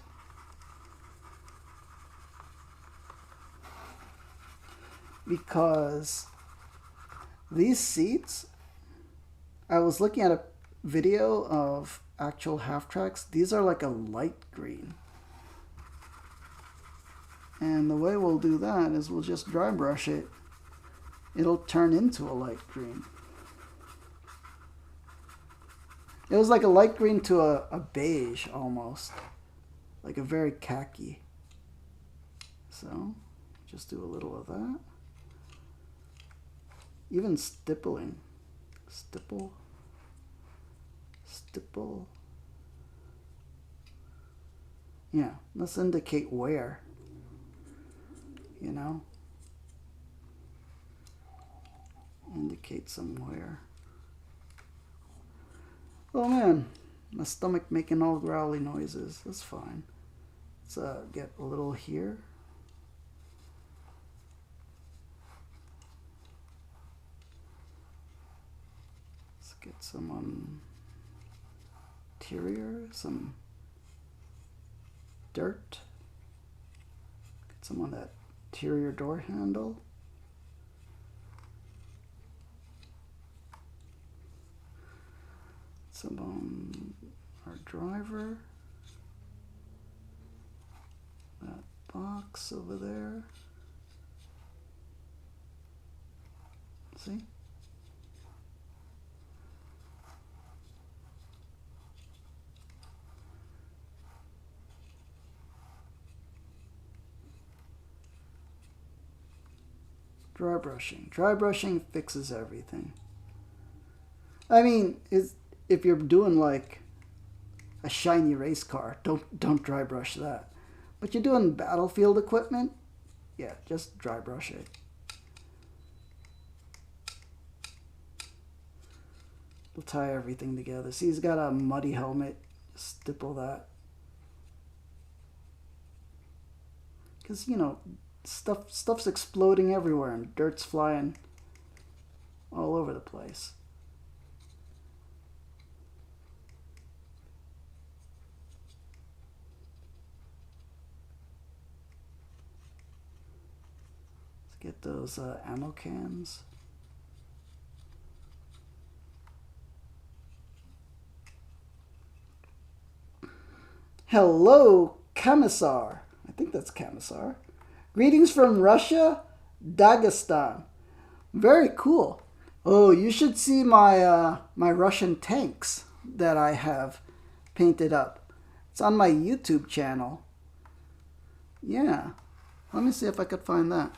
Because these seats, I was looking at a video of actual half-tracks. These are like a light green. And the way we'll do that is we'll just dry brush it. It'll turn into a light green. It was like a light green to a beige almost. Like a very khaki. So, just do a little of that. Even stippling. Stipple. Stipple. Yeah, let's indicate where. You know? Indicate somewhere. Oh man, my stomach making all growly noises. That's fine. Let's get a little here. Let's get some on interior, some dirt. Get some on that interior door handle. Some on our driver. That box over there. See? Dry brushing. Dry brushing fixes everything. I mean, if you're doing like a shiny race car, don't dry brush that. But you're doing battlefield equipment, yeah, just dry brush it. We'll tie everything together. See, he's got a muddy helmet. Just stipple that. Because, you know, stuff's exploding everywhere and dirt's flying all over the place. Let's get those ammo cans. Hello, Commissar. I think that's Commissar. Greetings from Russia, Dagestan. Very cool. Oh, you should see my my Russian tanks that I have painted up. It's on my YouTube channel. Yeah. Let me see if I could find that.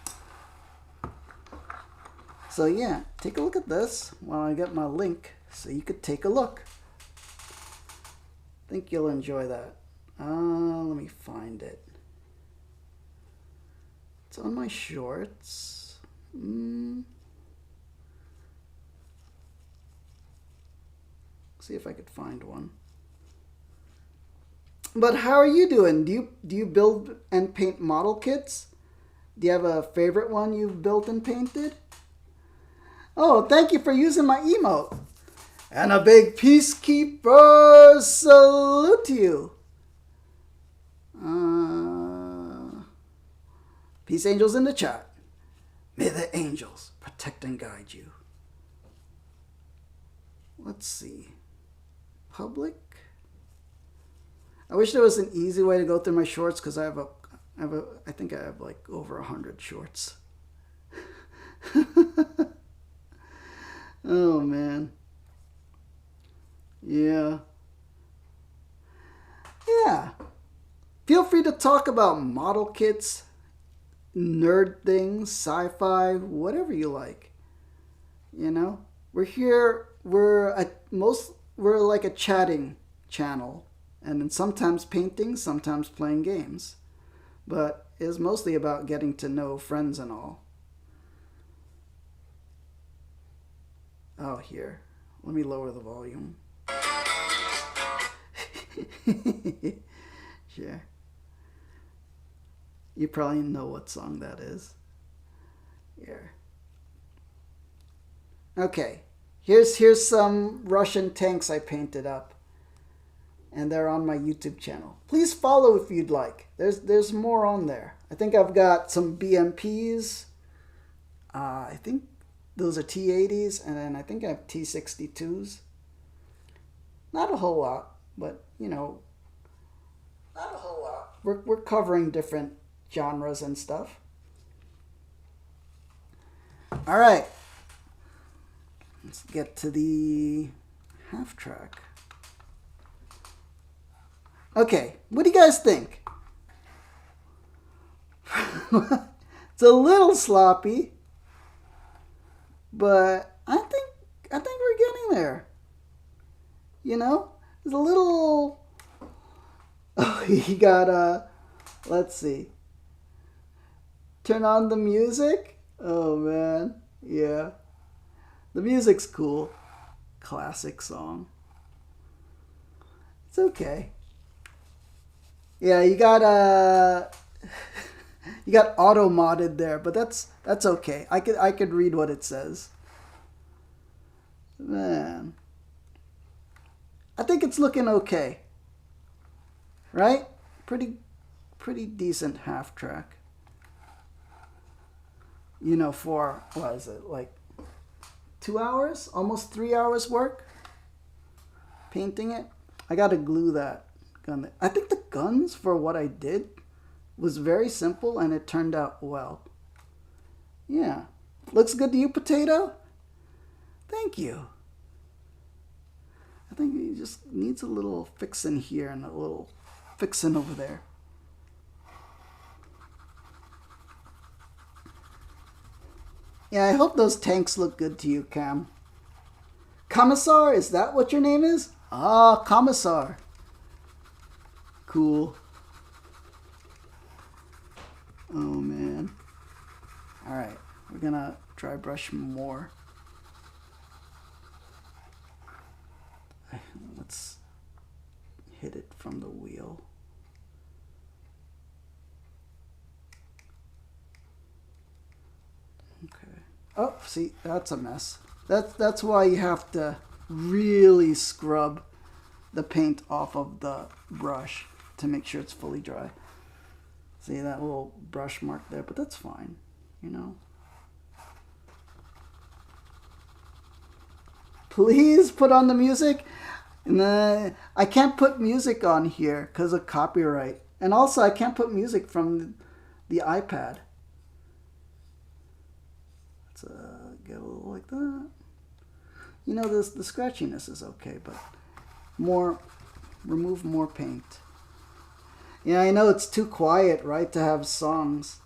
So yeah, take a look at this while I get my link so you could take a look. I think you'll enjoy that. Let me find it. It's on my shorts. See if I could find one. But how are you doing? Do you build and paint model kits? Do you have a favorite one you've built and painted? Oh, thank you for using my emote. And a big peacekeeper salute to you. Peace angels in the chat. May the angels protect and guide you. Let's see. Public. I wish there was an easy way to go through my shorts because I think I have like over 100 shorts. Oh man. Yeah. Yeah. Feel free to talk about model kits, nerd things, sci-fi, whatever you like. You know, we're here. We're like a chatting channel, and then sometimes painting, sometimes playing games, but it's mostly about getting to know friends and all. Oh, here. Let me lower the volume. Sure. You probably know what song that is. Here. Okay. Here's some Russian tanks I painted up. And they're on my YouTube channel. Please follow if you'd like. There's more on there. I think I've got some BMPs. I think those are T80s, and then I think I have T62s. Not a whole lot, but you know, not a whole lot. We're covering different genres and stuff. All right, let's get to the Halftrack. Okay, what do you guys think? It's a little sloppy, but I think we're getting there. You know, it's a little. Oh, you got let's see. Turn on the music. Oh man, yeah, the music's cool. Classic song. It's okay. Yeah, you got you got auto modded there, but that's okay. I could read what it says. Man, I think it's looking okay. Right? Pretty decent Halftrack. You know, for what is it, like 2 hours, almost 3 hours work painting it. I gotta glue that gun. I think the guns for what I did was very simple and it turned out well. Yeah. Looks good to you, Potato? Thank you. I think it just needs a little fixing here and a little fixing over there. Yeah, I hope those tanks look good to you, Cam. Commissar, is that what your name is? Ah, Commissar. Cool. Oh, man. Alright, we're gonna dry brush more. Let's hit it from the wheel. Okay. Oh, see, that's a mess. That's why you have to really scrub the paint off of the brush to make sure it's fully dry. See that little brush mark there, but that's fine, you know. Please put on the music. Nah, I can't put music on here because of copyright. And also I can't put music from the iPad. Let's get a little like that. You know, the scratchiness is okay, but remove more paint. Yeah, I know it's too quiet, right, to have songs.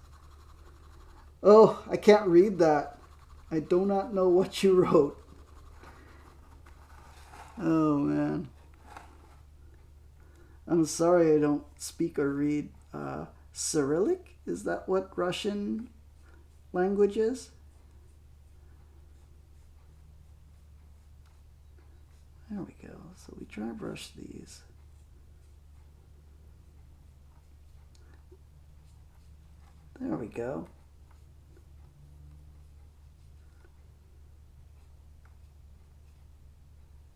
Oh, I can't read that. I do not know what you wrote. Oh, man. I'm sorry I don't speak or read Cyrillic. Is that what Russian language is? There we go. So we dry brush these. There we go.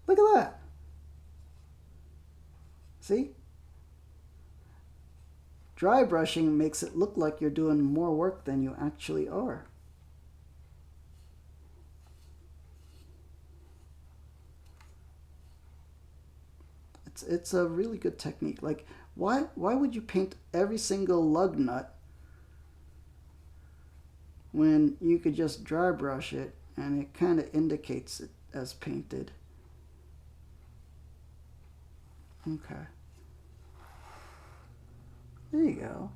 Look at that. See? Dry brushing makes it look like you're doing more work than you actually are. It's a really good technique. Like, why would you paint every single lug nut when you could just dry brush it and it kind of indicates it as painted? Okay. There you go.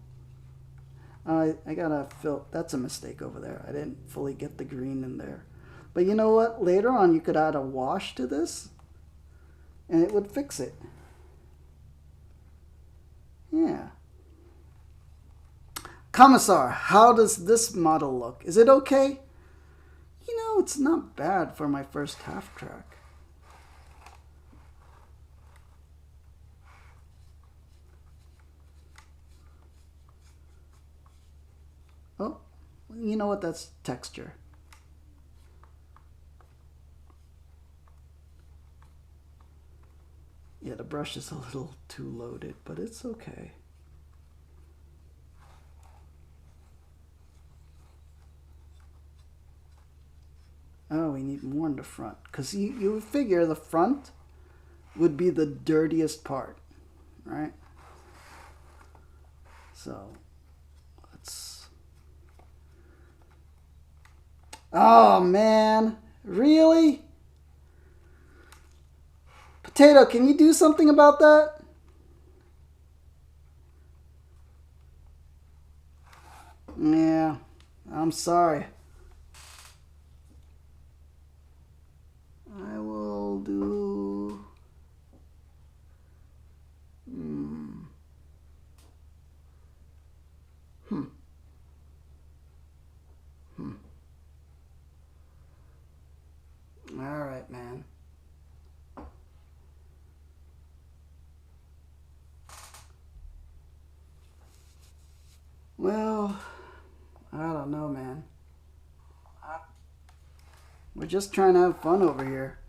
I gotta fill. That's a mistake over there. I didn't fully get the green in there. But you know what? Later on you could add a wash to this and it would fix it. Yeah. Commissar, how does this model look? Is it okay? You know, it's not bad for my first half-track. Oh, you know what? That's texture. Yeah, the brush is a little too loaded, but it's okay. Oh, we need more in the front. Because you would figure the front would be the dirtiest part, right? So, let's... Oh, man. Really? Potato, can you do something about that? Yeah, I'm sorry. I will do... All right, man. Well, I don't know, man. We're just trying to have fun over here.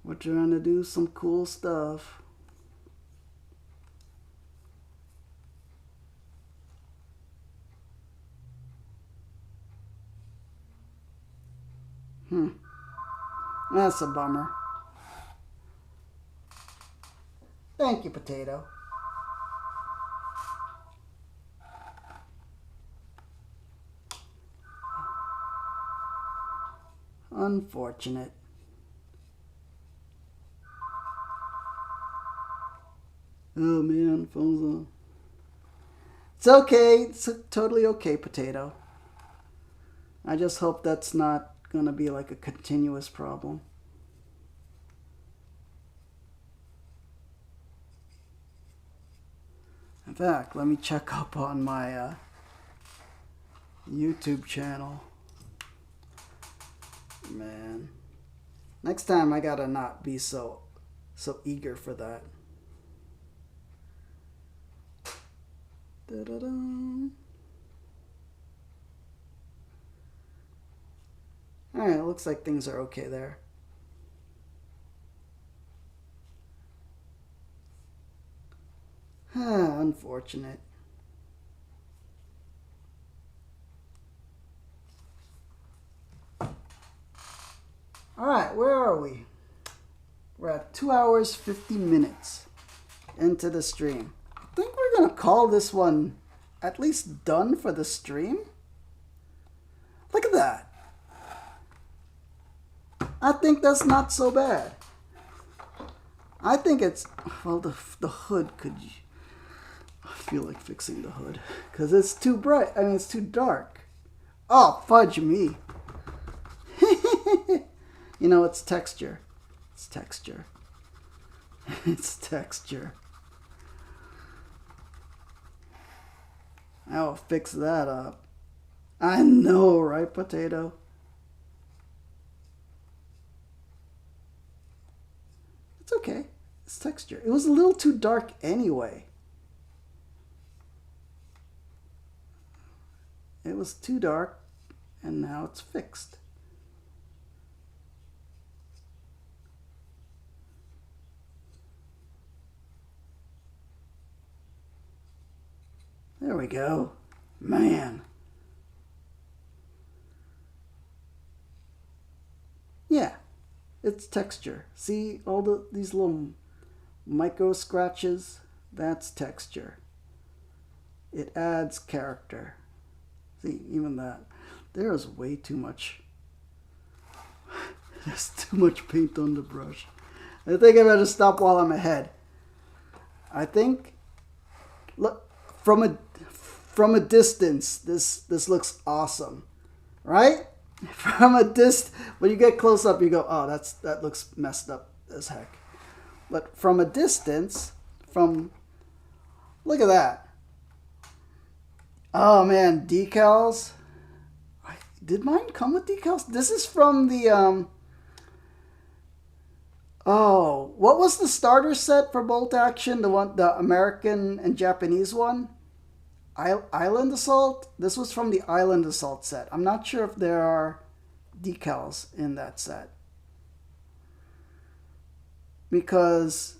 We're trying to do some cool stuff. That's a bummer. Thank you, Potato. Unfortunate. Oh man, phone's on. It's okay. It's totally okay, Potato. I just hope that's not gonna be like a continuous problem. In fact, let me check up on my YouTube channel. Man, next time I gotta not be so eager for that. Da-da-da. Alright, it looks like things are okay there. Unfortunate. Alright, where are we? We're at 2 hours 50 minutes into the stream. I think we're gonna call this one at least done for the stream. Look at that. I think that's not so bad. I think it's, well, the hood could, I feel like fixing the hood because it's too bright. I mean, it's too dark. Oh, fudge me. You know, it's texture. It's texture. It's texture. I'll fix that up. I know, right, potato? It's okay. It's texture. It was a little too dark anyway. It was too dark, and now it's fixed. There we go. Man. Yeah, it's texture. See all these little micro scratches? That's texture. It adds character. See, even that. There's way too much. There's too much paint on the brush. I think I better stop while I'm ahead. I think, look, from a distance, this looks awesome, right? From a when you get close up, you go, oh, that looks messed up as heck. But from a distance, look at that. Oh man, decals. Did mine come with decals? This is from the oh, what was the starter set for Bolt Action? The American and Japanese one? Island Assault? This was from the Island Assault set. I'm not sure if there are decals in that set. Because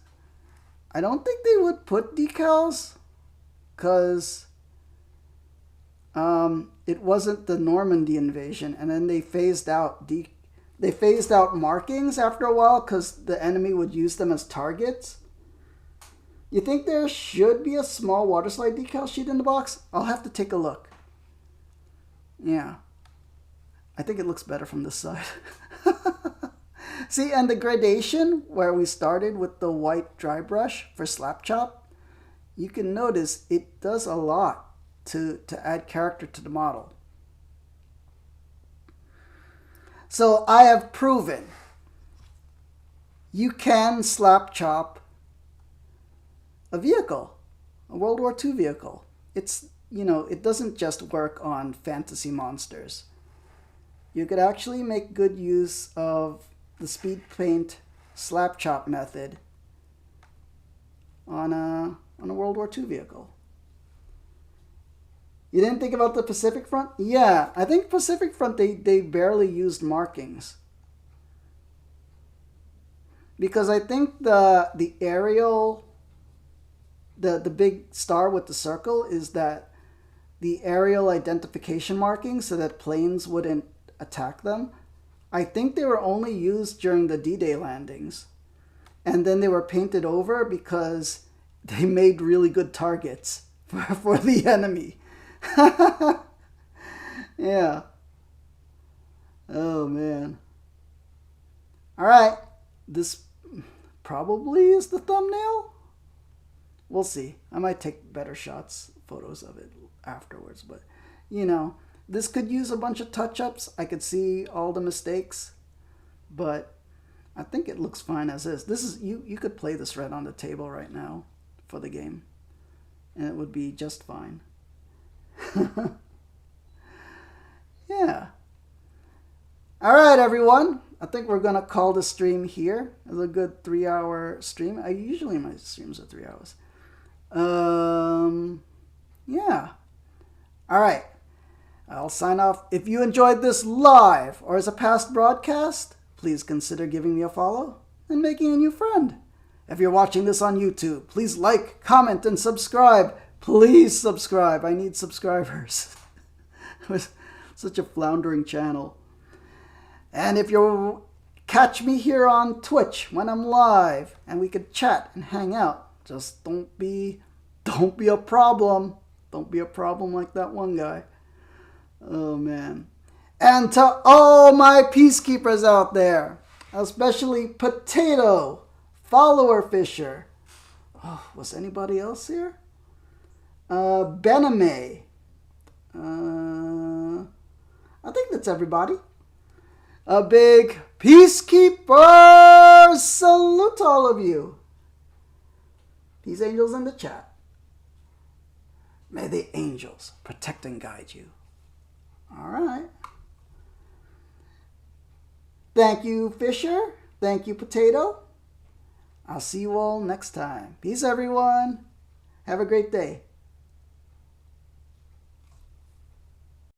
I don't think they would put decals because it wasn't the Normandy invasion, and then they phased out markings after a while because the enemy would use them as targets. You think there should be a small waterslide decal sheet in the box? I'll have to take a look. Yeah. I think it looks better from this side. See, and the gradation where we started with the white dry brush for slap chop, you can notice it does a lot to add character to the model. So I have proven you can slap chop a vehicle, a World War II vehicle. It's, you know, it doesn't just work on fantasy monsters. You could actually make good use of the speed paint slap chop method on a World War II vehicle. You didn't think about the Pacific Front? Yeah, I think Pacific Front, they barely used markings. Because I think the aerial, the big star with the circle is that the aerial identification markings so that planes wouldn't attack them. I think they were only used during the D-Day landings. And then they were painted over because they made really good targets for the enemy. Yeah. Oh, man. All right. This probably is the thumbnail. We'll see. I might take better photos of it afterwards. But, you know, this could use a bunch of touch-ups. I could see all the mistakes. But I think it looks fine as is. This is you could play this right on the table right now for the game. And it would be just fine. Yeah. All right, everyone. I think we're going to call the stream here. It's a good 3-hour stream. Usually my streams are 3 hours. Yeah. All right. I'll sign off. If you enjoyed this live or as a past broadcast, please consider giving me a follow and making a new friend. If you're watching this on YouTube, please like, comment, and subscribe. Please subscribe. I need subscribers. It was such a floundering channel. And if you catch me here on Twitch when I'm live and we could chat and hang out, just don't be a problem. Don't be a problem like that one guy. Oh, man. And to all my peacekeepers out there, especially Potato, Follower Fisher. Oh, was anybody else here? Bename. I think that's everybody. A big Peacekeeper salute to all of you. These angels in the chat. May the angels protect and guide you. All right. Thank you, Fisher. Thank you, Potato. I'll see you all next time. Peace, everyone. Have a great day.